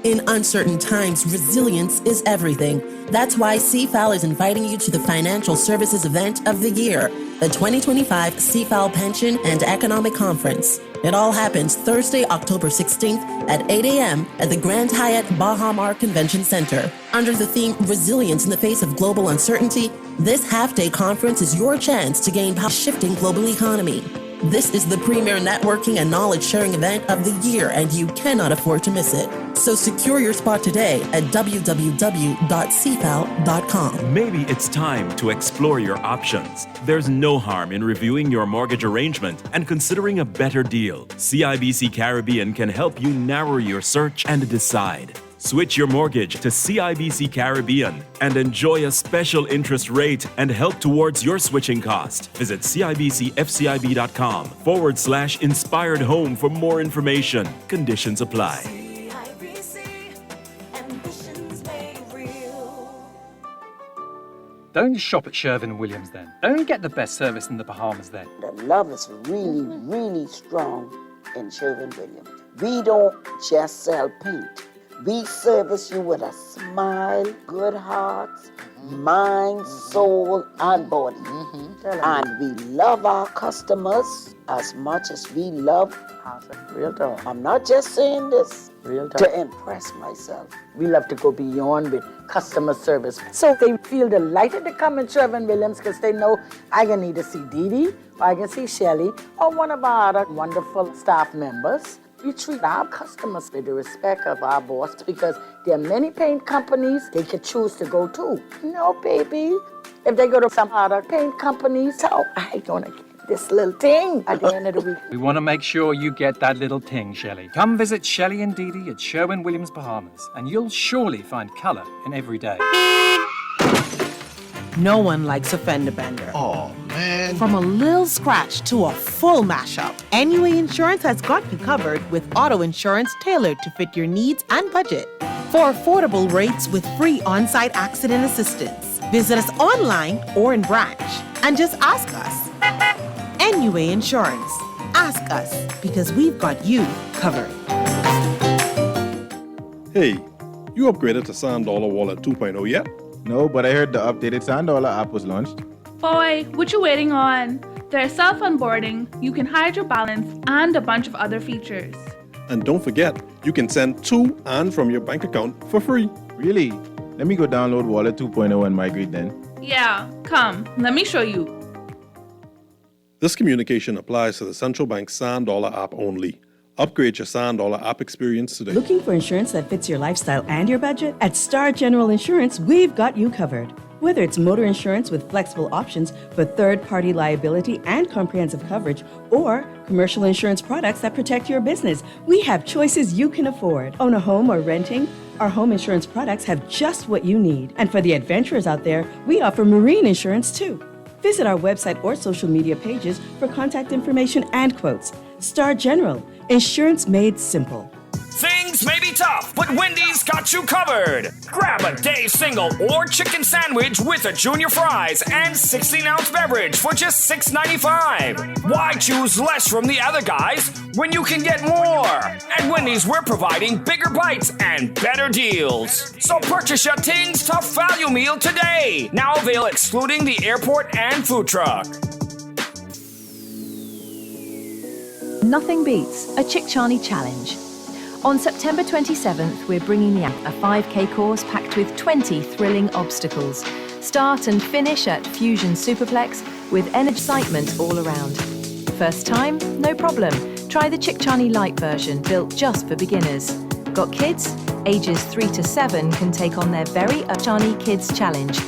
In uncertain times, resilience is everything. That's why CFAL is inviting you to the Financial Services Event of the Year, the 2025 CFAL Pension and Economic Conference. It all happens Thursday, October 16th at 8 a.m. at the Grand Hyatt Baha Mar Convention Center. Under the theme Resilience in the Face of Global Uncertainty, this half-day conference is your chance to gain power shifting global economy. This is the premier networking and knowledge-sharing event of the year, and you cannot afford to miss it. So secure your spot today at www.cfal.com. Maybe it's time to explore your options. There's no harm in reviewing your mortgage arrangement and considering a better deal. CIBC Caribbean can help you narrow your search and decide. Switch your mortgage to CIBC Caribbean and enjoy a special interest rate and help towards your switching cost. Visit CIBCFCIB.com/inspired home for more information. Conditions apply. Don't shop at Sherwin-Williams then. Don't get the best service in the Bahamas then. The love is really, really strong in Sherwin-Williams. We don't just sell paint. We service you with a smile, good hearts, mind, soul, and body. And we love our customers as much as we love. Real talk. I'm not just saying this to impress myself. We love to go beyond with customer service. So they feel delighted to come in Sherwin-Williams because they know I can either see Dee Dee, or I can see Shelly, or one of our other wonderful staff members. We treat our customers with the respect of our boss because there are many paint companies they could choose to go to. No, baby. If they go to some other paint companies, so I gonna get this little thing at the end of the week. We want to make sure you get that little ting, Shelley. Come visit Shelley and Dee Dee at Sherwin-Williams Bahamas, and you'll surely find color in every day. No one likes a fender bender. Oh, man. From a little scratch to a full mashup, NUA Insurance has got you covered with auto insurance tailored to fit your needs and budget. For affordable rates with free on-site accident assistance, visit us online or in branch and just ask us. NUA Insurance. Ask us because we've got you covered. Hey, you upgraded to Sand Dollar Wallet 2.0 yet? No, but I heard the updated Sand Dollar app was launched. Boy, what you waiting on? There's self-onboarding, you can hide your balance, and a bunch of other features. And don't forget, you can send to and from your bank account for free. Really? Let me go download Wallet 2.0 and migrate then. Yeah, come, let me show you. This communication applies to the Central Bank Sand Dollar app only. Upgrade your Sand Dollar app experience today. Looking for insurance that fits your lifestyle and your budget? At Star General Insurance, we've got you covered. Whether it's motor insurance with flexible options for third-party liability and comprehensive coverage, or commercial insurance products that protect your business, we have choices you can afford. Own a home or renting? Our home insurance products have just what you need. And for the adventurers out there, we offer marine insurance too. Visit our website or social media pages for contact information and quotes. Star General, insurance made simple. Things may be tough, but Wendy's got you covered. Grab a day single or chicken sandwich with a junior fries and 16-ounce beverage for just $6.95. Why choose less from the other guys when you can get more? At Wendy's, we're providing bigger bites and better deals. So purchase your Tings Tough Value Meal today. Now available excluding the airport and food truck. Nothing beats a Chickchani challenge. On September 27th, we're bringing you a 5K course packed with 20 thrilling obstacles. Start and finish at Fusion Superplex with excitement all around. First time? No problem. Try the Chickchani Light version, built just for beginners. Got kids? Ages 3 to 7 can take on their very Chickchani Kids Challenge.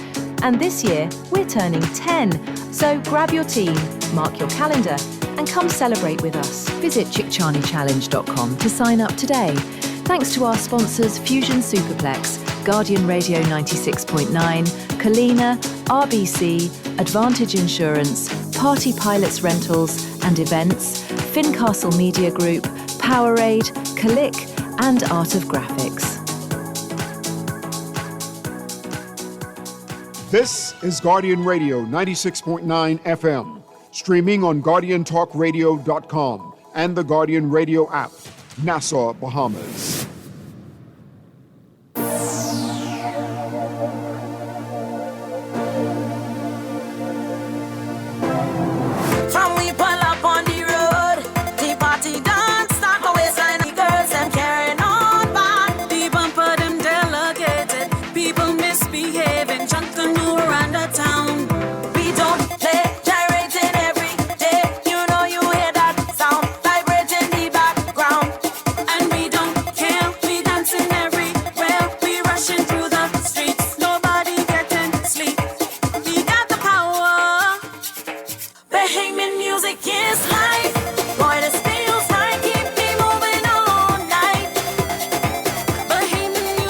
And this year, we're turning 10. So grab your team, mark your calendar, and come celebrate with us. Visit chickchanichallenge.com to sign up today. Thanks to our sponsors Fusion Superplex, Guardian Radio 96.9, Kalina, RBC, Advantage Insurance, Party Pilots Rentals and Events, Fincastle Media Group, Powerade, Click, and Art of Graphics. This is Guardian Radio 96.9 FM. Streaming on GuardianTalkRadio.com and the Guardian Radio app, Nassau, Bahamas. From we pull up on the road, the party dance, start my waistline, the girls them carrying on bad. The bumper them delegated, people misbehaving, junk and move around the town. We don't play.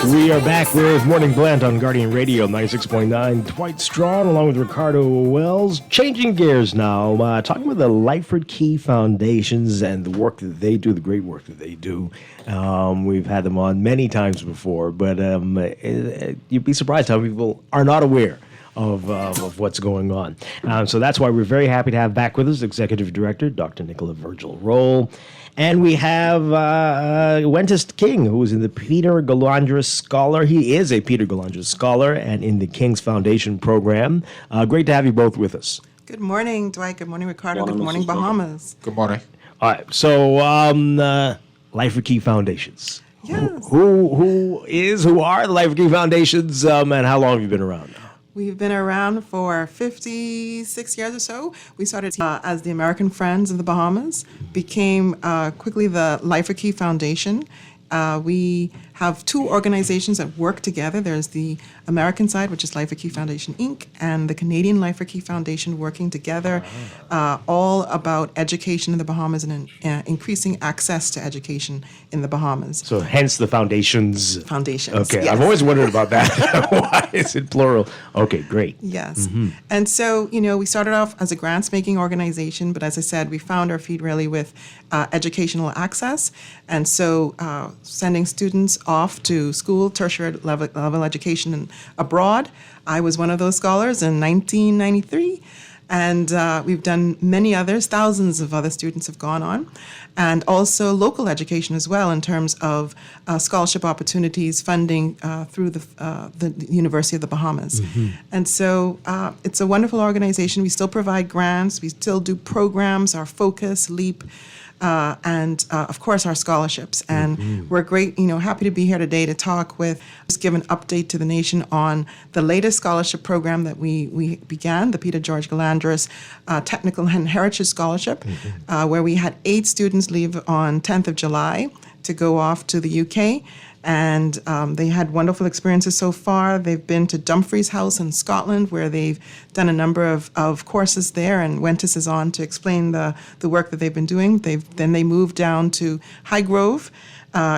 We are back with Morning Blend on Guardian Radio 96.9. Dwight Strachan along with Ricardo Wells. Changing gears now, talking about the Lyford Key Foundations and the work that they do, the great work that they do. We've had them on many times before, but you'd be surprised how people are not aware of what's going on. So that's why we're very happy to have back with us Executive Director, Dr. Nicola Virgil-Roll. And we have Wentist King, who is in the Peter Galandras Scholar. He is a Peter Galandras Scholar and in the King's Foundation program. Great to have you both with us. Good morning, Dwight. Good morning, Ricardo. Good morning, Bahamas. Good morning. All right. So, Lyford Key Foundations. Yes. Who are the Lyford Key Foundations, and how long have you been around? We've been around for 56 years or so. We started as the American Friends of the Bahamas, became quickly the Lyford Key Foundation. We have two organizations that work together. There's the American side, which is Lyford Key Foundation, Inc., and the Canadian Lyford Key Foundation working together, all about education in the Bahamas and increasing access to education in the Bahamas. So hence the foundations. Foundations, Okay, yes. I've always wondered about that. Why is it plural? Okay, great. Yes. Mm-hmm. And so, we started off as a grants-making organization, but as I said, we found our feet really with educational access. And so sending students off to school, tertiary level education abroad. I was one of those scholars in 1993. And we've done many others. Thousands of other students have gone on. And also local education as well in terms of scholarship opportunities, funding through the University of the Bahamas. Mm-hmm. And so it's a wonderful organization. We still provide grants. We still do programs. Our Focus, LEAP, and of course our scholarships. And we're happy to be here today to talk with, just give an update to the nation on the latest scholarship program that we began, the Peter George Galandris Technical and Heritage Scholarship, where we had 8 students leave on 10th of July to go off to the UK. And they had wonderful experiences so far. They've been to Dumfries House in Scotland, where they've done a number of courses there, and Wentis is on to explain the work that they've been doing. Then they moved down to Highgrove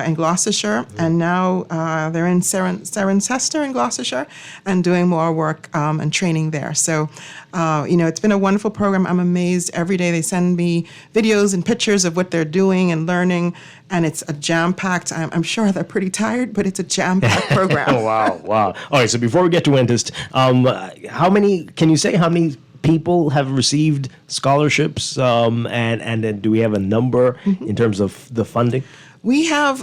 in Gloucestershire, and now they're in Cirencester in Gloucestershire and doing more work and training there. So, it's been a wonderful program. I'm amazed every day. They send me videos and pictures of what they're doing and learning, and it's a jam-packed, I'm sure they're pretty tired, but it's a jam-packed program. Wow. All right, so before we get to Wentis, can you say how many people have received scholarships, and then do we have a number in terms of the funding? We have,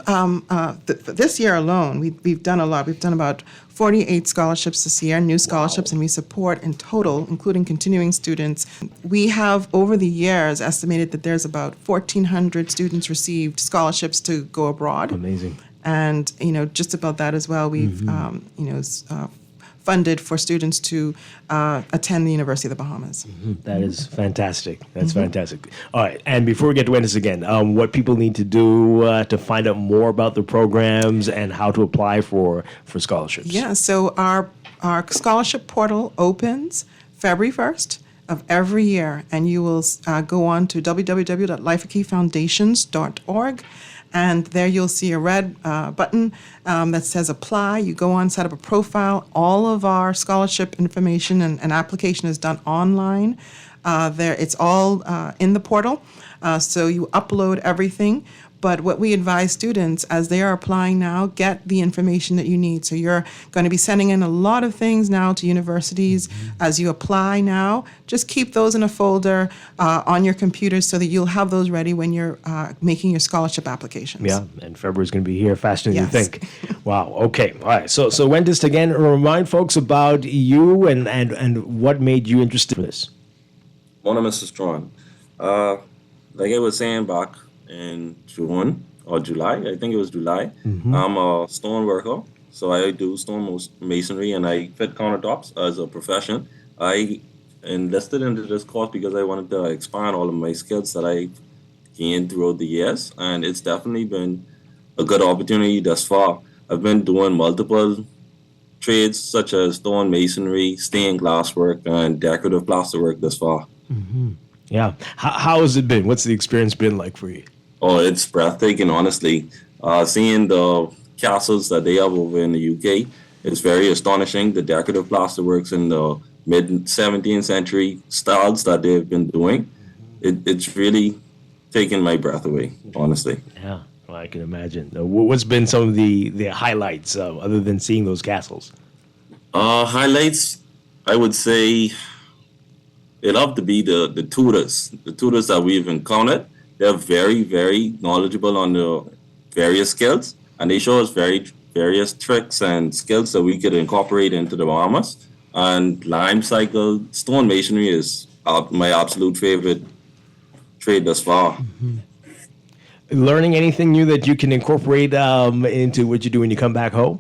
this year alone, we've done a lot. We've done about 48 scholarships this year, new scholarships, and we support in total, including continuing students. We have, over the years, estimated that there's about 1,400 students received scholarships to go abroad. Amazing. And, just about that as well, we've, funded for students to attend the University of the Bahamas. That is fantastic. That's fantastic. All right, and before we get to Wentis again, what people need to do to find out more about the programs and how to apply for scholarships? Yeah, so our scholarship portal opens February 1st of every year, and you will go on to www.lifeakeyfoundations.org. And there you'll see a red button that says apply. You go on, set up a profile. All of our scholarship information and application is done online. It's all in the portal. So you upload everything. But what we advise students as they are applying now, get the information that you need. So you're going to be sending in a lot of things now to universities as you apply now. Just keep those in a folder on your computer so that you'll have those ready when you're making your scholarship applications. Yeah, and February's going to be here faster than Yes. you think. Wow, okay. All right, so Wentis, again, remind folks about you and what made you interested in this. My name is Strachan. Like I was saying back in June or July, I think it was July, I'm a stone worker. So I do stone masonry and I fit countertops as a profession. I enlisted into this course because I wanted to expand all of my skills that I gained throughout the years. And it's definitely been a good opportunity thus far. I've been doing multiple trades such as stone masonry, stained glass work, and decorative plaster work thus far. Yeah. How has it been? What's the experience been like for you? Oh, it's breathtaking, honestly. Seeing the castles that they have over in the UK is very astonishing. The decorative plasterworks in the mid-17th century styles that they've been doing, it's really taken my breath away, honestly. Yeah, well, I can imagine. What's been some of the highlights other than seeing those castles? Highlights, I would say it'll have to be the tutors that we've encountered. They're very, very knowledgeable on the various skills, and they show us various tricks and skills that we could incorporate into the Bahamas. And lime cycle, stone masonry is my absolute favorite trade thus far. Learning anything new that you can incorporate into what you do when you come back home?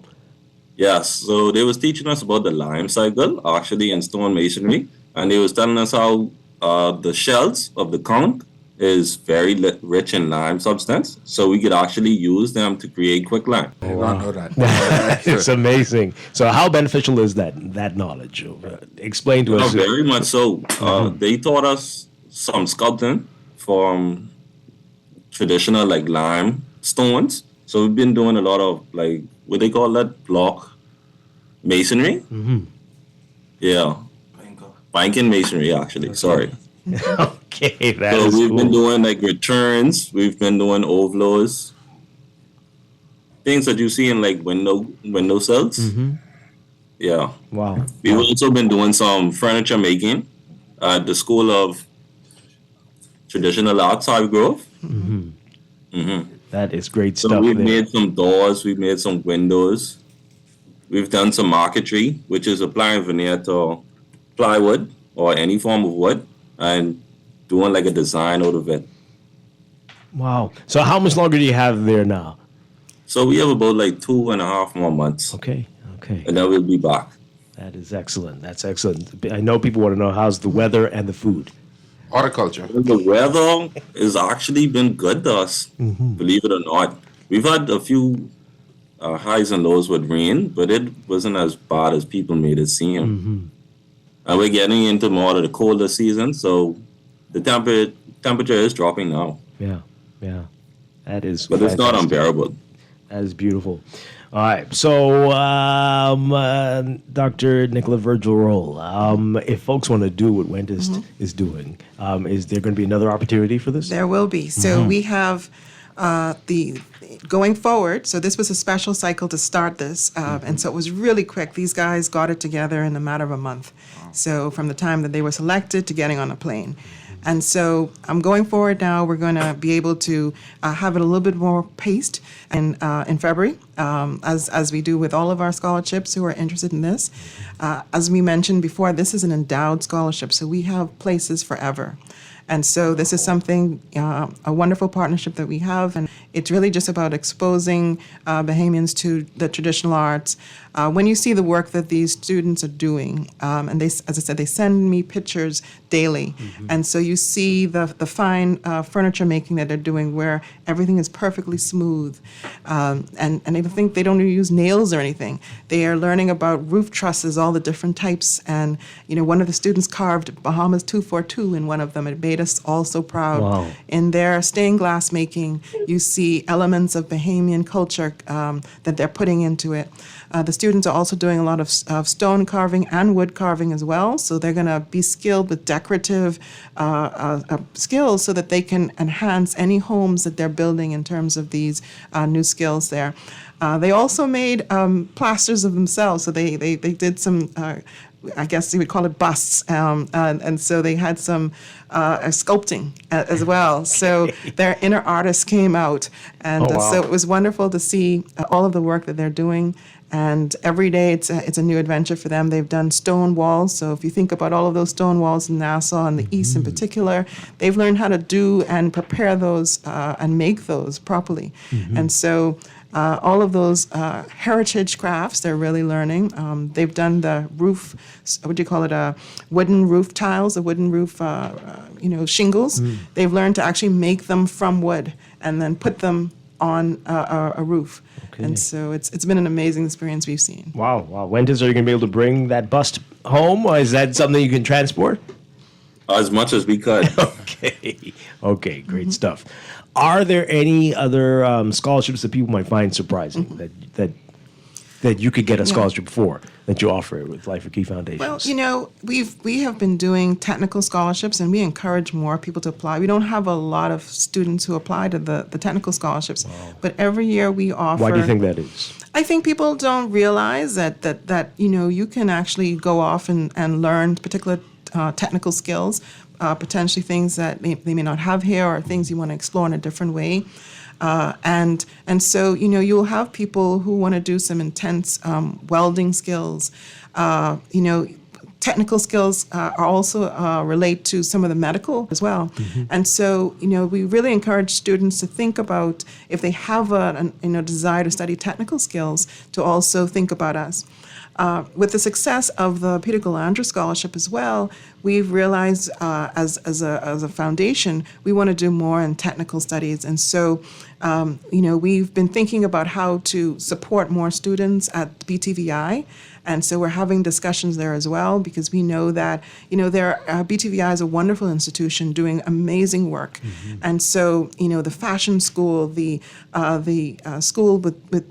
Yes, so they was teaching us about the lime cycle, actually, in stone masonry, and they was telling us how the shells of the conch is very rich in lime substance, so we could actually use them to create quicklime. I did not know that. It's amazing. So how beneficial is that knowledge? Explain to us. Very much so. They taught us some sculpting from traditional lime stones. So we've been doing a lot of what they call that, block masonry. Yeah. Banking masonry, actually. Sorry. Okay, so we've been doing returns, we've been doing overflows, things that you see in window sills. Yeah. Wow. We've also been doing some furniture making at the School of Traditional Arts, Highgrove. That is great So stuff. we've made some doors, we've made some windows, we've done some marquetry, which is applying veneer to plywood or any form of wood and doing a design out of it. Wow. So how much longer do you have there now? So we have about like 2.5 more months. Okay. And then we'll be back. That is excellent. That's excellent. I know people want to know how's the weather and the food. Horticulture. The weather has actually been good to us, believe it or not. We've had a few highs and lows with rain, but it wasn't as bad as people made it seem. And we're getting into more of the colder season, so the temperature is dropping now. Yeah. That is But it's not fantastic. unbearable. That is beautiful. All right. So, Dr. Nicola Virgil Roll, if folks want to do what Wentist is doing, is there going to be another opportunity for this? There will be. So we have the going forward. So this was a special cycle to start this, and so it was really quick. These guys got it together in a matter of a month. So from the time that they were selected to getting on a plane. And so going forward now, we're going to be able to have it a little bit more paced in February, as we do with all of our scholarships who are interested in this. As we mentioned before, this is an endowed scholarship, so we have places forever. And so this is something, a wonderful partnership that we have, and it's really just about exposing Bahamians to the traditional arts. When you see the work that these students are doing, and they, as I said, they send me pictures daily, and so you see the fine furniture making that they're doing, where everything is perfectly smooth, and I think they don't use nails or anything. They are learning about roof trusses, all the different types, and one of the students carved Bahamas 242 in one of them. It made us all so proud. Wow. In their stained glass making, you see elements of Bahamian culture that they're putting into it. The students are also doing a lot of stone carving and wood carving as well, so they're going to be skilled with decorative skills so that they can enhance any homes that they're building in terms of these new skills there. They also made plasters of themselves, so they did some I guess you would call it busts, and so they had some sculpting as well. So their inner artists came out, and so it was wonderful to see all of the work that they're doing. And every day it's a new adventure for them. They've done stone walls. So if you think about all of those stone walls in Nassau and the East in particular, they've learned how to do and prepare those and make those properly. And so all of those heritage crafts they're really learning. They've done the roof, what do you call it, wooden roof tiles, the wooden roof, shingles. They've learned to actually make them from wood and then put them on a roof. And so it's been an amazing experience we've seen. Wow. Wentist, are you going to be able to bring that bust home, or is that something you can transport? As much as we could. Okay, great stuff. Are there any other scholarships that people might find surprising that you could get a scholarship for that you offer with Life for Key Foundation? Well, we have been doing technical scholarships, and we encourage more people to apply. We don't have a lot of students who apply to the technical scholarships, but every year we offer. Why do you think that is? I think people don't realize that you can actually go off and learn particular technical skills, potentially things that they may not have here, or things you want to explore in a different way. And so, you'll have people who want to do some intense welding skills. Technical skills are also relate to some of the medical as well. And so, we really encourage students to think about, if they have a desire to study technical skills, to also think about us. With the success of the Peter Galandra Scholarship as well, we've realized as a foundation, we want to do more in technical studies. And so, we've been thinking about how to support more students at BTVI. And so we're having discussions there as well, because we know that, BTVI is a wonderful institution doing amazing work. And so, the fashion school, the school with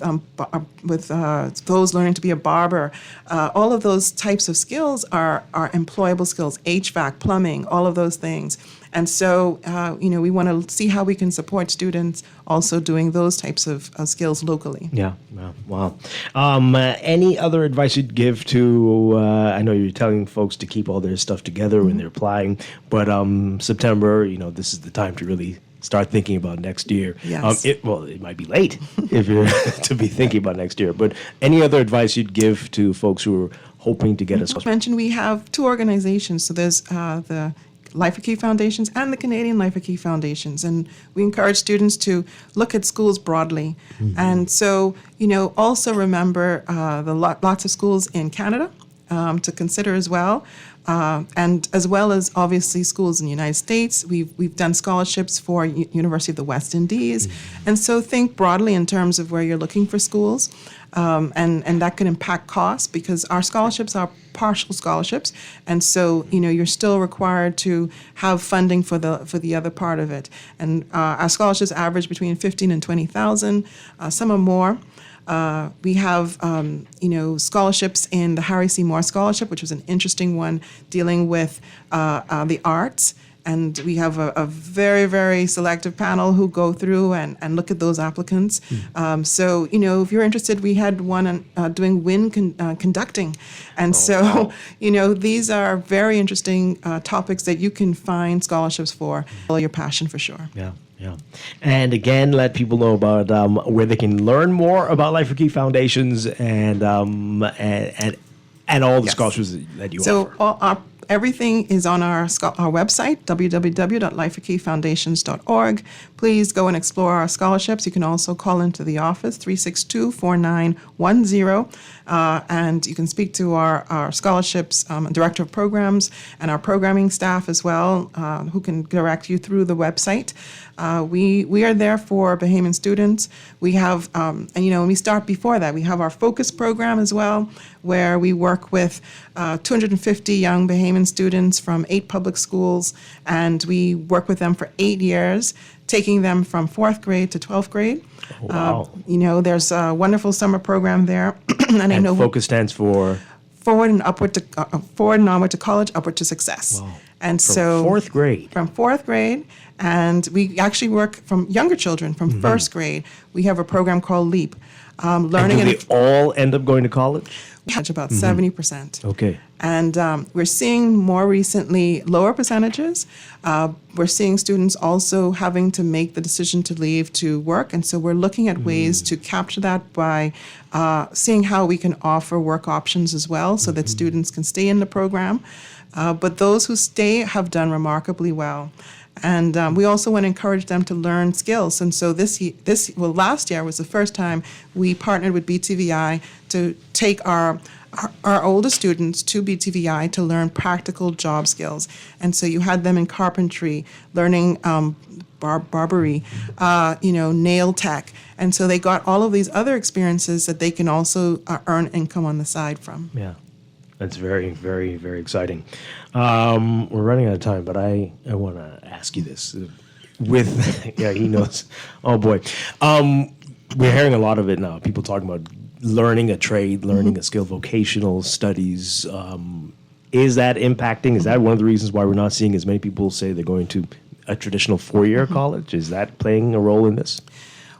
those learning to be a barber, all of those types of skills are employable skills, HVAC, plumbing, all of those things. And so, we want to see how we can support students also doing those types of skills locally. Yeah. Wow. Any other advice you'd give to, I know you're telling folks to keep all their stuff together when they're applying, but September, this is the time to really start thinking about next year. Yes. It might be late if you're to be thinking about next year, but any other advice you'd give to folks who are hoping to get a scholarship? I mentioned we have two organizations. So there's the Life for Key Foundations and the Canadian Life for Key Foundations. And we encourage students to look at schools broadly. And so, also remember the lots of schools in Canada to consider as well. And as well as obviously schools in the United States, we've done scholarships for University of the West Indies, and so think broadly in terms of where you're looking for schools, and that can impact costs because our scholarships are partial scholarships, and so you're still required to have funding for the other part of it, and our scholarships average between 15 and 20,000, some are more. We have, scholarships in the Harry C. Moore Scholarship, which was an interesting one dealing with the arts. And we have a very, very selective panel who go through and look at those applicants. So, if you're interested, we had one doing wind conducting. And these are very interesting topics that you can find scholarships for. Follow your passion for sure. Yeah. Yeah. And again, let people know about where they can learn more about Life for Key Foundations and all the scholarships that you offer. So everything is on our website, www.lifeforkeyfoundations.org. Please go and explore our scholarships. You can also call into the office, 362-4910, and you can speak to our scholarships director of programs and our programming staff as well, who can direct you through the website. We are there for Bahamian students. We have, and we start before that. We have our focus program as well, where we work with 250 young Bahamian students from 8 public schools, and we work with them for 8 years, taking them from 4th grade to 12th grade. Oh, wow. There's a wonderful summer program there. and I know focus stands for? Forward and onward to college, upward to success. Wow. And From so 4th grade. From 4th grade, and we actually work from younger children from 1st grade. We have a program called LEAP, learning. And do they all end up going to college? About 70%. Okay. And we're seeing more recently lower percentages. We're seeing students also having to make the decision to leave to work. And so we're looking at ways to capture that by seeing how we can offer work options as well so that students can stay in the program. But those who stay have done remarkably well. And we also want to encourage them to learn skills. And so last year was the first time we partnered with BTVI to take our older students to BTVI to learn practical job skills. And so you had them in carpentry, learning barbery, nail tech. And so they got all of these other experiences that they can also earn income on the side from. Yeah. That's very, very, very exciting. We're running out of time, but I want to ask you this. Yeah, he knows. Oh, boy. We're hearing a lot of it now. People talking about learning a trade, learning a skill, vocational studies. Is that impacting? Is that one of the reasons why we're not seeing as many people say they're going to a traditional 4-year college? Is that playing a role in this?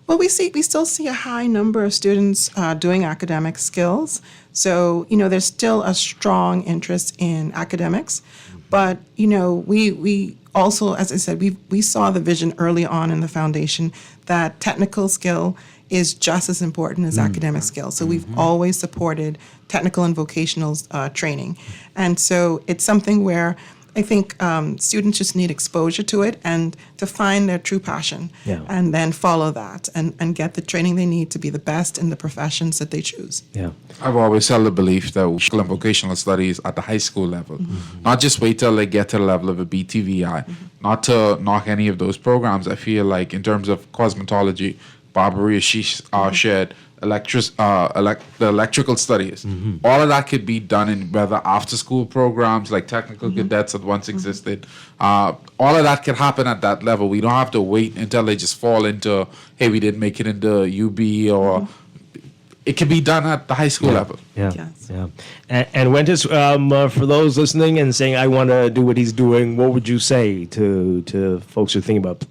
Well, we still see a high number of students doing academic skills. So, there's still a strong interest in academics. But, we also, as I said, we saw the vision early on in the foundation that technical skill is just as important as academic skill. So we've always supported technical and vocational training. And so it's something where I think students just need exposure to it and to find their true passion and then follow that and get the training they need to be the best in the professions that they choose. Yeah, I've always held the belief that skill and vocational studies at the high school level, not just wait till they get to the level of a BTVI, not to knock any of those programs. I feel like in terms of cosmetology, barbery, she shared, the electrical studies. All of that could be done in whether after school programs like technical cadets that once existed. All of that can happen at that level. We don't have to wait until they just fall into, hey, we didn't make it into UB or it can be done at the high school level. Yeah. And Wentis, for those listening and saying, I want to do what he's doing, what would you say to folks who are thinking about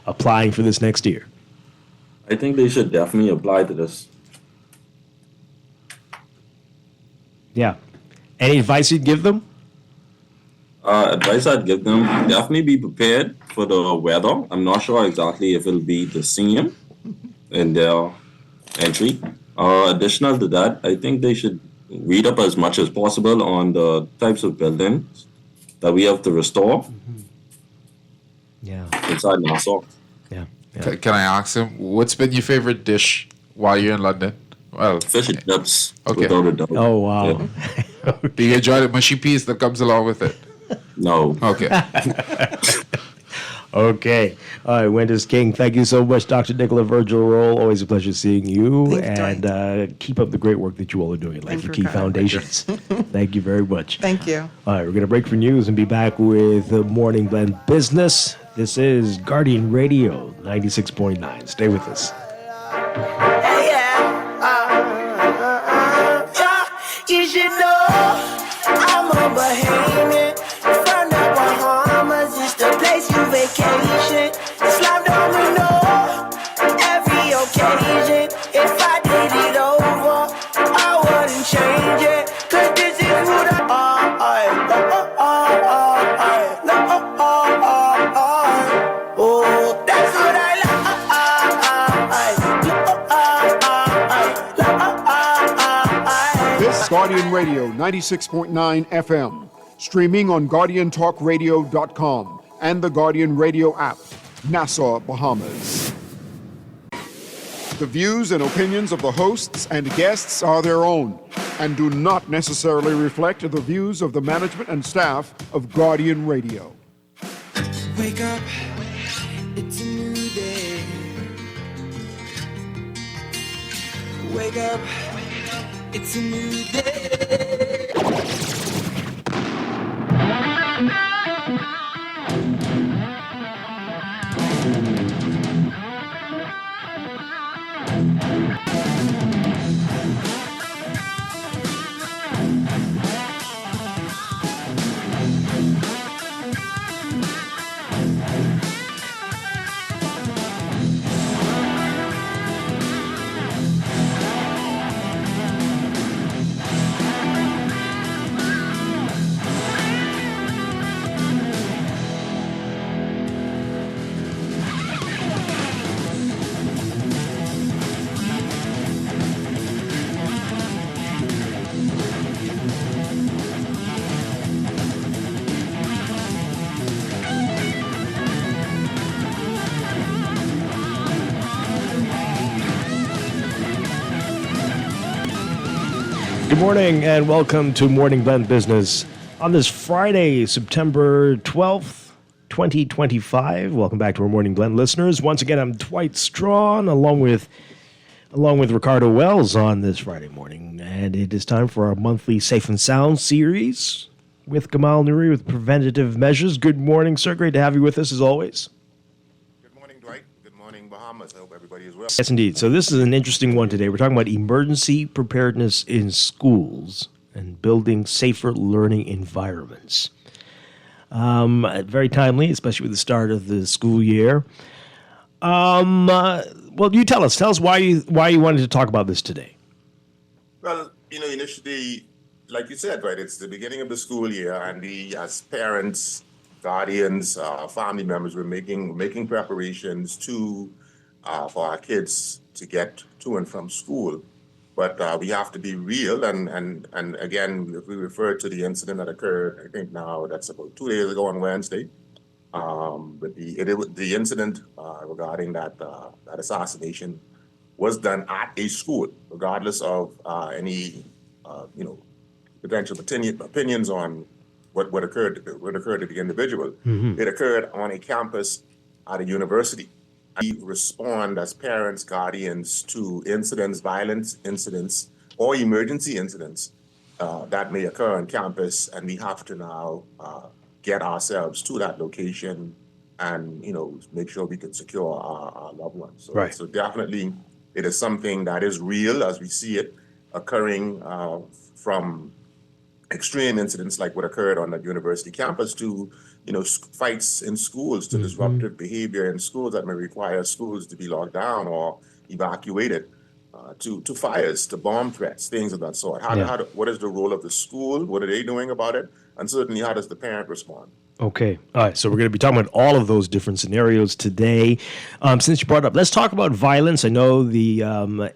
applying for this next year? I think they should definitely apply to this. Yeah. Any advice you'd give them? Advice I'd give them, definitely be prepared for the weather. I'm not sure exactly if it'll be the same in their entry. Additional to that, I think they should read up as much as possible on the types of buildings that we have to restore inside Nassau. Yeah. Can I ask him, what's been your favorite dish while you're in London? Well, Fish and chips, okay. without a doubt. Oh, wow. Yeah. Do you enjoy the mushy peas that comes along with it? No. Okay. Okay. All right, Wendy's King, thank you so much, Dr. Nicola Virgil Roll. Always a pleasure seeing you. And keep up the great work that you all are doing at Life for Key Foundations. Thank you very much. Thank you. All right, we're going to break for news and be back with the Morning Blend Business. This is Guardian Radio 96.9. Stay with us. You should know I'm a Bahamian from the Bahamas. It's the place you vacation. Islam domino every occasion. If I did it over, I wouldn't change it. 'Cause this is who the oh, that's what I This is Guardian Radio 96.9 FM, streaming on GuardianTalkRadio.com and the Guardian Radio app, Nassau, Bahamas. The views and opinions of the hosts and guests are their own and do not necessarily reflect the views of the management and staff of Guardian Radio. Wake up, it's a new day. Wake up, it's a new day. Good morning and welcome to Morning Blend Business on this Friday, September 12th, 2025. Welcome back to our Morning Blend listeners. Once again, I'm Dwight Strachan along with Ricardo Wells on this Friday morning. And it is time for our monthly Safe and Sound series with Gamal Nuri with Preventative Measures. Good morning, sir. Great to have you with us as always. Good morning, Dwight. Good morning, Bahamas. I hope everybody is well. Yes, indeed. So this is an interesting one today. We're talking about emergency preparedness in schools and building safer learning environments. Very timely, especially with the start of the school year. Well, you tell us why you wanted to talk about this today. Well, initially, like you said, right, it's the beginning of the school year, and we, as parents, guardians, family members, we're making preparations for our kids to get to and from school. But we have to be real, and again, if we refer to the incident that occurred, I think now that's about 2 days ago on Wednesday. But the incident regarding that assassination was done at a school, regardless of any potential opinions on what occurred to the individual. Mm-hmm. It occurred on a campus at a university. We respond as parents, guardians to incidents, violent incidents, or emergency incidents that may occur on campus, and we have to now get ourselves to that location and make sure we can secure our loved ones. So, right. So definitely, it is something that is real as we see it occurring from extreme incidents like what occurred on that university campus to fights in schools, to disruptive behavior in schools that may require schools to be locked down or evacuated, to fires, to bomb threats, things of that sort. What is the role of the school? What are they doing about it? And certainly, how does the parent respond? Okay. All right. So we're going to be talking about all of those different scenarios today. Since you brought up, let's talk about violence. I know the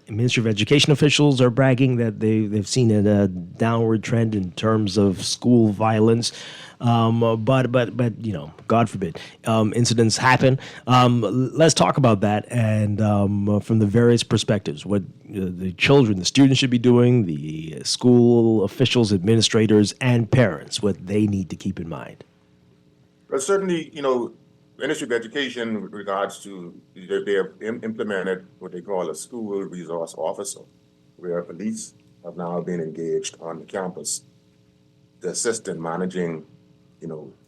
Ministry of Education officials are bragging that they've seen a downward trend in terms of school violence. But you know, God forbid, incidents happen. Let's talk about that and from the various perspectives, what the children, the students should be doing, the school officials, administrators, and parents, what they need to keep in mind. But certainly, Ministry of Education with regards to, they have implemented what they call a school resource officer, where police have now been engaged on the campus to assist in managing,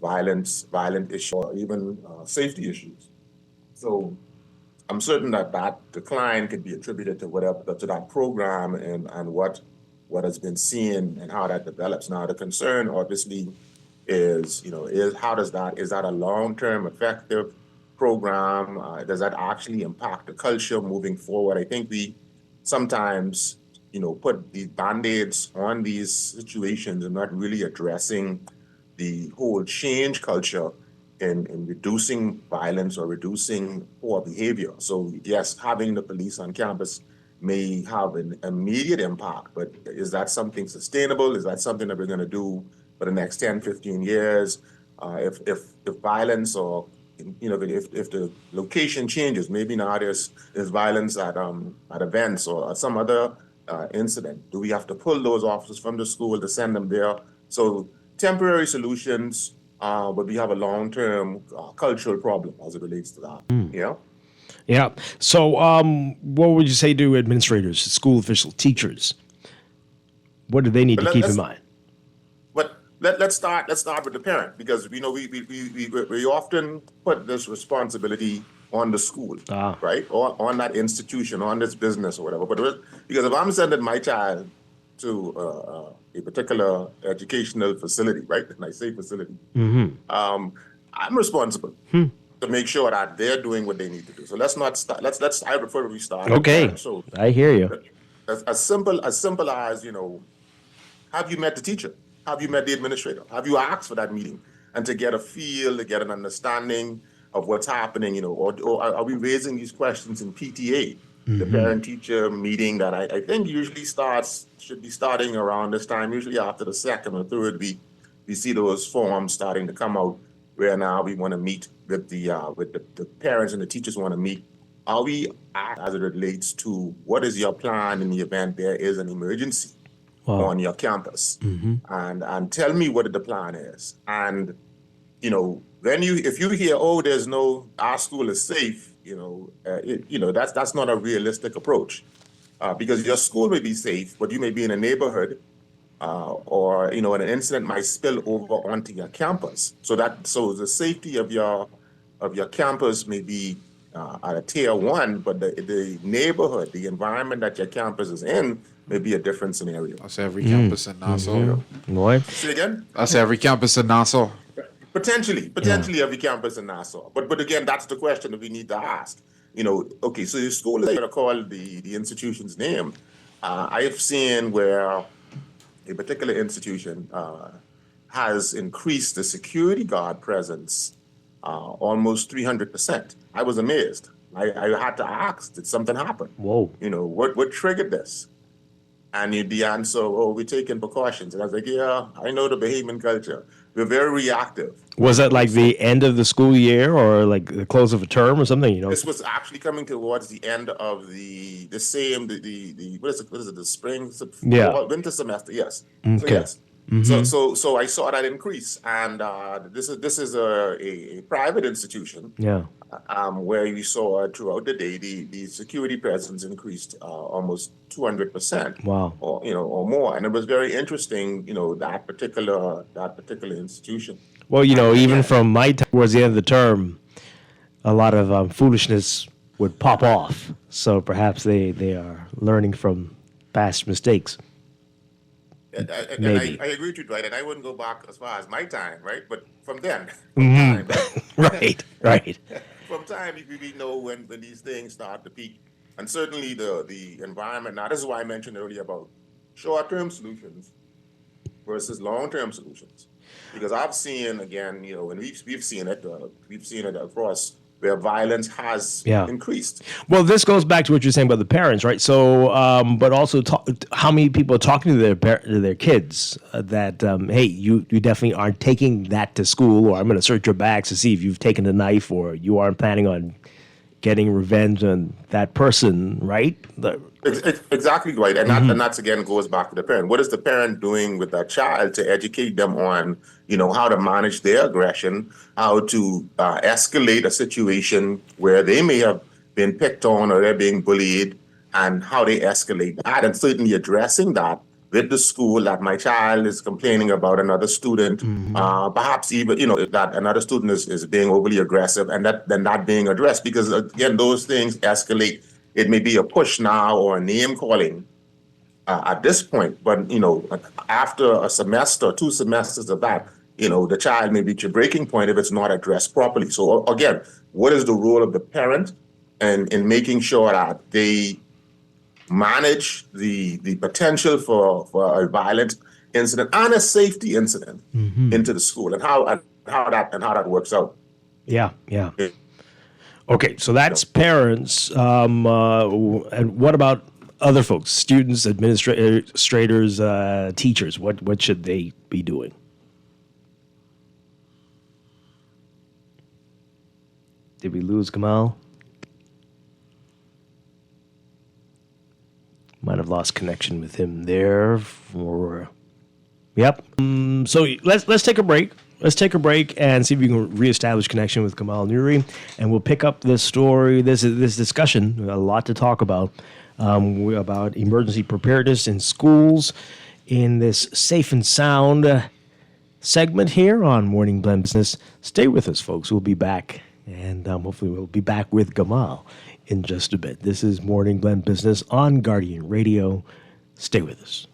violent issues, or even safety issues. So I'm certain that decline could be attributed to that program and what has been seen and how that develops. Now, the concern obviously is that a long-term effective program? Does that actually impact the culture moving forward? I think we sometimes, put the band-aids on these situations and not really addressing the whole change culture in reducing violence or reducing poor behavior. So yes, having the police on campus may have an immediate impact, but is that something sustainable? Is that something that we're going to do for the next 10, 15 years? If violence or, if the location changes, maybe now there's violence at events or at some other incident, do we have to pull those officers from the school to send them there? So temporary solutions, but we have a long-term cultural problem as it relates to that. Yeah. Yeah. So, what would you say to administrators, school officials, teachers? What do they need to keep in mind? But let's start with the parent, because we often put this responsibility on the school, right, or on that institution, on this business or whatever. But because if I'm sending my child to a particular educational facility, right, and I say facility, I'm responsible to make sure that they're doing what they need to do. So let's not start. I prefer to restart. Okay, So I hear you. As simple as have you met the teacher? Have you met the administrator? Have you asked for that meeting and to get a feel, to get an understanding of what's happening? Or are we raising these questions in PTA, the parent-teacher meeting that I think usually should be starting around this time. Usually after the second or third week, we see those forms starting to come out, where now we want to meet with the parents and the teachers want to meet. Are we as it relates to what is your plan in the event there is an emergency on your campus? And tell me what the plan is. And if you hear, our school is safe, that's not a realistic approach, because your school may be safe, but you may be in a neighborhood, or an incident might spill over onto your campus. So the safety of your campus may be at a tier 1, but the neighborhood, the environment that your campus is in, may be a different scenario. That's every campus in Nassau. Say again? That's every campus in Nassau. Potentially every campus in Nassau. But again, that's the question that we need to ask. Okay, so your school is going to call the institution's name. I have seen where a particular institution has increased the security guard presence almost 300%. I was amazed. I had to ask, did something happen? Whoa. What triggered this? And the answer, we're taking precautions. And I was like, yeah, I know the Bahamian culture. We're very reactive. Was that like the end of the school year or like the close of a term or something? This was actually coming towards the end of the what is it, the spring, winter semester, yes. Okay. So yes. So I saw that increase, and this is a private institution. Yeah. Where you saw throughout the day the security presence increased almost 200%. Wow. Or more, and it was very interesting. That particular institution. Well, even from my time towards the end of the term, a lot of foolishness would pop off. So perhaps they are learning from past mistakes. And I agree with you, Dwight, and I wouldn't go back as far as my time, right? But from then, right. From time, we know when these things start to peak, and certainly the environment. Now, this is why I mentioned earlier about short-term solutions versus long-term solutions. Because I've seen, again, and we've seen it across where violence has increased. Well, this goes back to what you're saying about the parents, right? So, but also how many people are talking to their kids that, hey, you definitely aren't taking that to school, or I'm going to search your bags to see if you've taken a knife, or you aren't planning on getting revenge on that person, right? Exactly, Dwight. And that's again goes back to the parent. What is the parent doing with that child to educate them on, how to manage their aggression, how to escalate a situation where they may have been picked on or they're being bullied, and how they escalate that, and certainly addressing that with the school, that my child is complaining about another student, perhaps even, that another student is being overly aggressive, and that they're not being addressed, because again, those things escalate. It may be a push now or a name calling at this point, but after a semester, 2 semesters of that, the child may reach a breaking point if it's not addressed properly. So again, what is the role of the parent in making sure that they manage the potential for a violent incident and a safety incident into the school, and how that works out? Yeah. Okay, so that's parents. And what about other folks, students, administrators, teachers? What should they be doing? Did we lose Gamal? Might have lost connection with him there. Yep. So let's take a break. Let's take a break and see if we can reestablish connection with Kamal Nuri, and we'll pick up this story, this discussion, a lot to talk about emergency preparedness in schools in this Safe and Sound segment here on Morning Blend Business. Stay with us, folks. We'll be back, and hopefully we'll be back with Gamal in just a bit. This is Morning Blend Business on Guardian Radio. Stay with us.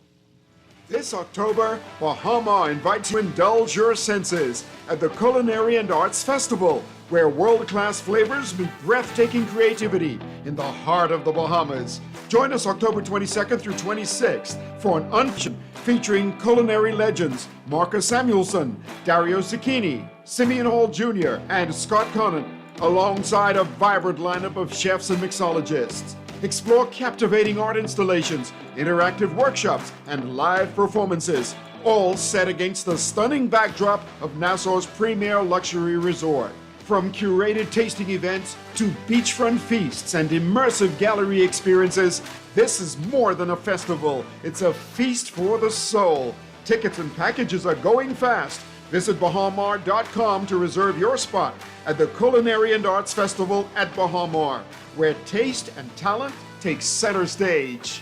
This October, Bahama invites you to indulge your senses at the Culinary and Arts Festival, where world-class flavors meet breathtaking creativity in the heart of the Bahamas. Join us October 22nd through 26th for an unction featuring culinary legends Marcus Samuelson, Dario Zucchini, Simeon Hall Jr., and Scott Conant, alongside a vibrant lineup of chefs and mixologists. Explore captivating art installations, interactive workshops, and live performances, all set against the stunning backdrop of Nassau's premier luxury resort. From curated tasting events to beachfront feasts and immersive gallery experiences, this is more than a festival. It's a feast for the soul. Tickets and packages are going fast. Visit bahamar.com to reserve your spot at the Culinary and Arts Festival at Bahamar, where taste and talent take center stage.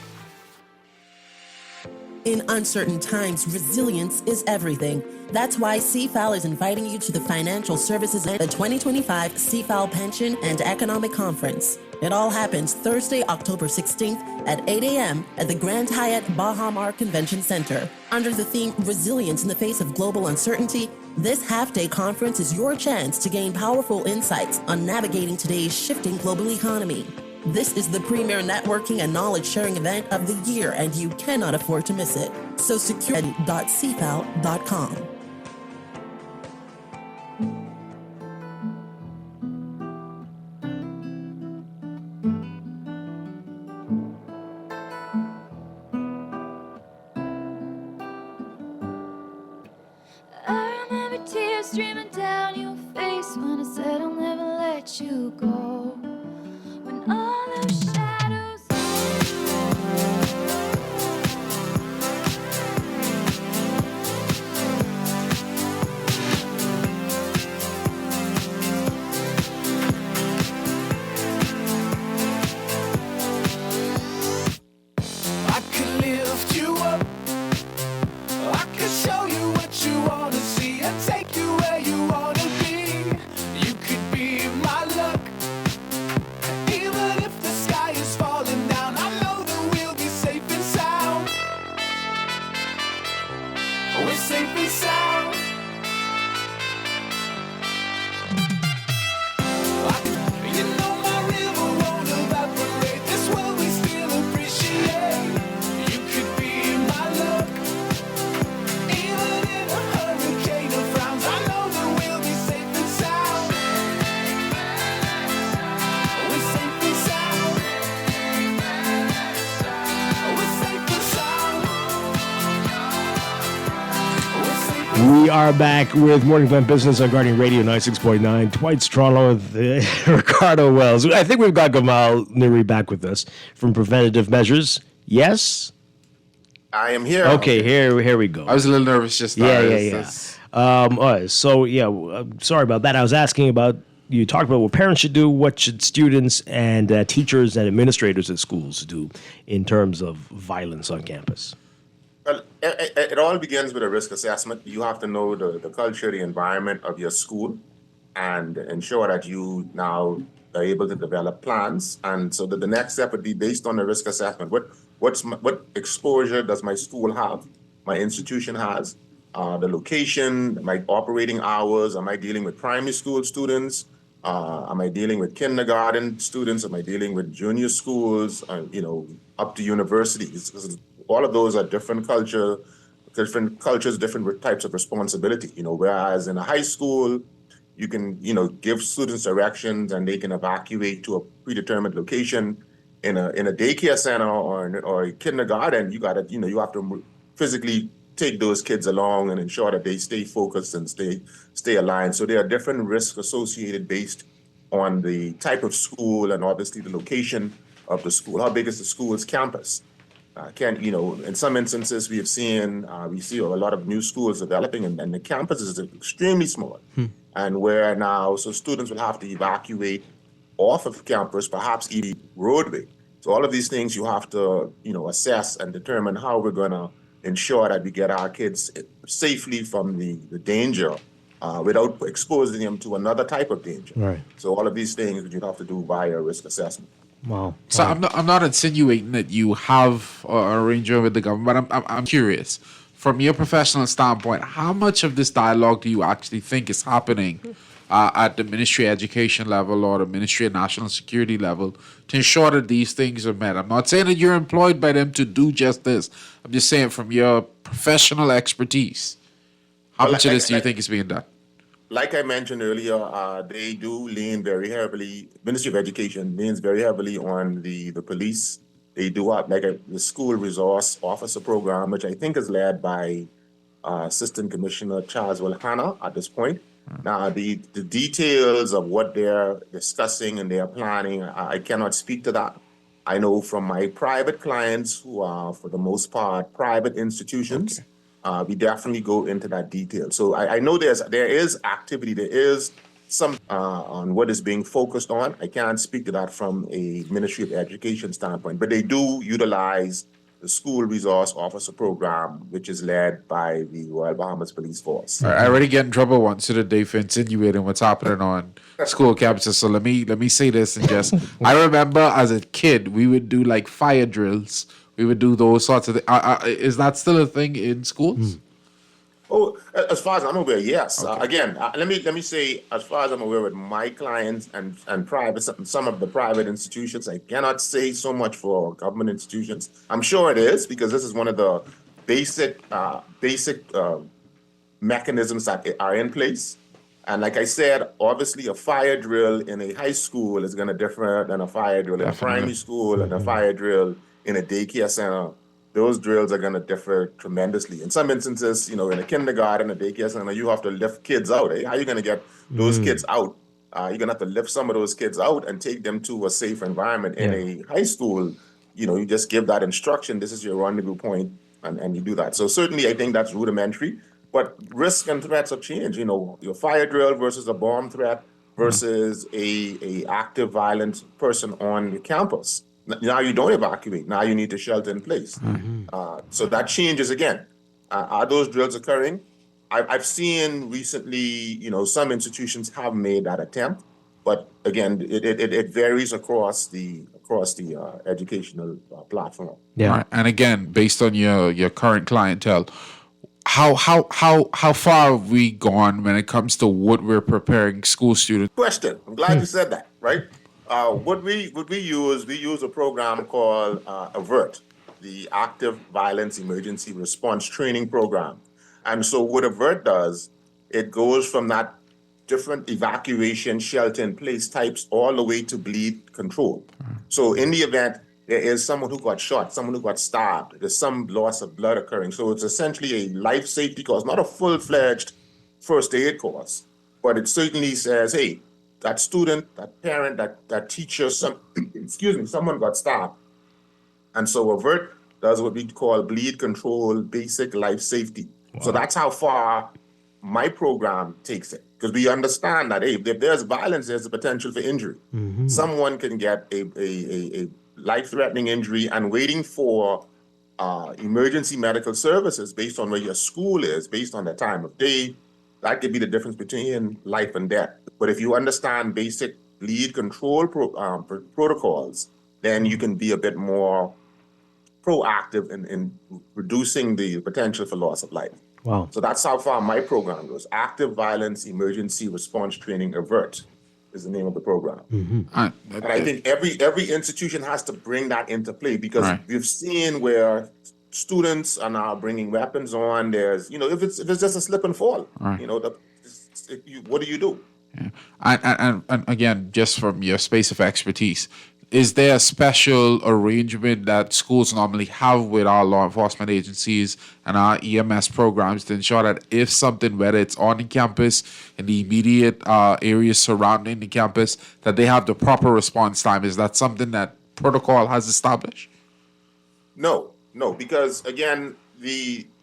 In uncertain times, resilience is everything. That's why CFAL is inviting you to the Financial Services the 2025 CFAL Pension and Economic Conference. It all happens Thursday, October 16th at 8 a.m. at the Grand Hyatt Bahamar Convention Center. Under the theme Resilience in the Face of Global Uncertainty, this half-day conference is your chance to gain powerful insights on navigating today's shifting global economy. This is the premier networking and knowledge-sharing event of the year, and you cannot afford to miss it. So secure.cfal.com. I remember tears streaming down your face when I said I'll never let you go. When all those shadows I could lift you up, I could show you what you want to see and take you where you We are back with Morning Blend Business on Guardian Radio 96.9. Dwight Toronto with Ricardo Wells. I think we've got Gamal Nuri back with us from Preventative Measures. Yes? I am here. Okay, here we go. I was a little nervous just now. Yeah. All right, so, sorry about that. I was asking about, you talked about what parents should do, what should students and teachers and administrators at schools do in terms of violence on campus? Well, it all begins with a risk assessment. You have to know the culture, the environment of your school, and ensure that you now are able to develop plans. And so the next step would be based on the risk assessment. What exposure does my school have, my institution has, the location, my operating hours? Am I dealing with primary school students? Am I dealing with kindergarten students? Am I dealing with junior schools? Up to universities? All of those are different cultures, different types of responsibility. Whereas in a high school, you can, give students directions and they can evacuate to a predetermined location. In a daycare center or a kindergarten, you have to physically take those kids along and ensure that they stay focused and stay aligned. So there are different risks associated based on the type of school and obviously the location of the school. How big is the school's campus? In some instances we see a lot of new schools developing and the campus is extremely small. And where now, so students will have to evacuate off of campus, perhaps even roadway. So all of these things you have to, assess and determine how we're going to ensure that we get our kids safely from the danger without exposing them to another type of danger. Right. So all of these things you have to do via risk assessment. Wow. So I'm not insinuating that you have an arrangement with the government, but I'm curious. From your professional standpoint, how much of this dialogue do you actually think is happening at the Ministry of Education level or the Ministry of National Security level to ensure that these things are met? I'm not saying that you're employed by them to do just this. I'm just saying from your professional expertise, how much of this do you think is being done? Like I mentioned earlier, they do lean very heavily, Ministry of Education leans very heavily on the police. They do have the School Resource Officer program, which I think is led by Assistant Commissioner Charles Wilhanna at this point. Now, the details of what they're discussing and they're planning, I cannot speak to that. I know from my private clients who are, for the most part, private institutions, we definitely go into that detail. So I know there is activity, there is some on what is being focused on. I can't speak to that from a Ministry of Education standpoint, but they do utilize the School Resource Officer program, which is led by the Royal Bahamas Police Force. I already get in trouble once today for insinuating what's happening on school campuses. So let me say this and just I remember as a kid we would do like fire drills. We would do those sorts of things. Is that still a thing in schools? Oh, as far as I'm aware, yes. Okay. Again, let me say, as far as I'm aware, with my clients and private, some of the private institutions, I cannot say so much for government institutions. I'm sure it is because this is one of the basic mechanisms that are in place. And like I said, obviously, a fire drill in a high school is going to differ than a fire drill in a primary school and a fire drill in a daycare center. Those drills are going to differ tremendously. In some instances, in a kindergarten, a daycare center, you have to lift kids out. How are you going to get those kids out? You're going to have to lift some of those kids out and take them to a safe environment. In a high school, you just give that instruction. This is your rendezvous point, and you do that. So certainly, I think that's rudimentary. But risks and threats have changed. Your fire drill versus a bomb threat versus a active violent person on the campus. Now you don't evacuate. Now you need to shelter in place. So that changes again. Are those drills occurring? I've seen recently, some institutions have made that attempt, but again, it varies across the educational platform. Yeah, right. And again, based on your current clientele, how far have we gone when it comes to what we're preparing school students? Question. I'm glad you said that. Right. What we use a program called AVERT, the Active Violence Emergency Response Training Program. And so what AVERT does, it goes from that different evacuation, shelter in place types all the way to bleed control. So in the event there is someone who got shot, someone who got stabbed, there's some loss of blood occurring. So it's essentially a life safety course, not a full-fledged first aid course, but it certainly says, hey, that student, that parent, that teacher, someone got stabbed. And so AVERT does what we call bleed control, basic life safety. So that's how far my program takes it. Because we understand that, hey, if there's violence, there's a potential for injury. Someone can get a life-threatening injury, and waiting for emergency medical services based on where your school is, based on the time of day, that could be the difference between life and death. But if you understand basic bleed control protocols, then you can be a bit more proactive in reducing the potential for loss of life. Wow. So that's how far my program goes. Active Violence Emergency Response Training, AVERT, is the name of the program. And I think every institution has to bring that into play, because we've seen where students are now bringing weapons on. There's, if it's just a slip and fall, what do you do? And again, just from your space of expertise, is there a special arrangement that schools normally have with our law enforcement agencies and our EMS programs to ensure that if something, whether it's on the campus, in the immediate areas surrounding the campus, that they have the proper response time? Is that something that protocol has established? No, because again,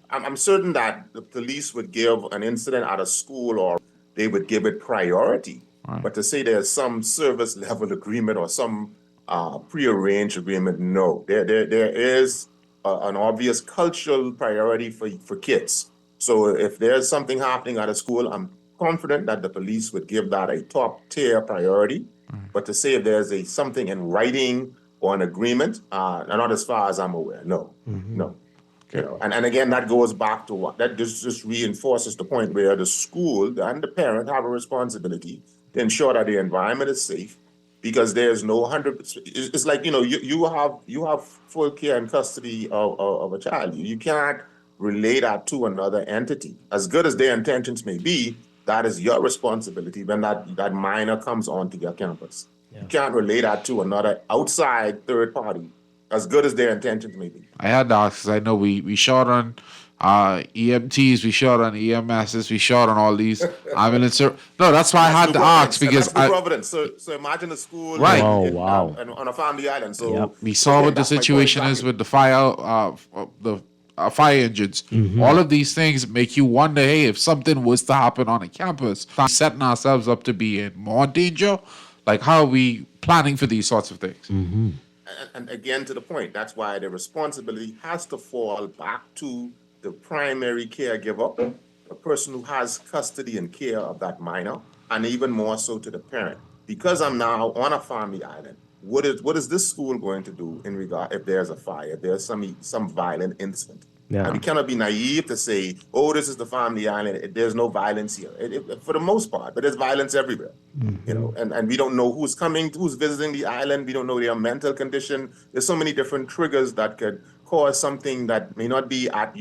I'm certain that the police would give an incident at a school, or they would give it priority. But to say there's some service level agreement or some prearranged agreement, no. There is an obvious cultural priority for kids. So if there's something happening at a school, I'm confident that the police would give that a top tier priority. But to say if there's something in writing or an agreement, not as far as I'm aware, no. And again, that goes back to what that just reinforces the point where the school and the parent have a responsibility to ensure that the environment is safe, because there's no 100%. It's like, you have full care and custody of a child. You can't relay that to another entity. As good as their intentions may be, that is your responsibility when that minor comes onto your campus. You can't relay that to another outside third party, as good as their intentions may be. I had to ask, because I know we shot on EMTs, we shot on EMSs, we shot on all these ambulance. No, that's why I had to ask, because that's Providence. So imagine a school on a family island. So we saw what the situation is with the fire, fire engines. All of these things make you wonder, hey, if something was to happen on a campus, setting ourselves up to be in more danger. Like, how are we planning for these sorts of things? And again, to the point, that's why the responsibility has to fall back to the primary caregiver, the person who has custody and care of that minor, and even more so to the parent. Because I'm now on a family island, what is this school going to do in regard if there's a fire, if there's some violent incident? And we cannot be naive to say, oh, this is the family island, there's no violence here. For the most part, but there's violence everywhere. And we don't know who's coming, who's visiting the island. We don't know their mental condition. There's so many different triggers that could cause something that may not be at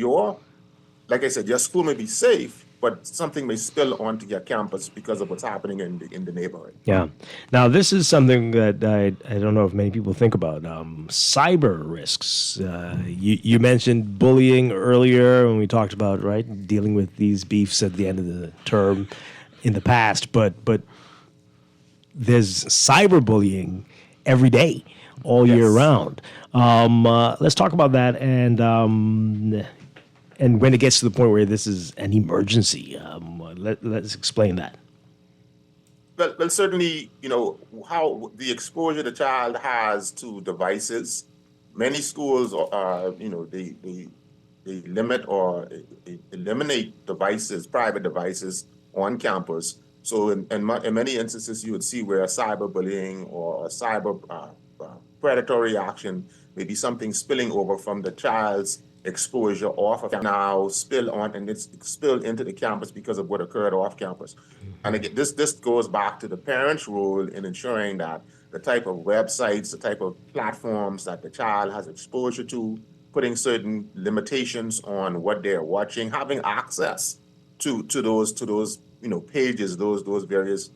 like I said, your school may be safe, but something may spill onto your campus because of what's happening in the neighborhood. Yeah. Now, this is something that I don't know if many people think about. Cyber risks. You mentioned bullying earlier when we talked about, dealing with these beefs at the end of the term in the past, but there's cyberbullying every day, all year round. Let's talk about that, and when it gets to the point where this is an emergency. Let's explain that. Well, certainly, how the exposure the child has to devices. Many schools they limit or eliminate devices, private devices on campus. So in many instances, you would see where cyberbullying or cyber predatory action may be something spilling over from the child's exposure off of now spill on, and it's spilled into the campus because of what occurred off campus. And again, this goes back to the parent's role in ensuring that the type of websites, the type of platforms that the child has exposure to, putting certain limitations on what they're watching, having access to those pages, those various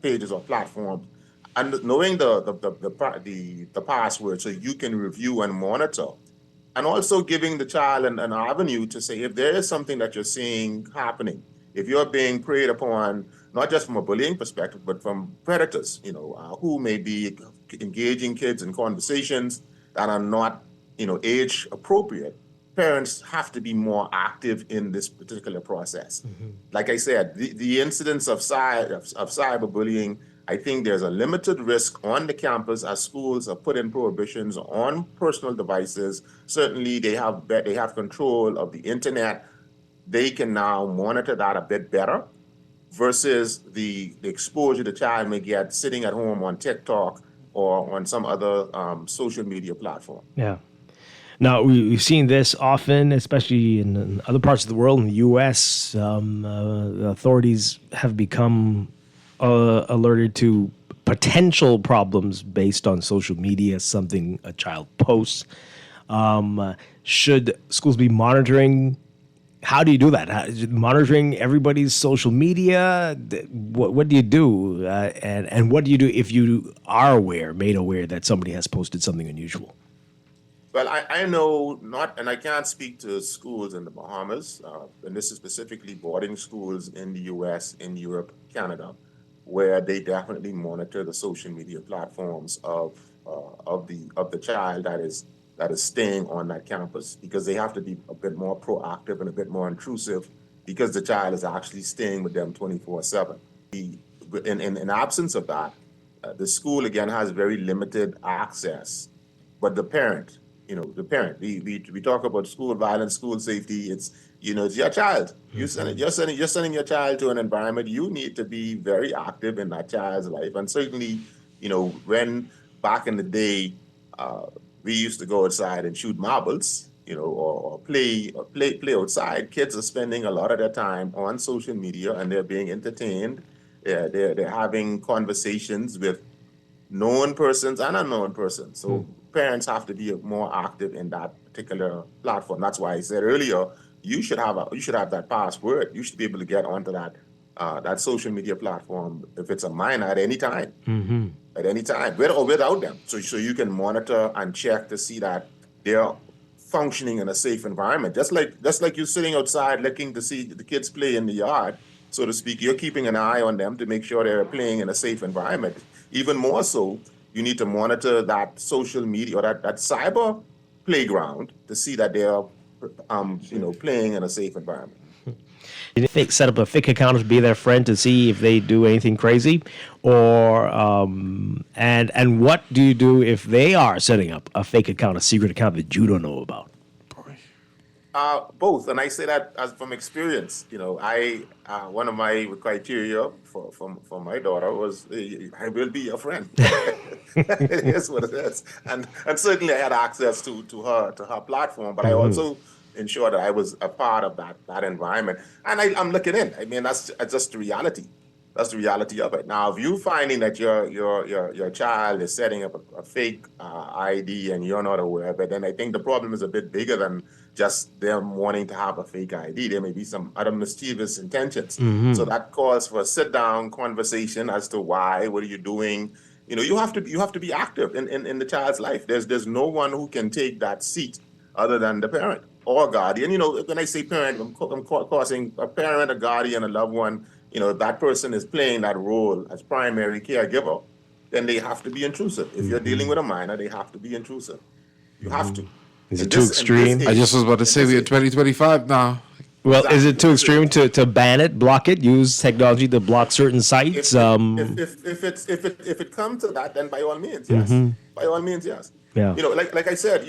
pages or platforms, and knowing the password so you can review and monitor. And also giving the child an avenue to say, if there is something that you're seeing happening, if you're being preyed upon, not just from a bullying perspective, but from predators, who may be engaging kids in conversations that are not, age appropriate, parents have to be more active in this particular process. Like I said, the incidence of cyberbullying, I think there's a limited risk on the campus as schools have put in prohibitions on personal devices. Certainly, they have control of the internet. They can now monitor that a bit better versus the exposure the child may get sitting at home on TikTok or on some other social media platform. Yeah. Now, we've seen this often, especially in other parts of the world. In the U.S., authorities have become alerted to potential problems based on social media, something a child posts. Should schools be monitoring? How do you do that? Monitoring everybody's social media? What do you do? And what do you do if you are made aware that somebody has posted something unusual? Well, I know not, and I can't speak to schools in the Bahamas, and this is specifically boarding schools in the U.S., in Europe, Canada, where they definitely monitor the social media platforms of the child that is staying on that campus, because they have to be a bit more proactive and a bit more intrusive, because the child is actually staying with them 24/7. In absence of that, the school again has very limited access, but the parent. We talk about school violence, school safety. It's your child. You're sending your child to an environment. You need to be very active in that child's life. And certainly, when back in the day, we used to go outside and shoot marbles, or play outside. Kids are spending a lot of their time on social media, and they're being entertained. They're having conversations with known persons and unknown persons. So parents have to be more active in that particular platform. That's why I said earlier, you should have that password. You should be able to get onto that social media platform if it's a minor at any time. At any time, with or without them. So you can monitor and check to see that they're functioning in a safe environment. Just like you're sitting outside looking to see the kids play in the yard, so to speak, you're keeping an eye on them to make sure they're playing in a safe environment. Even more so, you need to monitor that social media or that cyber playground to see that they're playing in a safe environment. You set up a fake account to be their friend to see if they do anything crazy, or and what do you do if they are setting up a fake account, a secret account that you don't know about? Both, and I say that as from experience. One of my criteria for my daughter was I will be your friend. It is what it is, and certainly I had access to her platform, but I also ensured that I was a part of that environment, and I'm looking in. I mean, that's just the reality. That's the reality of it. Now, if you're finding that your child is setting up a fake ID and you're not aware of it, then I think the problem is a bit bigger than just them wanting to have a fake ID. There may be some other mischievous intentions. So that calls for a sit-down conversation as to why, what are you doing? You have to be active in the child's life. There's no one who can take that seat other than the parent or guardian. When I say parent, I'm causing a parent, a guardian, a loved one. If that person is playing that role as primary caregiver, then they have to be intrusive. If you're dealing with a minor, they have to be intrusive. You have to. Is it too extreme? I just was about to say we're in 2025 now. Well, exactly. Is it too extreme to ban it, block it, use technology to block certain sites? If it comes to that, then by all means, yes. By all means, yes. Yeah. Like I said,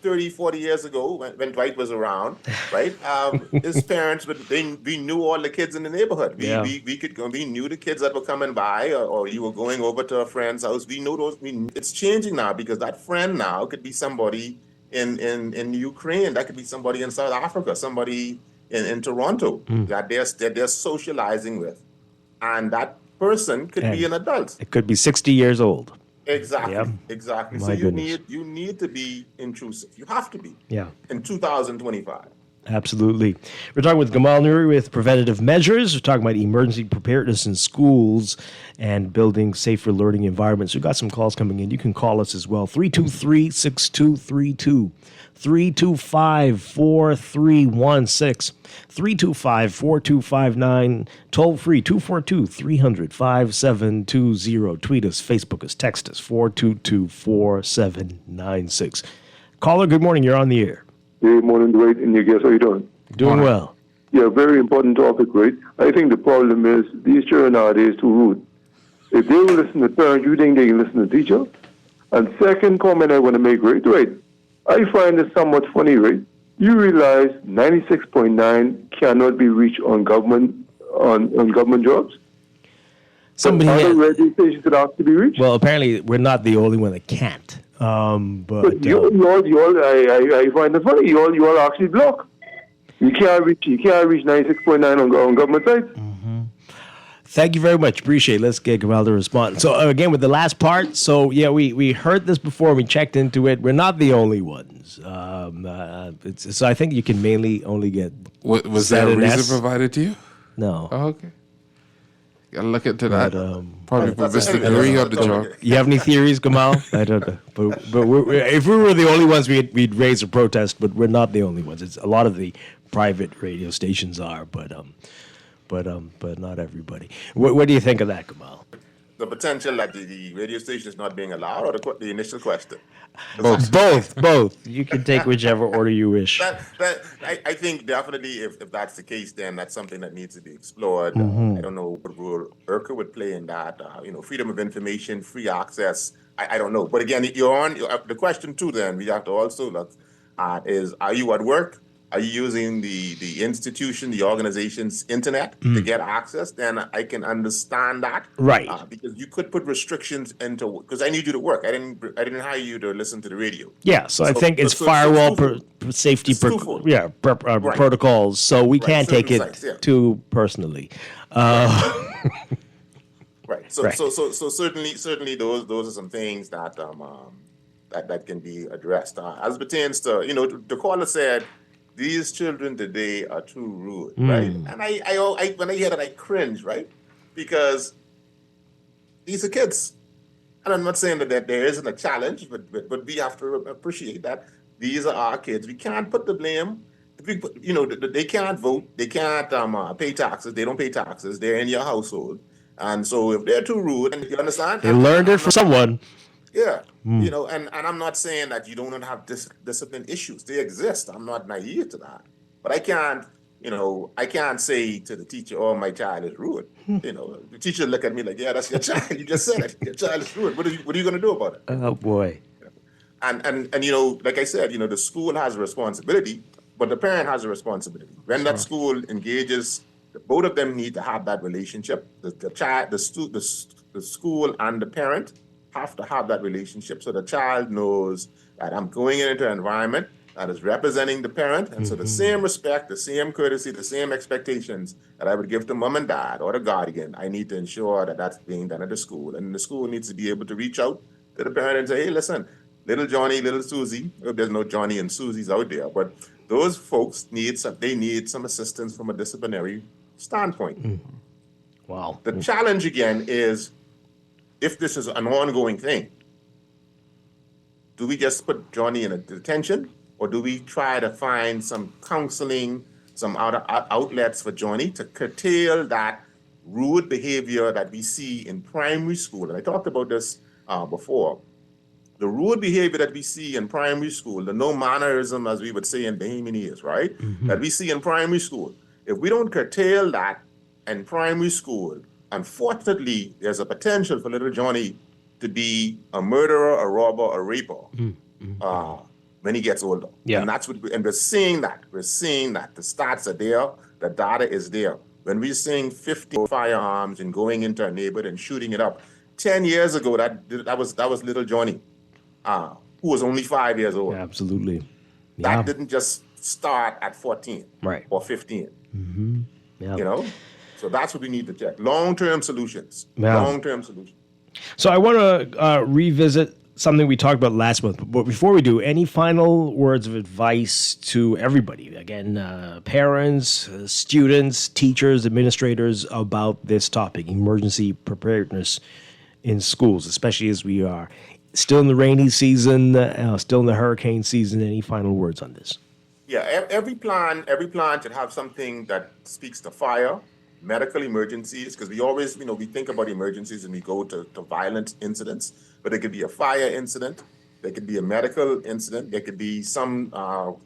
30, 40 years ago when Dwight was around, right? His parents, we knew all the kids in the neighborhood. We knew the kids that were coming by, or you were going over to a friend's house. We knew those. It's changing now, because that friend now could be somebody in Ukraine. That could be somebody in South Africa, somebody in Toronto that they're socializing with, and that person could be an adult. It could be 60 years old. Exactly. Yep. Exactly. My so goodness. you need to be intrusive. You have to be. Yeah. In 2025. Absolutely. We're talking with Gamal Nuri with Preventative Measures. We're talking about emergency preparedness in schools and building safer learning environments. We've got some calls coming in. You can call us as well. 323-6232. 325-4316. 325-4259. Toll free 242-300-5720. Tweet us, Facebook us, text us 422-4796. Caller, good morning. You're on the air. Good morning, Dwight, and your guests. How you doing? Doing well. Yeah, very important topic, right? I think the problem is these children nowadays too rude. If they will listen to parents, you think they can listen to teacher? And second comment I want to make, right? I find it somewhat funny, right? You realize 96.9 cannot be reached on government jobs? Somebody other radio stations that have to be reached? Well, apparently we're not the only one that can't. But you all, I find it funny. You all actually block. You can't reach 96.9 on government sites. Thank you very much. Appreciate it. Let's get Gamal to respond. So again, with the last part, so yeah, we heard this before. We checked into it. We're not the only ones. So I think you can mainly only get. Was that a reason provided to you? No. Oh, okay. Gotta look into that. Probably for Mr. Guri on the job. You have any theories, Gamal? I don't know. But if we were the only ones, we'd raise a protest. But we're not the only ones. It's a lot of the private radio stations are, but not everybody. What do you think of that, Gamal? The potential that the radio station is not being allowed, or the initial question? Both. You can take whichever order you wish. I think definitely if that's the case, then that's something that needs to be explored. Mhm. I don't know what role IRCA would play in that. Freedom of information, free access. I don't know. But again, the question too. Then we have to also look at is: are you at work? Are you using the institution, the organization's internet to get access? Then I can understand that, right? Because you could put restrictions into, because I need you to work. I didn't hire you to listen to the radio. Yeah, so I think it's firewall safety protocols. So we can't take it too personally. Right. So certainly those are some things that that can be addressed. As pertains to the caller said, these children today are too rude, right? And I when I hear that, I cringe, right? Because these are kids. And I'm not saying that there isn't a challenge, but we have to appreciate that these are our kids. We can't put the blame. They can't vote. They can't pay taxes. They don't pay taxes. They're in your household. And so if they're too rude, and you understand? They learned it from someone. Yeah. And I'm not saying that you don't have discipline issues. They exist. I'm not naive to that. But I can't say to the teacher, oh, my child is rude. The teacher look at me like, yeah, that's your child. You just said it. Your child is rude. What are you going to do about it? Oh, boy. And like I said, the school has a responsibility, but the parent has a responsibility. When that school engages, both of them need to have that relationship. The child, the school and the parent have to have that relationship, so the child knows that I'm going into an environment that is representing the parent, and so the same respect, the same courtesy, the same expectations that I would give to mom and dad or the guardian, I need to ensure that that's being done at the school. And the school needs to be able to reach out to the parent and say, hey, listen, little Johnny, little Susie, I hope there's no Johnny and Susies out there, but those folks need some assistance from a disciplinary standpoint. Wow. The challenge again is, if this is an ongoing thing, do we just put Johnny in a detention, or do we try to find some counseling, some other outlets for Johnny to curtail that rude behavior that we see in primary school? And I talked about this before. The rude behavior that we see in primary school, the no mannerism, as we would say in Bahamianese, right? That we see in primary school. If we don't curtail that in primary school, unfortunately, there's a potential for little Johnny to be a murderer, a robber, a raper when he gets older. Yeah. And that's and we're seeing that. We're seeing that. The stats are there. The data is there. When we're seeing 50 firearms and going into a neighborhood and shooting it up, 10 years ago, that was little Johnny, who was only 5 years old. Absolutely. That didn't just start at 14 or 15. Yeah. So that's what we need to check. Long-term solutions. Yeah. Long-term solutions. So I want to revisit something we talked about last month. But before we do, any final words of advice to everybody? Again, parents, students, teachers, administrators about this topic, emergency preparedness in schools, especially as we are still in the rainy season, still in the hurricane season. Any final words on this? Yeah, every plan should have something that speaks to fire, medical emergencies, because we always, we think about emergencies and we go to violent incidents, but it could be a fire incident, there could be a medical incident, there could be some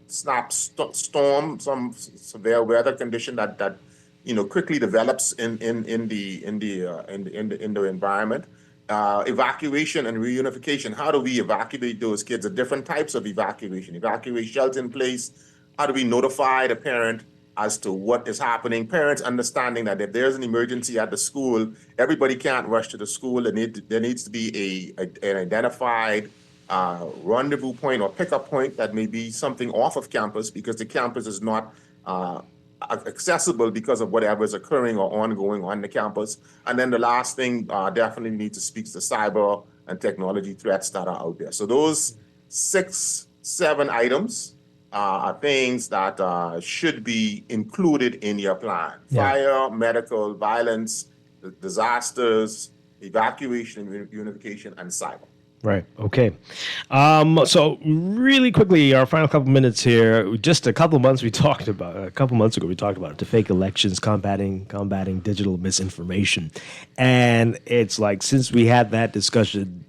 storm, some severe weather condition that quickly develops in the environment. Evacuation and reunification. How do we evacuate those kids? The different types of evacuation. Evacuate shelter in place. How do we notify the parent as to what is happening? Parents understanding that if there's an emergency at the school, everybody can't rush to the school. There needs to be an identified rendezvous point or pickup point that may be something off of campus because the campus is not accessible because of whatever is occurring or ongoing on the campus. And then the last thing definitely needs to speak to cyber and technology threats that are out there. So those 6-7 items are things that should be included in your plan. Yeah. Fire, medical, violence, disasters, evacuation, unification, and cyber. Right. Okay. So really quickly, our final couple minutes here. Just a couple months ago, we talked about it, to fake elections, combating digital misinformation, and it's like since we had that discussion,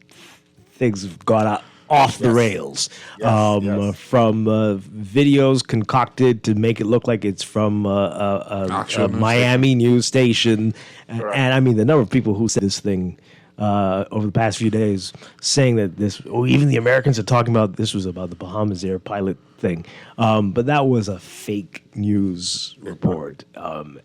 things have gone off the rails. From videos concocted to make it look like it's from a Miami news station, and I mean the number of people who said this thing. Over the past few days, saying that even the Americans are talking about this was about the Bahamas Air pilot thing, but that was a fake news report.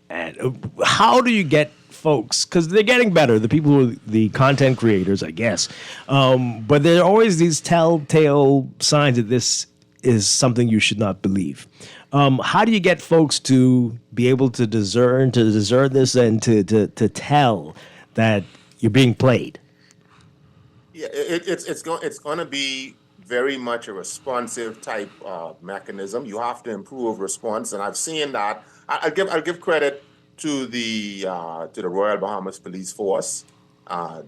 And how do you get folks? Because they're getting better, the people who are the content creators, I guess, but there are always these telltale signs that this is something you should not believe. How do you get folks to be able to discern this and to tell that you're being played? Yeah, it's going to be very much a responsive type mechanism. You have to improve response, and I've seen that. I'll give credit to the Royal Bahamas Police Force.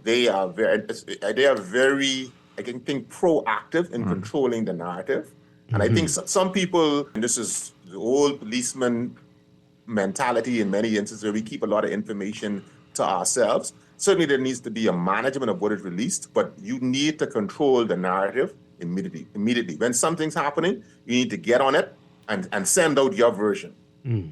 They are very I think proactive in controlling the narrative, and I think some people, and this is the old policeman mentality in many instances, where we keep a lot of information to ourselves. Certainly there needs to be a management of what is released, but you need to control the narrative immediately. When something's happening, you need to get on it and send out your version.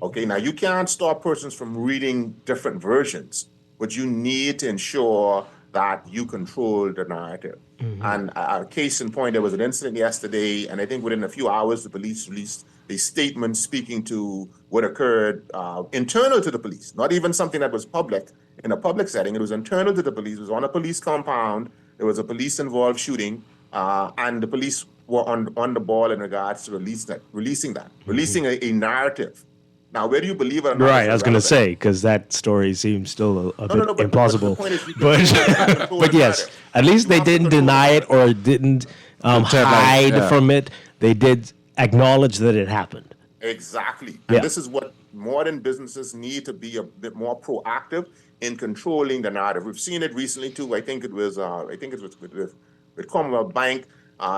Okay, now you can't stop persons from reading different versions, but you need to ensure that you control the narrative. And a case in point, there was an incident yesterday, and I think within a few hours, the police released a statement speaking to what occurred internal to the police, not even something that was public. In a public setting, it was internal to the police. It was on a police compound. There was a police-involved shooting, and the police were on the ball in regards to releasing a narrative. Now, where do you believe it or not? Right, I was going to say, because that story seems still a bit implausible. But yes, at least they didn't deny it or didn't hide from it. They did acknowledge that it happened. Exactly. And this is what modern businesses need to be a bit more proactive in controlling the narrative. We've seen it recently too. I think it was with Commonwealth Bank.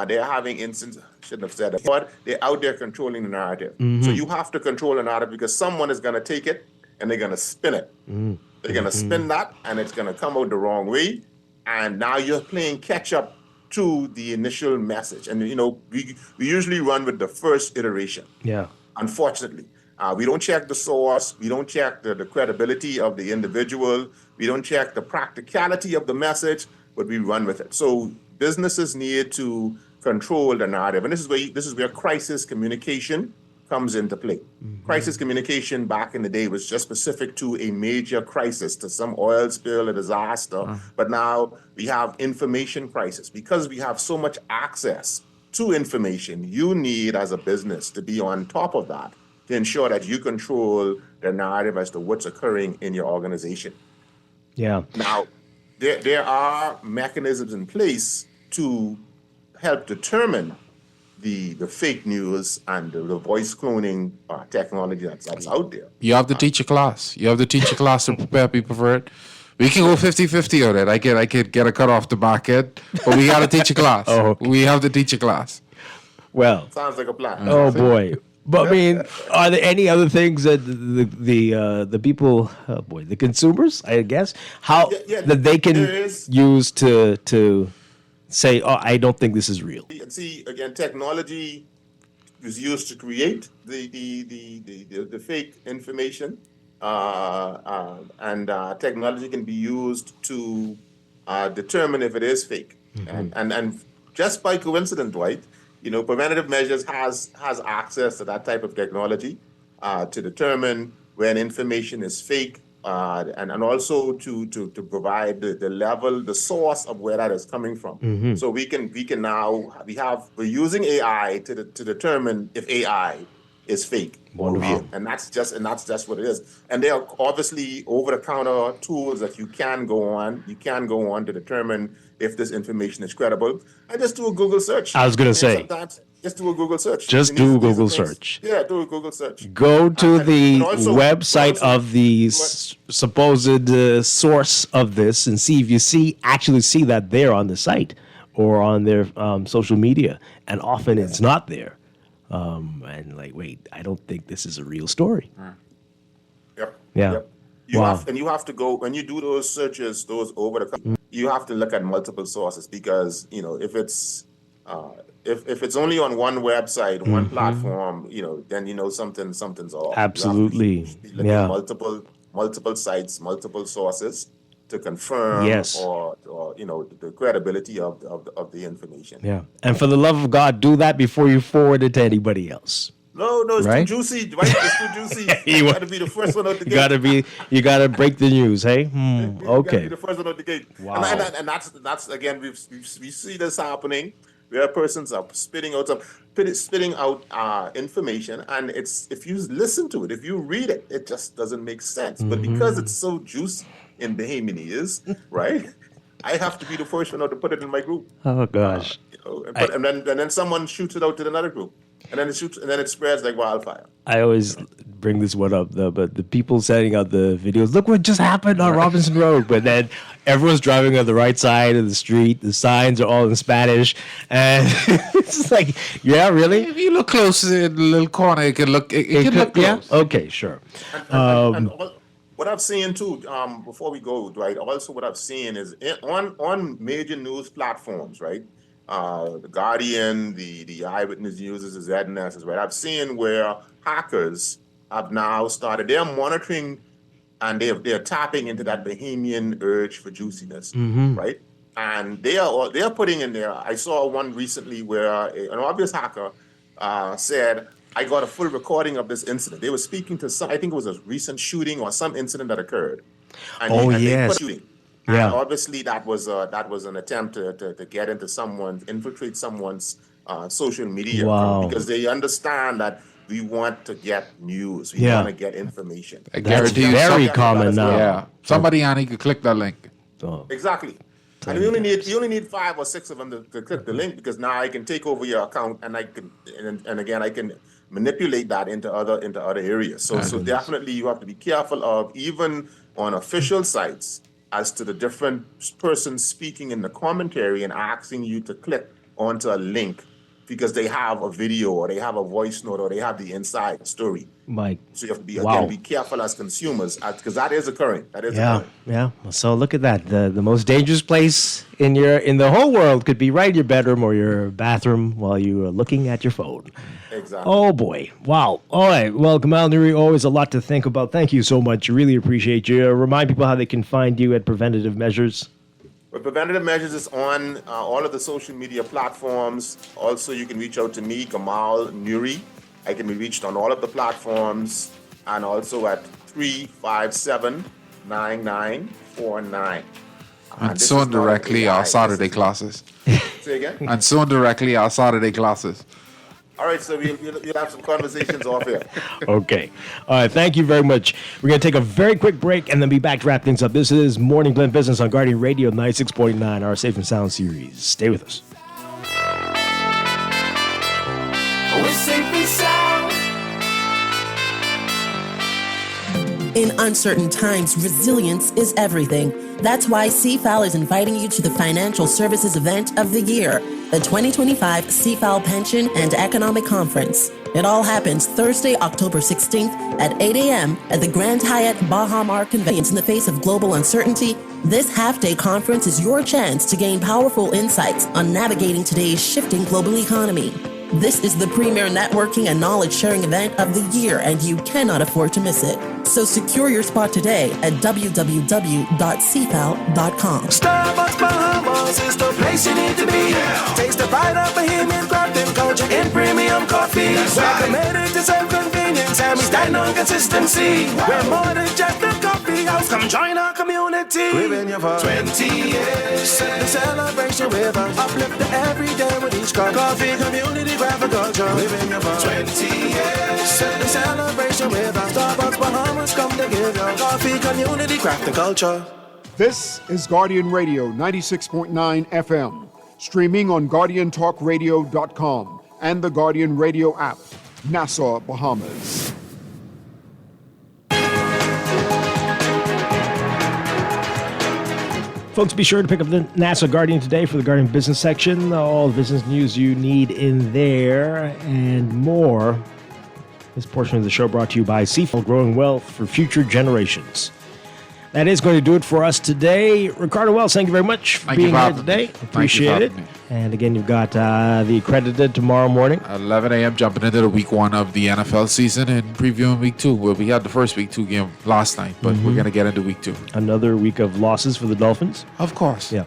They're having instances, shouldn't have said it, but they're out there controlling the narrative. So you have to control the narrative because someone is going to take it and they're going to spin it. They're going to spin that and it's going to come out the wrong way. And now you're playing catch up to the initial message. And, we usually run with the first iteration. Yeah. Unfortunately. We don't check the source. We don't check the credibility of the individual. We don't check the practicality of the message, but we run with it. So businesses need to control the narrative. And this is where crisis communication comes into play. Crisis communication back in the day was just specific to a major crisis, to some oil spill, a disaster. But now we have information crisis. Because we have so much access to information, you need as a business to be on top of that to ensure that you control the narrative as to what's occurring in your organization. Yeah. Now, there are mechanisms in place to help determine the fake news and the voice cloning technology that's out there. You have to teach a class. You have to teach a class to prepare people for it. We can go 50-50 on it. I could get a cut off the back end, but we got to teach a class. Oh, okay. We have to teach a class. Well, sounds like a plan. Oh boy. But I mean, are there any other things that the people, the consumers, I guess, that they can use to say, oh, I don't think this is real? See, again, technology is used to create the fake information, and technology can be used to determine if it is fake. And just by coincidence, Dwight, preventative measures has access to that type of technology to determine when information is fake, and also to provide the level, the source of where that is coming from. Mm-hmm. So we're using AI to determine if AI is fake or real, and that's just what it is. And there are obviously over-the-counter tools that you can go on to determine if this information is credible. And just do a Google search. I was going to say, sometimes just do a Google search. Just do a Google search. Yeah, do a Google search. Go to the also- website of the supposed source of this and see if you actually see that there on the site or on their social media. And often it's not there. And wait, I don't think this is a real story. Yep. Yeah. Yep. You have to go when you do those searches, those over the. You have to look at multiple sources because if it's only on one website, one platform, then something's off. Absolutely. You have to be looking at multiple sites, multiple sources to confirm or the credibility of the information. Yeah. And for the love of God, do that before you forward it to anybody else. No, it's right? too juicy, Dwight. It's too juicy. You got to be the first one out the gate. You gotta break the news, hey? Okay. You gotta be the first one out the gate. Wow. And that's again, we see this happening where persons are spitting out information, and if you listen to it, if you read it, it just doesn't make sense. But because it's so juicy in Bahamian ears, right? I have to be the first one out to put it in my group. Oh gosh. And then someone shoots it out to another group. And then it spreads like wildfire. I always bring this one up though, but the people sending out the videos, look what just happened on Robinson Road. But then everyone's driving on the right side of the street. The signs are all in Spanish. And it's just like, yeah, really? If you look close in the little corner, it can look close. Yeah? Okay, sure. And what I've seen too, before we go, Dwight, also what I've seen is on major news platforms, right? The Guardian, the Eyewitness News, the ZNS, right? I've seen where hackers have now started. They're monitoring and they're tapping into that Bahamian urge for juiciness, right? And they are putting in there. I saw one recently where an obvious hacker said, "I got a full recording of this incident." They were speaking to I think it was a recent shooting or some incident that occurred. And they put shooting. Yeah. And obviously that was an attempt to get into infiltrate someone's social media account because they understand that we want to get news. We want to get information. I guarantee you very common now. Yeah. Somebody on it could click that link. Exactly. And you only need 5 or 6 of them to click the link because now I can take over your account and I can manipulate that into other areas. So definitely you have to be careful of even on official sites as to the different persons speaking in the commentary and asking you to click onto a link because they have a video or they have a voice note or they have the inside story. Mike. So you have to be careful as consumers because that is occurring. Yeah. So look at that. The most dangerous place in the whole world could be right in your bedroom or your bathroom while you are looking at your phone. Exactly. Oh boy. Wow. All right. Well, Kamal Nuri, always a lot to think about. Thank you so much. Really appreciate you. Remind people how they can find you at Preventative Measures. But Preventative Measures is on all of the social media platforms. Also, you can reach out to me, Kamal Nuri. I can be reached on all of the platforms and also at 357-9949. And soon directly our Saturday classes. Say again? And soon directly our Saturday classes. All right, so you'll have some conversations off here. Okay. All right. Thank you very much. We're going to take a very quick break and then be back to wrap things up. This is Morning Blend Business on Guardian Radio 96.9, our Safe and Sound series. Stay with us. We're safe and sound. In uncertain times, resilience is everything. That's why CFAL is inviting you to the Financial Services Event of the Year, the 2025 CFAL Pension and Economic Conference. It all happens Thursday, October 16th at 8 a.m. at the Grand Hyatt Baha Mar Convenience. In the face of global uncertainty, this half-day conference is your chance to gain powerful insights on navigating today's shifting global economy. This is the premier networking and knowledge-sharing event of the year, and you cannot afford to miss it. So secure your spot today at www.cfal.com. Starbucks Bahamas is the place you need to be. Taste the pride of Bahamian craft and culture in premium coffee. We're committed to some convenience and we stand on consistency. We're more than just a coffee house. Come join our community. We've been here for 20 years. Set the celebration with us. Uplift the everyday with each cup. Coffee community craft and culture. We've been here for 20 years. Set the celebration with us. Starbucks Bahamas come to give you coffee community craft and culture. This is Guardian Radio 96.9 FM, streaming on GuardianTalkRadio.com and the Guardian Radio app, Nassau, Bahamas. Folks, be sure to pick up the NASA Guardian today for the Guardian Business section. All the business news you need in there and more. This portion of the show brought to you by CFAL, growing wealth for future generations. That is going to do it for us today. Ricardo Wells, thank you very much for being here today. Appreciate it. And again, you've got the Accredited tomorrow morning. 11 a.m. jumping into the week 1 of the NFL season and previewing week 2. Well, we had the first week 2 game last night, but we're going to get into week 2. Another week of losses for the Dolphins? Of course. Yeah.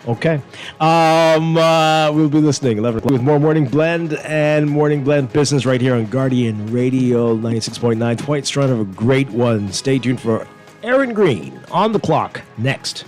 Okay. We'll be listening 11 o'clock with more Morning Blend and Morning Blend Business right here on Guardian Radio 96.9. Dwight Strachan of a great one. Stay tuned for Aaron Green on the clock next.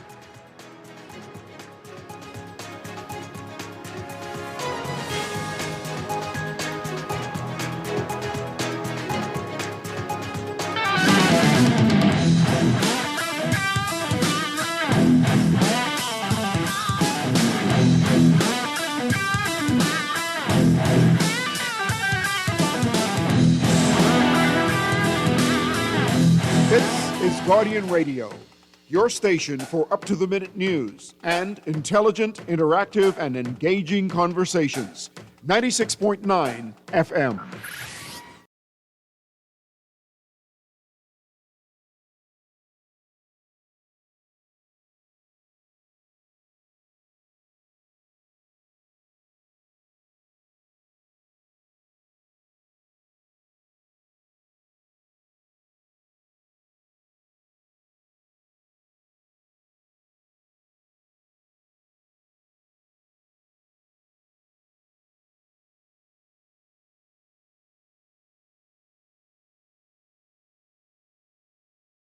Guardian Radio, your station for up-to-the-minute news and intelligent, interactive, and engaging conversations. 96.9 FM.